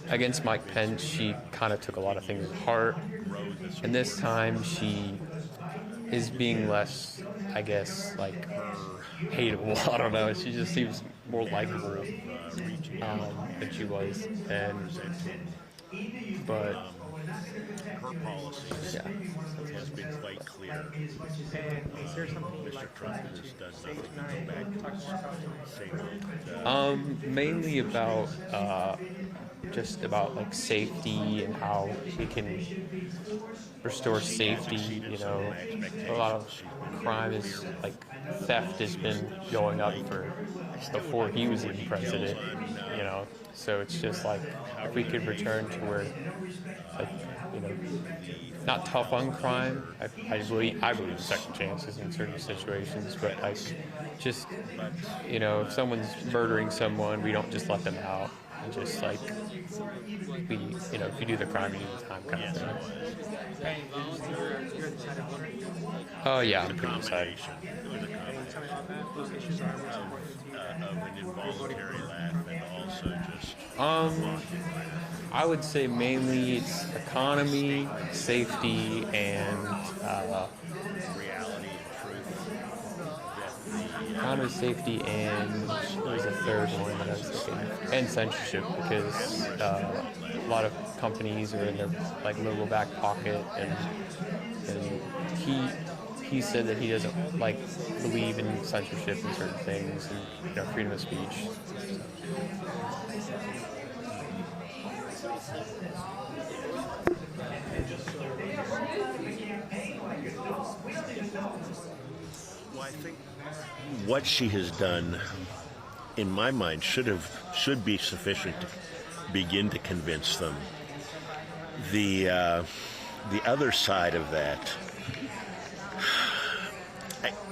against Mike Pence, she kind of took a lot of things to heart, and this time she is being less, I guess, like, hateable. I don't know. She just seems more likable than she was, but her policy has been quite clear. Is there something Mr. Trump has done nothing to go back to say mainly about just about like safety and how we can restore safety. You know, a lot of crime is like theft has been going up for before he was even president. You know, so it's just like if we could return to where, like, you know, not tough on crime. I believe in second chances in certain situations, but like just, you know, if someone's murdering someone, we don't just let them out. And just like we, you know, if you do the crime, you do the time kind of thing. Oh yeah, I'm pretty excited. Of an involuntary laugh and also just I would say mainly it's economy, safety, and reality and truth. Economy, safety, and what was the third one that I was thinking? And censorship, because a lot of companies are in their like little back pocket, and he said that he doesn't like believe in censorship and certain things, and, you know, freedom of speech. Well, I think what she has done, in my mind, should be sufficient to begin to convince them. The other side of that,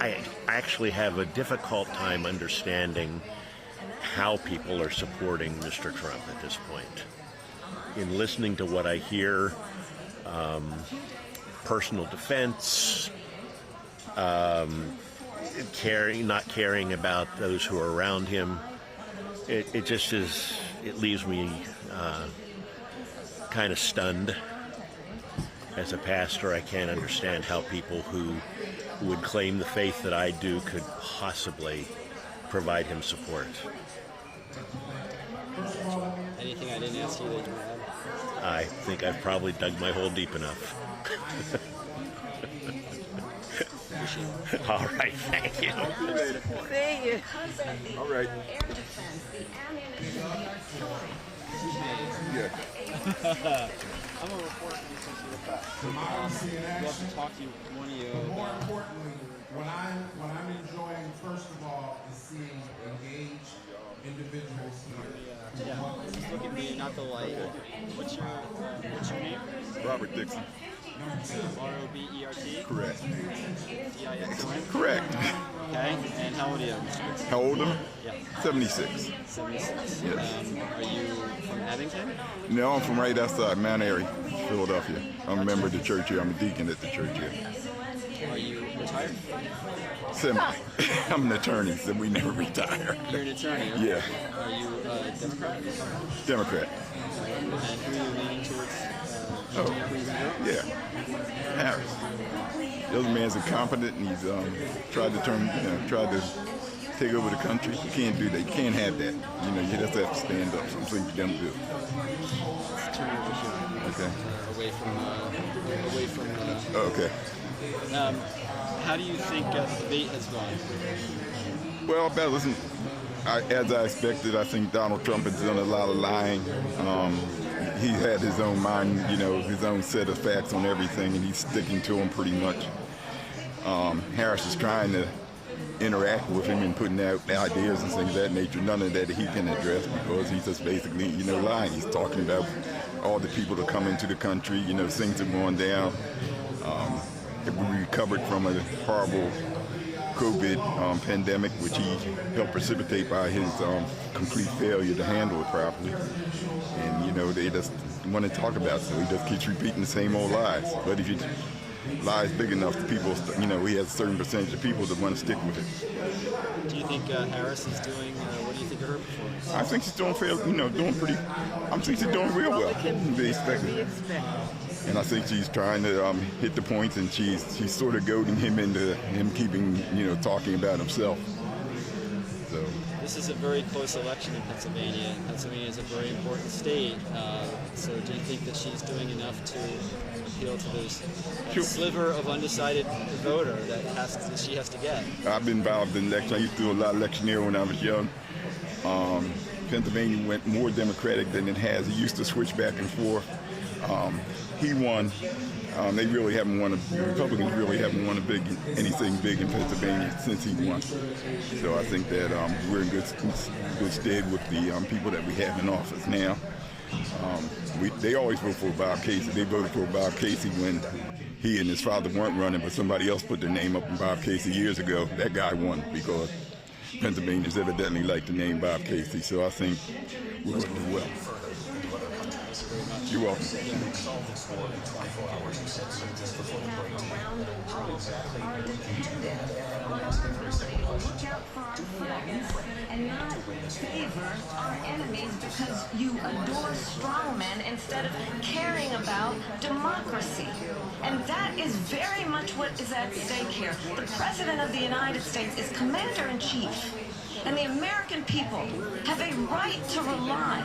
I actually have a difficult time understanding how people are supporting Mr. Trump at this point. In listening to what I hear, personal defense, not caring about those who are around him, it just is, it leaves me kind of stunned. As a pastor, I can't understand how people who would claim the faith that I do could possibly provide him support. Anything I didn't ask you that you had? I think I've probably dug my hole deep enough. All right, thank you. See you. All right. Yeah. I'm a reporter for these things. I'd love to talk to one of you. More importantly, what I'm enjoying, first of all, is seeing engaged individuals here. Yeah, just look at me, not the light. What's your name? Robert Dixon. R-O-B-E-R-T? Correct. D-I-X-O-N? Correct. Okay, and how old are you? How old am I? Yeah. 76. 76. Yes. Are you from Abington? No, I'm from right outside Mount Airy, Philadelphia. I'm a member of the church here. I'm a deacon at the church here. Are you retired? Semi. I'm an attorney, so we never retire. You're an attorney? Okay. Yeah. Are you a Democrat? Democrat. And who are you leaning towards? Yeah. Harris. The other man's incompetent, and he's tried to take over the country. You can't do that. You can't have that. You know, you just have to stand up. Something you don't do. Okay. Away from. Okay. How do you think the debate has gone? Well, listen, as I expected, I think Donald Trump has done a lot of lying. He had his own mind, you know, his own set of facts on everything, and he's sticking to them pretty much. Harris is trying to interact with him and putting out ideas and things of that nature. None of that he can address because he's just basically, you know, lying. He's talking about all the people that come into the country, you know, things are going down. We recovered from a horrible COVID pandemic, which he helped precipitate by his complete failure to handle it properly. And, you know, they just want to talk about it, so he just keeps repeating the same old lies. But if you lies big enough, the people, you know, he has a certain percentage of people that want to stick with it. Do you think Harris is doing, what do you think of her performance? I think she's doing I think she's doing real well. And I think she's trying to hit the points, and she's sort of goading him into him keeping, you know, talking about himself. So. This is a very close election in Pennsylvania. Pennsylvania is a very important state. So do you think that she's doing enough to appeal to that sliver of undecided voter that she has to get? I've been involved in election. I used to do a lot of electioneering when I was young. Pennsylvania went more Democratic than it has. It used to switch back and forth. He won. They really haven't won. The Republicans really haven't won anything big in Pennsylvania since he won. So I think that we're in good stead with the people that we have in office now. They always vote for Bob Casey. They voted for Bob Casey when he and his father weren't running, but somebody else put their name up in Bob Casey years ago. That guy won because Pennsylvanians evidently like the name Bob Casey. So I think we're going to do well. You're welcome. Look out for our friends and not favor our enemies because you adore strongmen instead of caring about democracy. And that is very much what is at stake here. The President of the United States is Commander-in-Chief, and the American people have a right to rely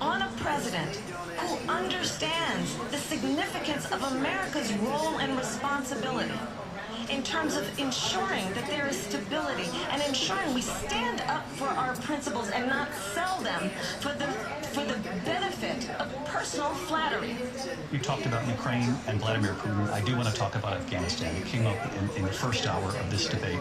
on a president who understands the significance of America's role and responsibility in terms of ensuring that there is stability and ensuring we stand up for our principles and not sell them for the benefit of personal flattery. You talked about Ukraine and Vladimir Putin. I do want to talk about Afghanistan. It came up in the first hour of this debate.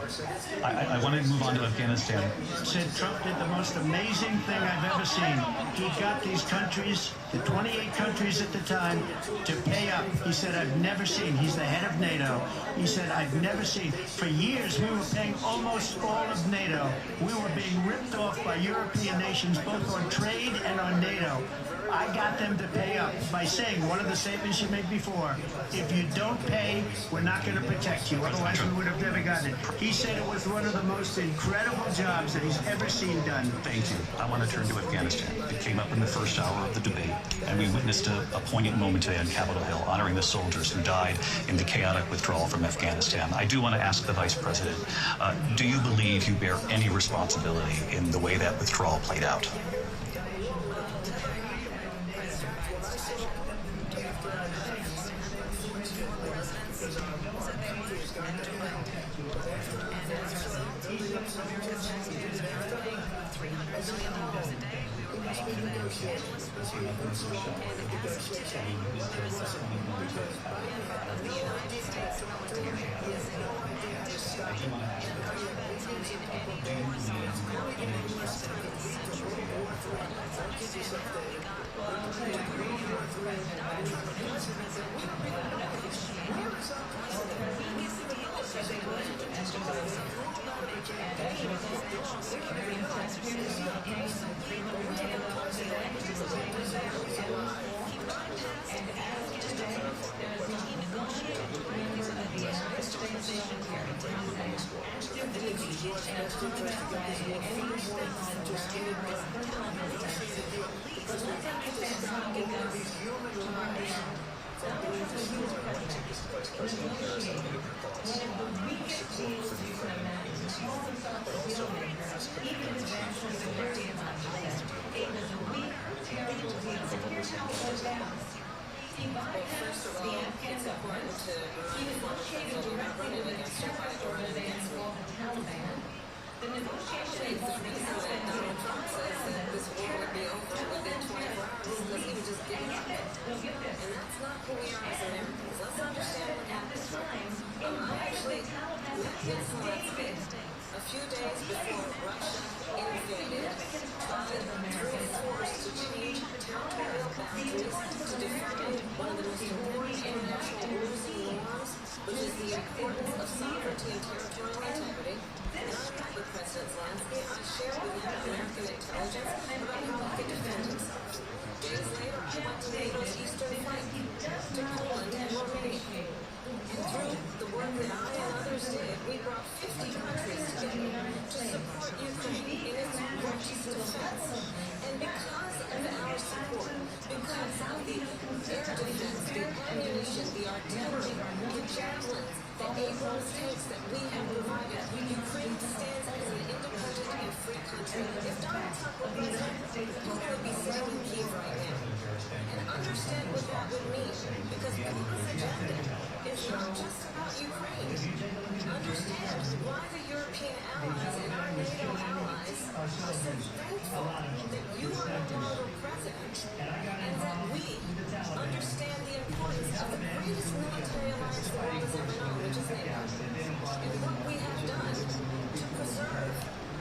I want to move on to Afghanistan. Said Trump did the most amazing thing I've ever seen. He got these countries, the 28 countries at the time, to pay up. He said, I've never seen, he's the head of NATO. He said, I've never seen. For years, we were paying almost all of NATO. We were being ripped off by European nations, both on trade and on NATO. I got them to pay up by saying one of the statements you made before, if you don't pay, we're not going to protect you. Otherwise, we would have never gotten it. He said it was one of the most incredible jobs that he's ever seen done. Thank you. I want to turn to Afghanistan. It came up in the first hour of the debate, and we witnessed a poignant moment today on Capitol Hill, honoring the soldiers who died in the chaotic withdrawal from Afghanistan. I do want to ask the Vice President, do you believe you bear any responsibility in the way that withdrawal played out? Understand why the European allies are so thankful that model president, and that we understand the importance of the greatest military alliance the world has ever known, which is NATO, and what we have done to preserve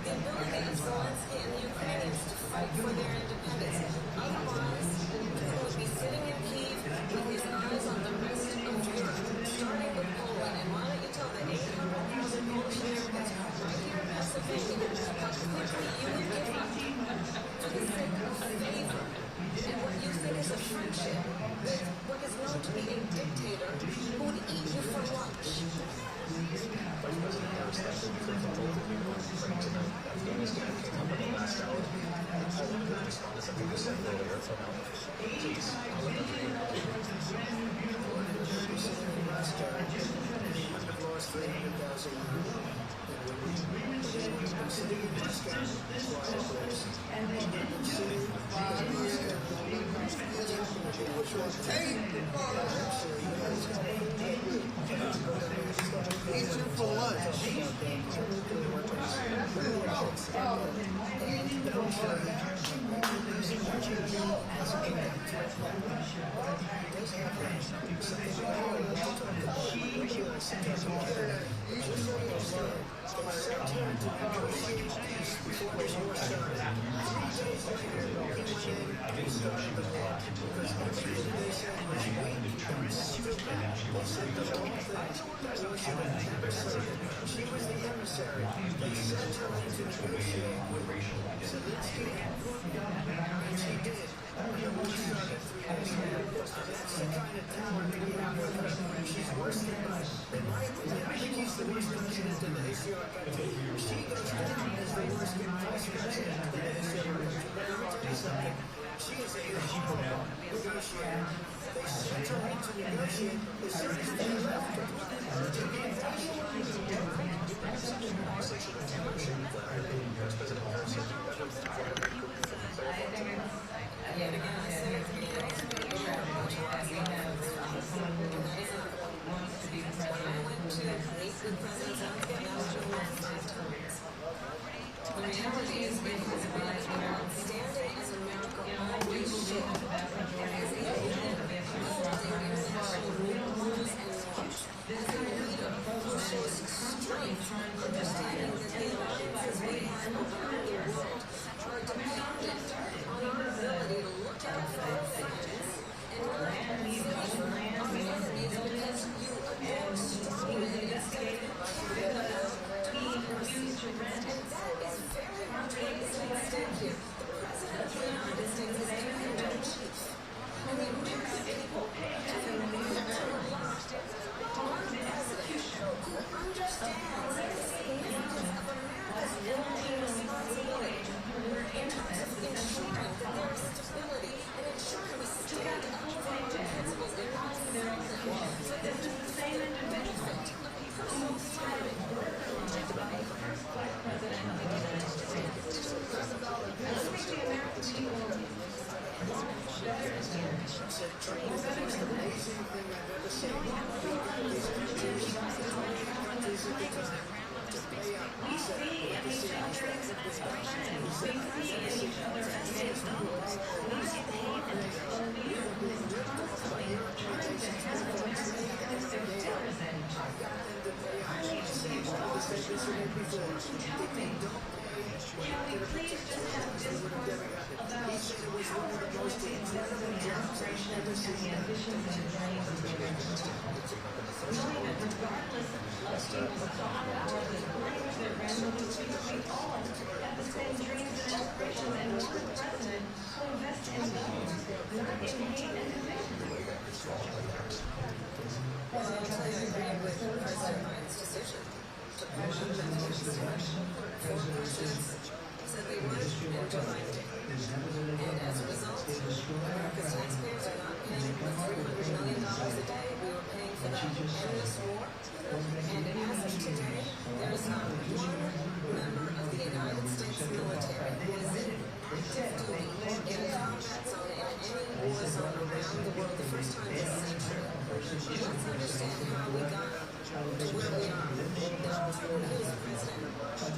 the ability of Zelensky and the Ukrainians to fight for their independence. Otherwise, Putin would be sitting in Kyiv with his eyes on the rest of Europe, starting with Poland. And why don't you tell the 800,000 Polish Americans right here in Pennsylvania how quickly you would give up for the sake of a favor and what you think is a friendship with what is known to be a dictator who would eat you for lunch. Vice President Harris actually confirmed both of you on Confronting tonight. Afghanistan came up in the last hour. I wanted to respond to something you said earlier. So now, please, I'll let them know. I've lost 300,000 Eat you for lunch. The reality is that standing as America always should, as a leader holding international rules and norms, as a leader who shows strength, understanding that the alliances we have around the world are dependent on our ability to look out for our friends and not fight our enemies because you adore strongmen instead of caring about democracy. And that is very much what is at stake here. The President of the United States is commander-in-chief. And the American people have a right to rely on a president who understands the significance of America's own responsibility in terms of ensuring that there is stability and ensuring we stand up for our principles and not fail them so that the same benefit of personal freedom.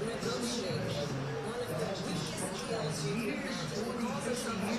Negotiating one of the weakest deals you can imagine. He calls himself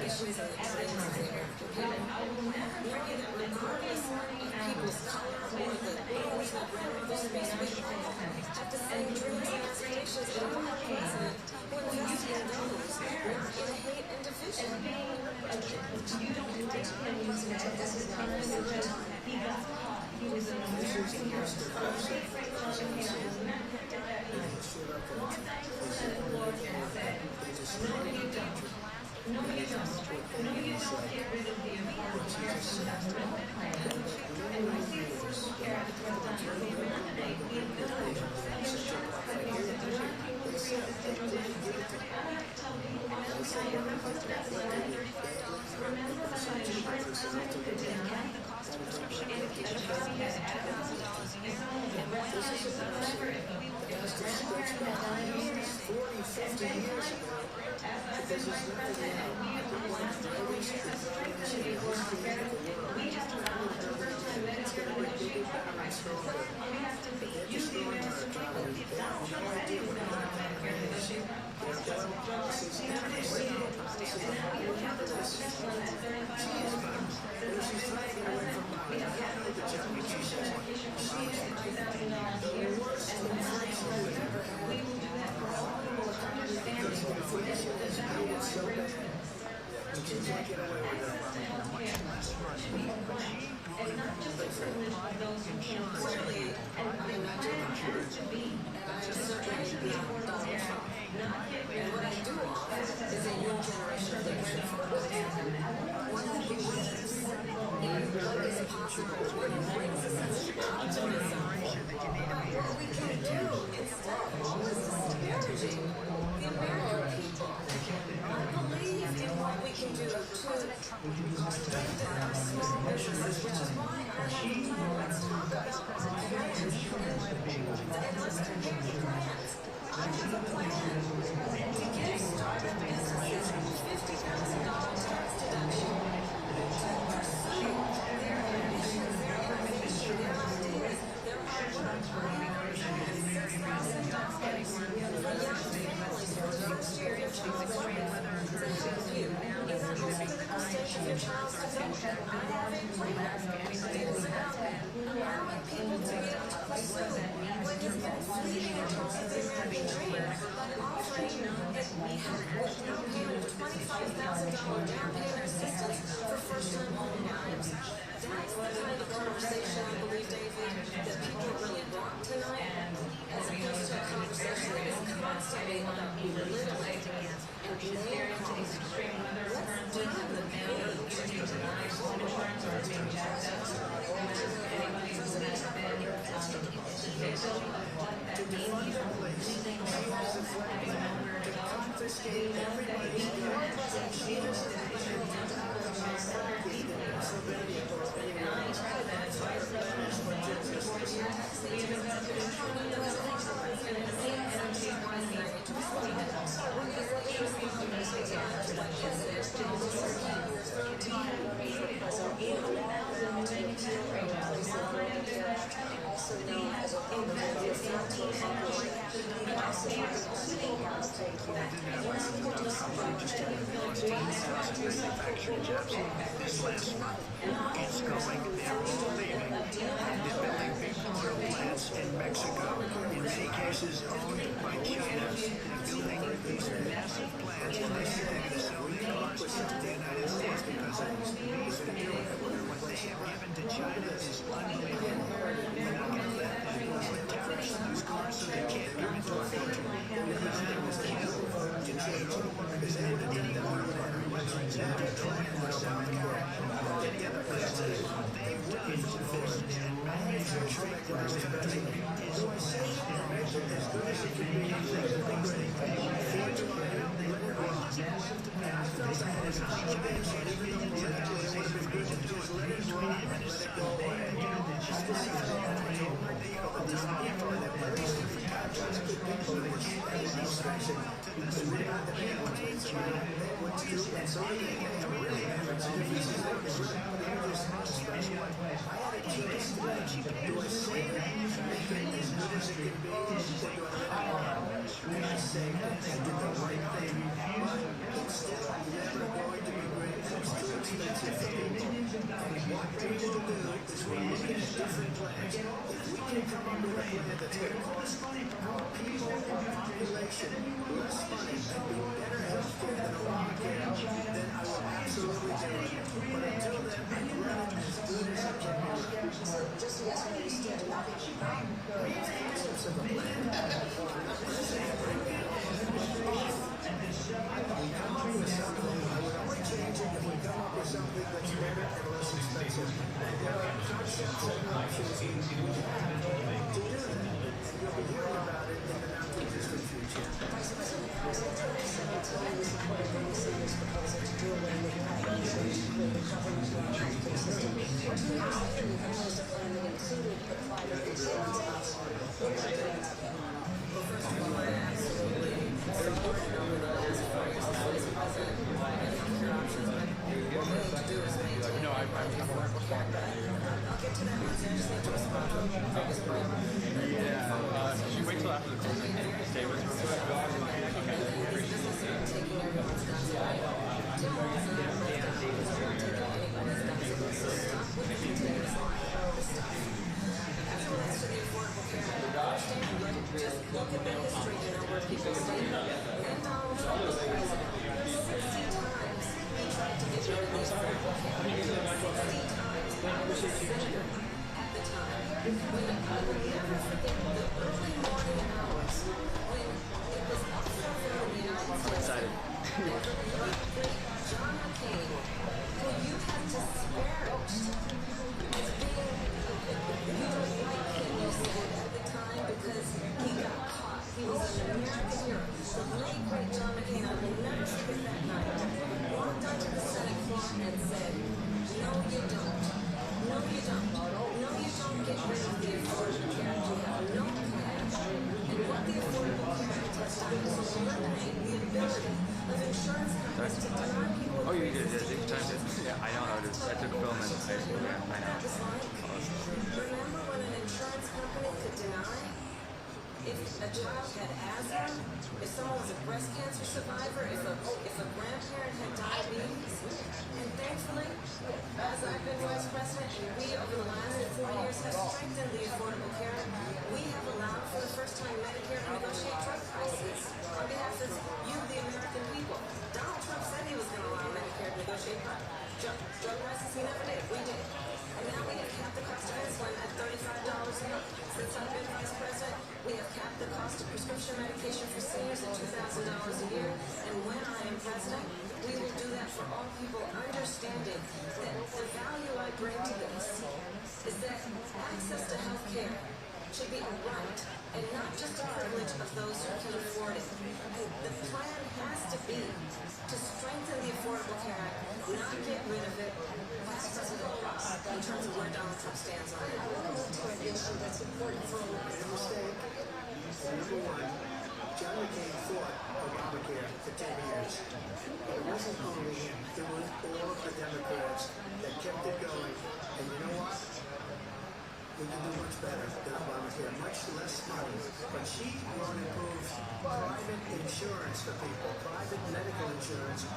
issues and trends in the American people. Meaning that regardless of people's color or the age or whatever space we all have the same dreams and aspirations that our president who invested in those, not in hate and division. You don't think that this is not a single time. He was an American hero. No, you don't. No, you don't get rid of the affordable care supplement plan. And my affordable care supplement plan, we eliminate the ability of insurance companies to charge people for real. I have to tell people all the time, remember that $35. Remember that my insurance company did not the cost of prescription medication for seniors at $1,000 a year. And when I remember it, we will get a grandparent that died 40, 50 years ago. As the vice president, we allowed the Medicare strengthening we have allowed the first-time Medicare to achieve rights. We have to use the American people. Donald Trump said he was going to allow Medicare to achieve rights. He never did. And now we have the this one at $35. We have capital contribution at $2,000 a year. And we will do that for all who are understanding this is the value I bring to it. And not just a privilege of those who can afford it. And the plan has to be to suppress the affordable care, not get rid of it. Is a new generation that can afford it. One of the ways what is possible, what brings us optimism, what we can do instead of always disparaging the American people. I believe in what we can do to strengthen our small businesses, which is why I have a plan. Let's talk about plans and let's compare the plans. I have a plan to get started businesses $50,000 tax deduction to pursue their ambitions, their innovation, their ideas, their hard work. I have $6,000 for young families for the first year of your child's life to help you either obstacle station your child's development. I have a plan that is about allowing people to be able to pursue what has been fleeting in terms of their American dream, but offering we have down payment of $25,000 down payment assistance for first-time home buyers. That's the kind of conversation I believe, David, that people really want tonight, as opposed to a conversation that is constantly about belittling and blaming extreme weather. Let's deal with the pain. Manufactured jobs this last month. It's growing. They're all leaving. They're building big oil plants in Mexico, in many cases owned by China. They're building these massive plants, and they think they're going to sell their cars to the United States because of these fees they're doing. What they have given to China is unbelievable. We're not going to let them put tariffs on those cars so they can't come into our country because they will kill United Auto Workers and any auto worker, whether it's in Detroit or South Carolina or any other places. What they've done to business and manufacturing in this country is as good as it can be. Things they pay for to oil, they lost oil to pay for this. There's a huge benefit. Everything the United States is good to do is let it drive and let it go away. Again, just to say that I told my deal that this people in various different countries could be people that can't pay these taxes because we're not the people in China. What do and so they get to really have it. So if this is what we're doing, this house special. I had a cheap strategy. Do I say that manufacturing is good as it can be? Say you and I say I did the right thing, but it's still never going to be it's too expensive for people. And what we will do is we're looking at different plans. If we can come up with a plan that's going to cost our people, our population, less money and be better health care than Obamacare, then I will absolutely do it. But until then, I'd run it as good as it can be. So just yes, I understand. Should you wait till after the closing? Stay with Just look at the history, where people stand. And Donald Trump was president. 60 times he tried to get rid of these affordable care. 60 times. I was a senator at the time. I will never forget the early morning hours when it was up from the United States. John McCain, who you have disparaged as being, you don't like him, you said at the time, because he got caught. He was an American hero. The late, great John McCain, I will never forget that night, walked onto the Senate floor and said, no, you don't. No, you don't. No, you don't get rid of the Affordable Care Act. You have no plan. And what the Affordable Care Act has done is eliminate the ability of insurance companies to deny people. Oh, you did. Yeah, I know how it is. I took film in high school. Yeah, I know. Remember when an insurance company could deny if a child had asthma, if someone was a breast cancer survivor, if a grandparent had diabetes? And thankfully, as I've been vice president, and we over the last 4 years have strengthened the Affordable Care Act, we have allowed for the first time Medicare to negotiate drug prices on behalf of you, the American people. Donald Trump said he was going to allow Medicare to negotiate drug prices. He never did. We did. And now we have capped the cost of insulin at $35 a month. Since I've been vice president, we have capped the cost of prescription medication for seniors at $2,000 a year. And when I am president, we will do that for all people, understanding that the value I bring to this is that access to health care should be a right and not just a privilege of those who can afford it. And the plan has to be to strengthen the Affordable Care Act, not get rid of it. Vice President Ross, in terms of where Donald Trump stands on it. I want to move to an issue that's important for a lot of Mistake. Number one, John McCain fought Obamacare for 10 years. It wasn't only him. It was all of the Democrats that kept it going. And you know what? We can do much better than Obamacare, much less money. But she won't improve private insurance for people, private medical insurance.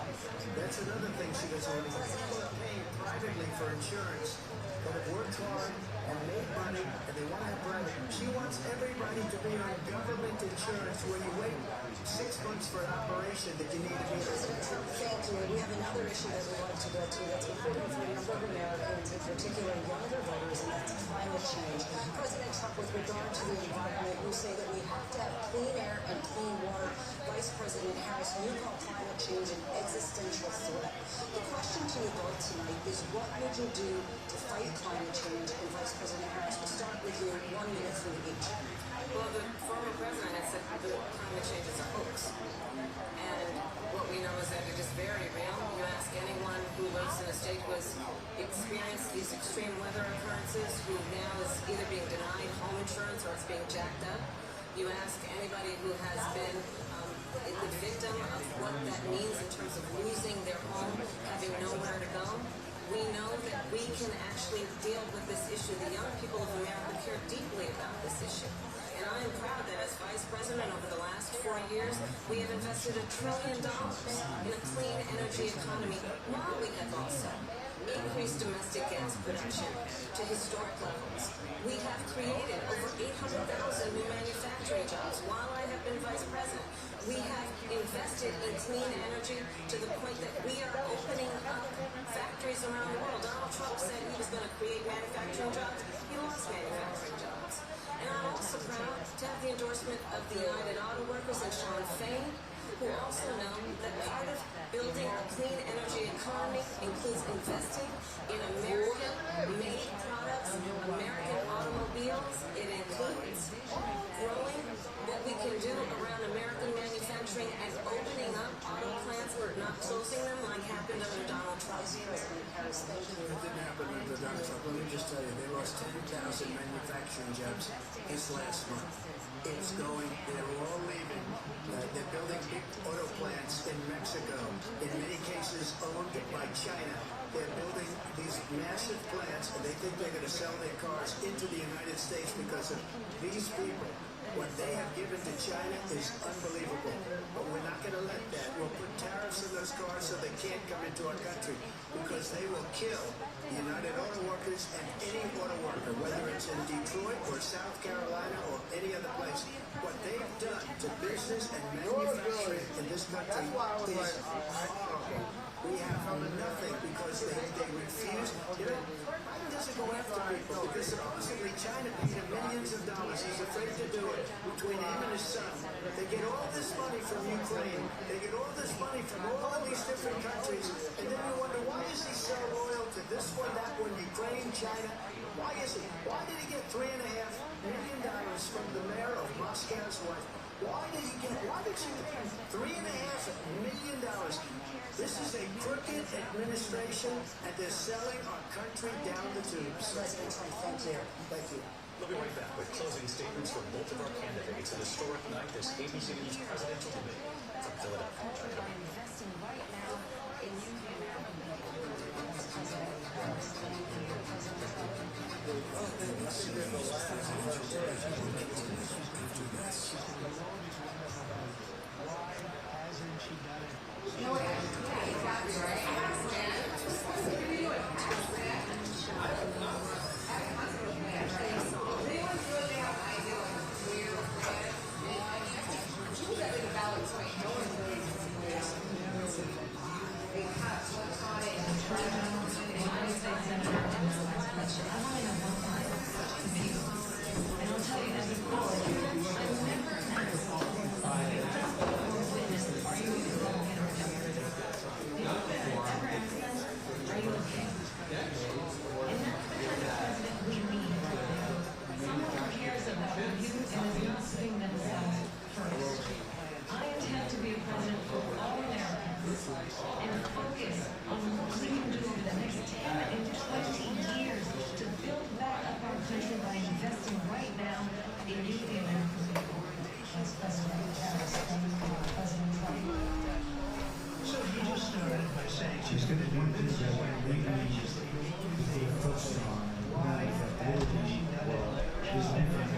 That's another thing she doesn't want to do. People are paying privately for insurance that have worked hard and made money, and they want to have private. She wants everybody to be on government insurance where you wait 6 months for an operation that you need to be. President Trump, thank you. We have another issue that we'd like to go to that's important for a number of Americans, in particular younger voters, and that's climate change. President Trump, with regard to the environment, you say that we have to have clean air and clean water. Vice President Harris, you call climate change an existential threat. The question to you both tonight is, what would you do to fight climate change? And Vice President Harris, we'll start with you, 1 minute for each. Well, the former president has said that climate change is a hoax. And what we know is that it is very real. You ask anyone who lives in a state who has experienced these extreme weather occurrences, who now is either being denied home insurance or it's being jacked up. You ask anybody who has been the victim of what that means in terms of losing their home, having nowhere to go. We know that we can actually deal with this issue. The young people of America care deeply about this issue. And I am proud that as Vice President over the last 4 years, we have invested $1 trillion in a clean energy economy, while we have also increased domestic gas production to historic levels. We have created over 800,000 new manufacturing jobs while I have been Vice President. We have invested in clean energy to the point that we are opening up factories around the world. Donald Trump said he was going to create manufacturing jobs. He lost manufacturing jobs. And I'm also proud to have the endorsement of the United Auto Workers and Chants, who also know that part of building a clean energy economy includes investing in American-made products, American automobiles. It includes growing what we can do around American manufacturing and opening up auto plants, not closing them like happened under Donald Trump. President Harris, thank you. It didn't happen under Donald Trump. Let me just tell you, they lost 10,000 manufacturing jobs this last month. It's going, they're all leaving. They're building big auto plants in Mexico, in many cases owned by China. They're building these massive plants, and they think they're going to sell their cars into the United States because of these people. What they have given to China is unbelievable, but we're not going to let that. We'll put tariffs on those cars so they can't come into our country, because they will kill the United Auto Workers and any auto worker, whether it's in Detroit or South Carolina or any other place. What they've done to business and manufacturing in this country is horrible. We have nothing because they refuse. You know, Biden doesn't go after people because supposedly China paid him millions of dollars. He's afraid to do it between him and his son. They get all this money from Ukraine. They get all this money from all of these different countries. And then you wonder, why is he so loyal to this one, that one, Ukraine, China? Why is he? Why did he get $3.5 million from the mayor of Moscow's wife? Why did she pay him $3.5 million? This is a crooked administration, and they're selling our country down the tubes. President Trump, thank you. Thank you. We'll be right back with closing statements from both of our candidates. An historic night, this ABC News presidential debate from Philadelphia. Investing right now in Union She's going to do this that we need to stay focused on that everything is different.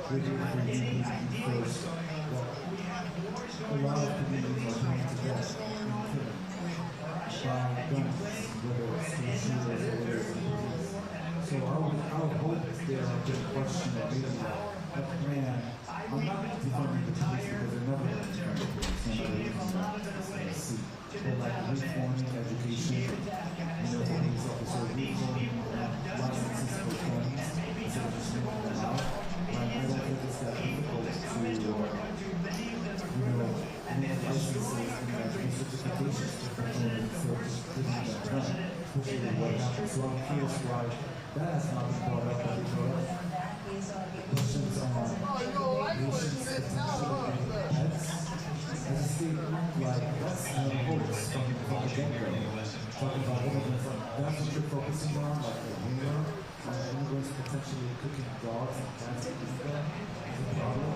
because a lot of communities are coming together by guns, whether it's the shooters or whether it's the police. So I would hope there are good questions or maybe a plan. I'm not defunding the police because they're never going to defund the police. Somebody is see. But like reforming education, police officer reforming licenses for guns instead of just making them out. I don't think it's that difficult to, make licenses and certifications to perform for just giving that gun, especially with what happened. So I'm curious why that has not been brought up, but questions on nations potentially pets. As a state, like, that's how it works from the get-go. Talking about immigrants, that's what you're focusing on, like the war, immigrants potentially cooking dogs and cats and things like that is a problem.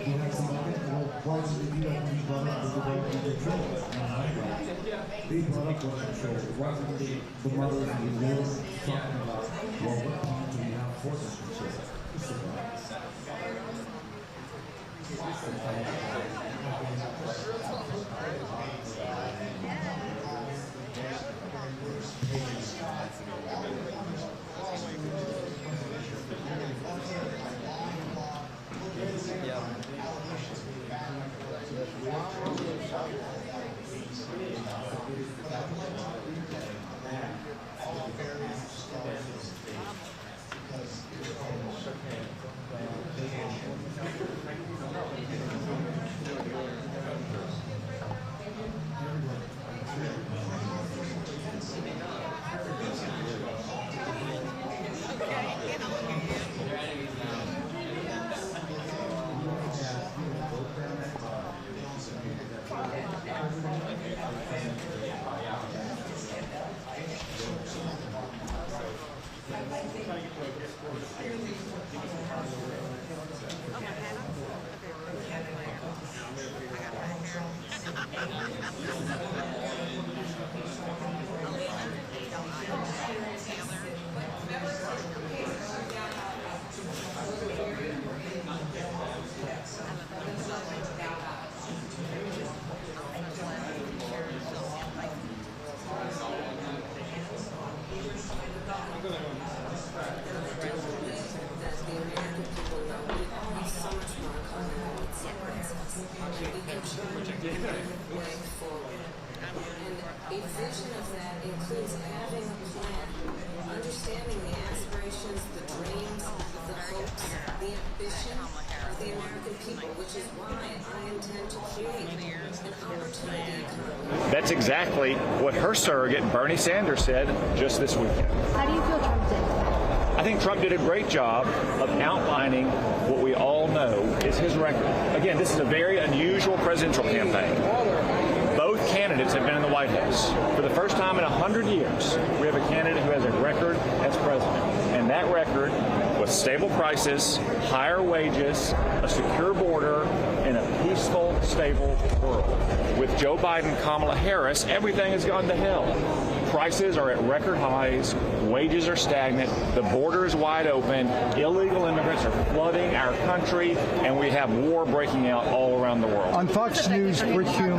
You have some why should they do that when you brought up the control? They brought up gun control. Why didn't the mothers and the widows talking about, well, what plan do we have for gun control? A vision of that includes having a plan, understanding the aspirations, the dreams, the hopes, the ambition of the American people, which is why I intend to create an opportunity economy. That's exactly what her surrogate, Bernie Sanders, said just this weekend. How do you feel Trump did? I think Trump did a great job of outlining what we all know is his record. Again, this is a very unusual presidential campaign. Both candidates have been in the White House. For the first time in 100 years, we have a candidate who has a record as president. And that record was stable prices, higher wages, a secure border, and a peaceful, stable world. With Joe Biden, Kamala Harris, everything has gone to hell. Prices are at record highs, wages are stagnant, the border is wide open, illegal immigrants are flooding our country, and we have war breaking out all around the world. On Fox News, Brit Hume,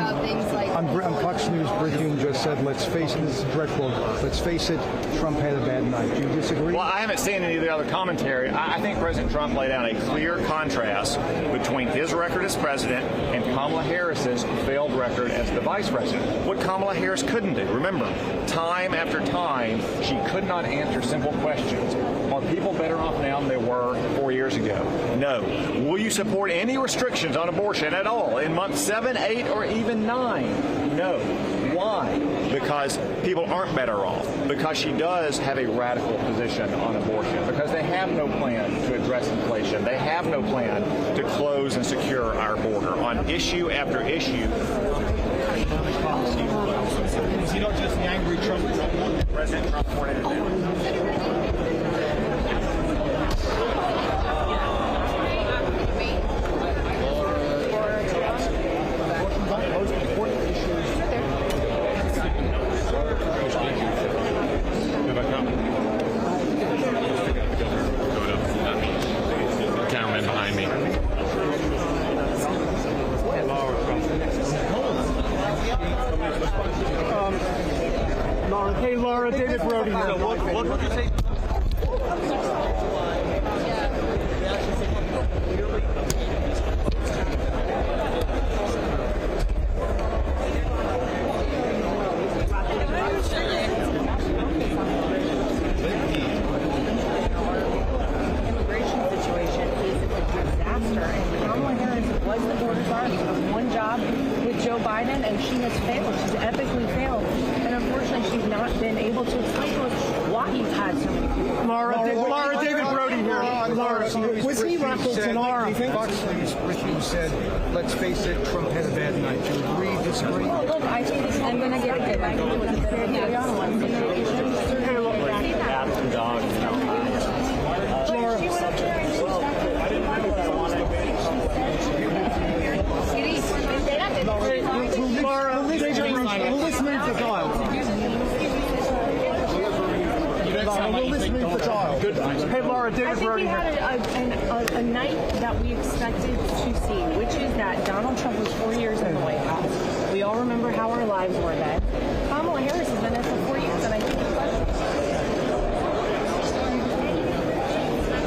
just said, let's face it, this is a direct quote, let's face it, Trump had a bad night. Do you disagree? Well, I haven't seen any of the other commentary. I think President Trump laid out a clear contrast between his record as president and Kamala Harris's failed record as the vice president. What Kamala Harris couldn't do, remember, time after time, she could not answer simple questions. Are people better off now than they were 4 years ago? No. Will you support any restrictions on abortion at all in months 7, 8, or even 9? No. Why? Because people aren't better off. Because she does have a radical position on abortion. Because they have no plan to address inflation. They have no plan to close and secure our border on issue after issue. Is he not just the angry Trump? President Trump pointed it out. Most important issues. Here I come. Laura, David Brody here. What would you say? Was the border guard of one job with Joe Biden, and she has failed. She's epically failed. And unfortunately, she's not been able to explain to us why he's had so many people. Laura, David Brody here. Laura, was he referencing Laura? Fox News briefing said, let's face it, Trump had a bad night. Do you agree, disagree? Well, look, I think I'm going to get it. I think it was a fair day on one. Hey, Laura, David Brody. I think he had a night that we expected to see, which is that Donald Trump was 4 years in the White House. We all remember how our lives were then. Kamala Harris has been there for 4 years, and I think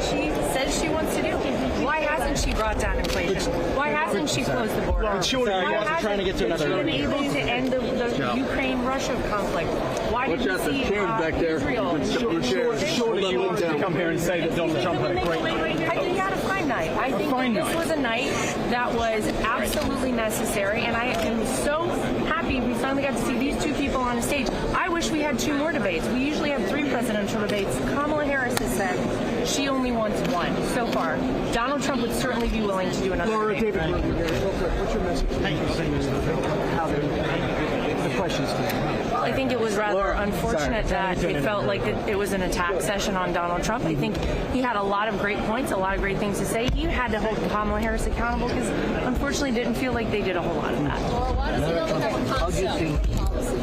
she says she wants to do. Why hasn't she brought down inflation? Why hasn't she closed the border? Why hasn't she been able to end the Ukraine-Russia conflict? Why did you see Israel? Come here and say that Donald Trump had a great night. I think he had a fine night. I think this was a night that was absolutely necessary, and I am so happy we finally got to see these two people on a stage. I wish we had 2 more debates. We usually have 3 presidential debates. Kamala Harris has said she only wants 1 so far. Donald Trump would certainly be willing to do another Laura, debate. David Brody here. Real quick, what's your message? How the questions today? Well, I think it was rather unfortunate that it felt like it was an attack session on Donald Trump. I think he had a lot of great points, a lot of great things to say. He had to hold Kamala Harris accountable because, unfortunately, didn't feel like they did a whole lot of that. How do you think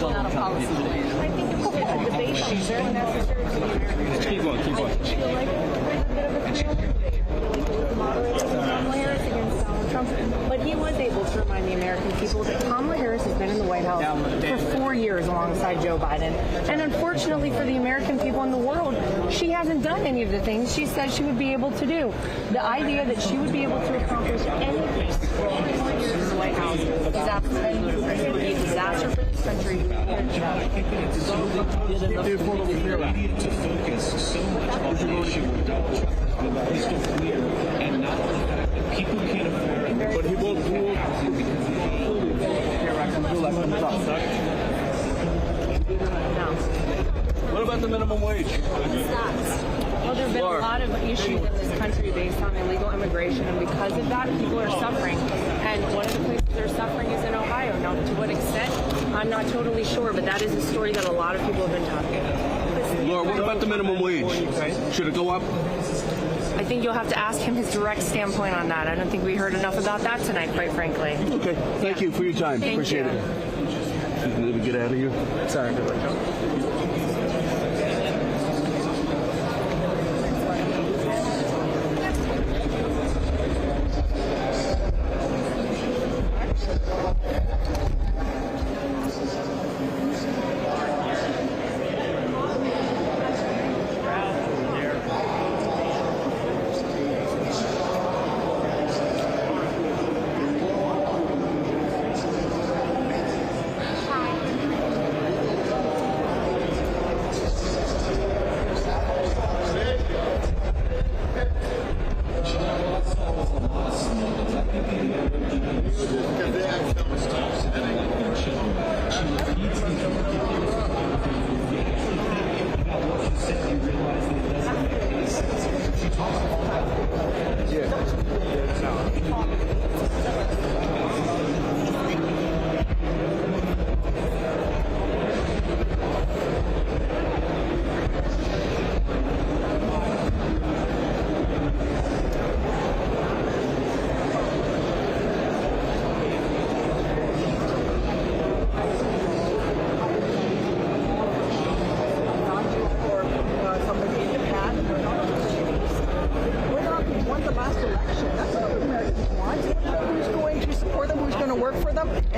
Donald Trump is today? I think it was a debate that was very necessary to the Americans. Keep going. I feel like there's a bit of a three-way debate. Moderated Kamala Harris against Donald Trump, but he was able to remind the American people that Kamala Harris has been in the White House for 4 years alongside Joe Biden. And unfortunately for the American people in the world, she hasn't done any of the things she said she would be able to do. The idea that she would be able to accomplish anything for 4 years in the White House is absolutely a disaster for this country. To focus so much on the issue of Donald Trump crystal clear and not the fact that people can't afford it. But he won't What about the minimum wage? Well, there have been a lot of issues in this country based on illegal immigration, and because of that, people are suffering. And one of the places they're suffering is in Ohio. Now, to what extent, I'm not totally sure, but that is a story that a lot of people have been talking about. Laura, what about the minimum wage? Should it go up? I think you'll have to ask him his direct standpoint on that. I don't think we heard enough about that tonight, quite frankly. Okay. Thank you for your time. Appreciate it. Let me get out of here. Sorry.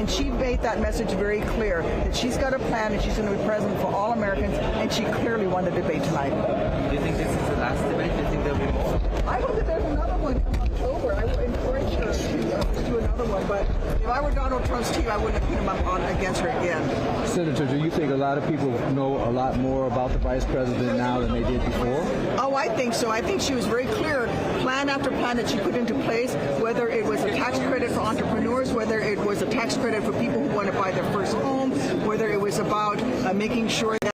and she made that message very clear that she's got a plan and she's going to be present for all Americans, and she clearly won the debate tonight. Do you think this is the last debate? Do you think there'll be more? I hope that there's another one in October. I would encourage her to do another one, but if I were Donald Trump's team, I wouldn't have put him up on against her again. Senator, do you think a lot of people know a lot more about the vice president now than they did before? Oh, I think so. I think she was very clear, plan after plan that she put into place, whether it was a tax credit for entrepreneurs, whether it was a tax credit for people who want to buy their first home, whether it was about making sure that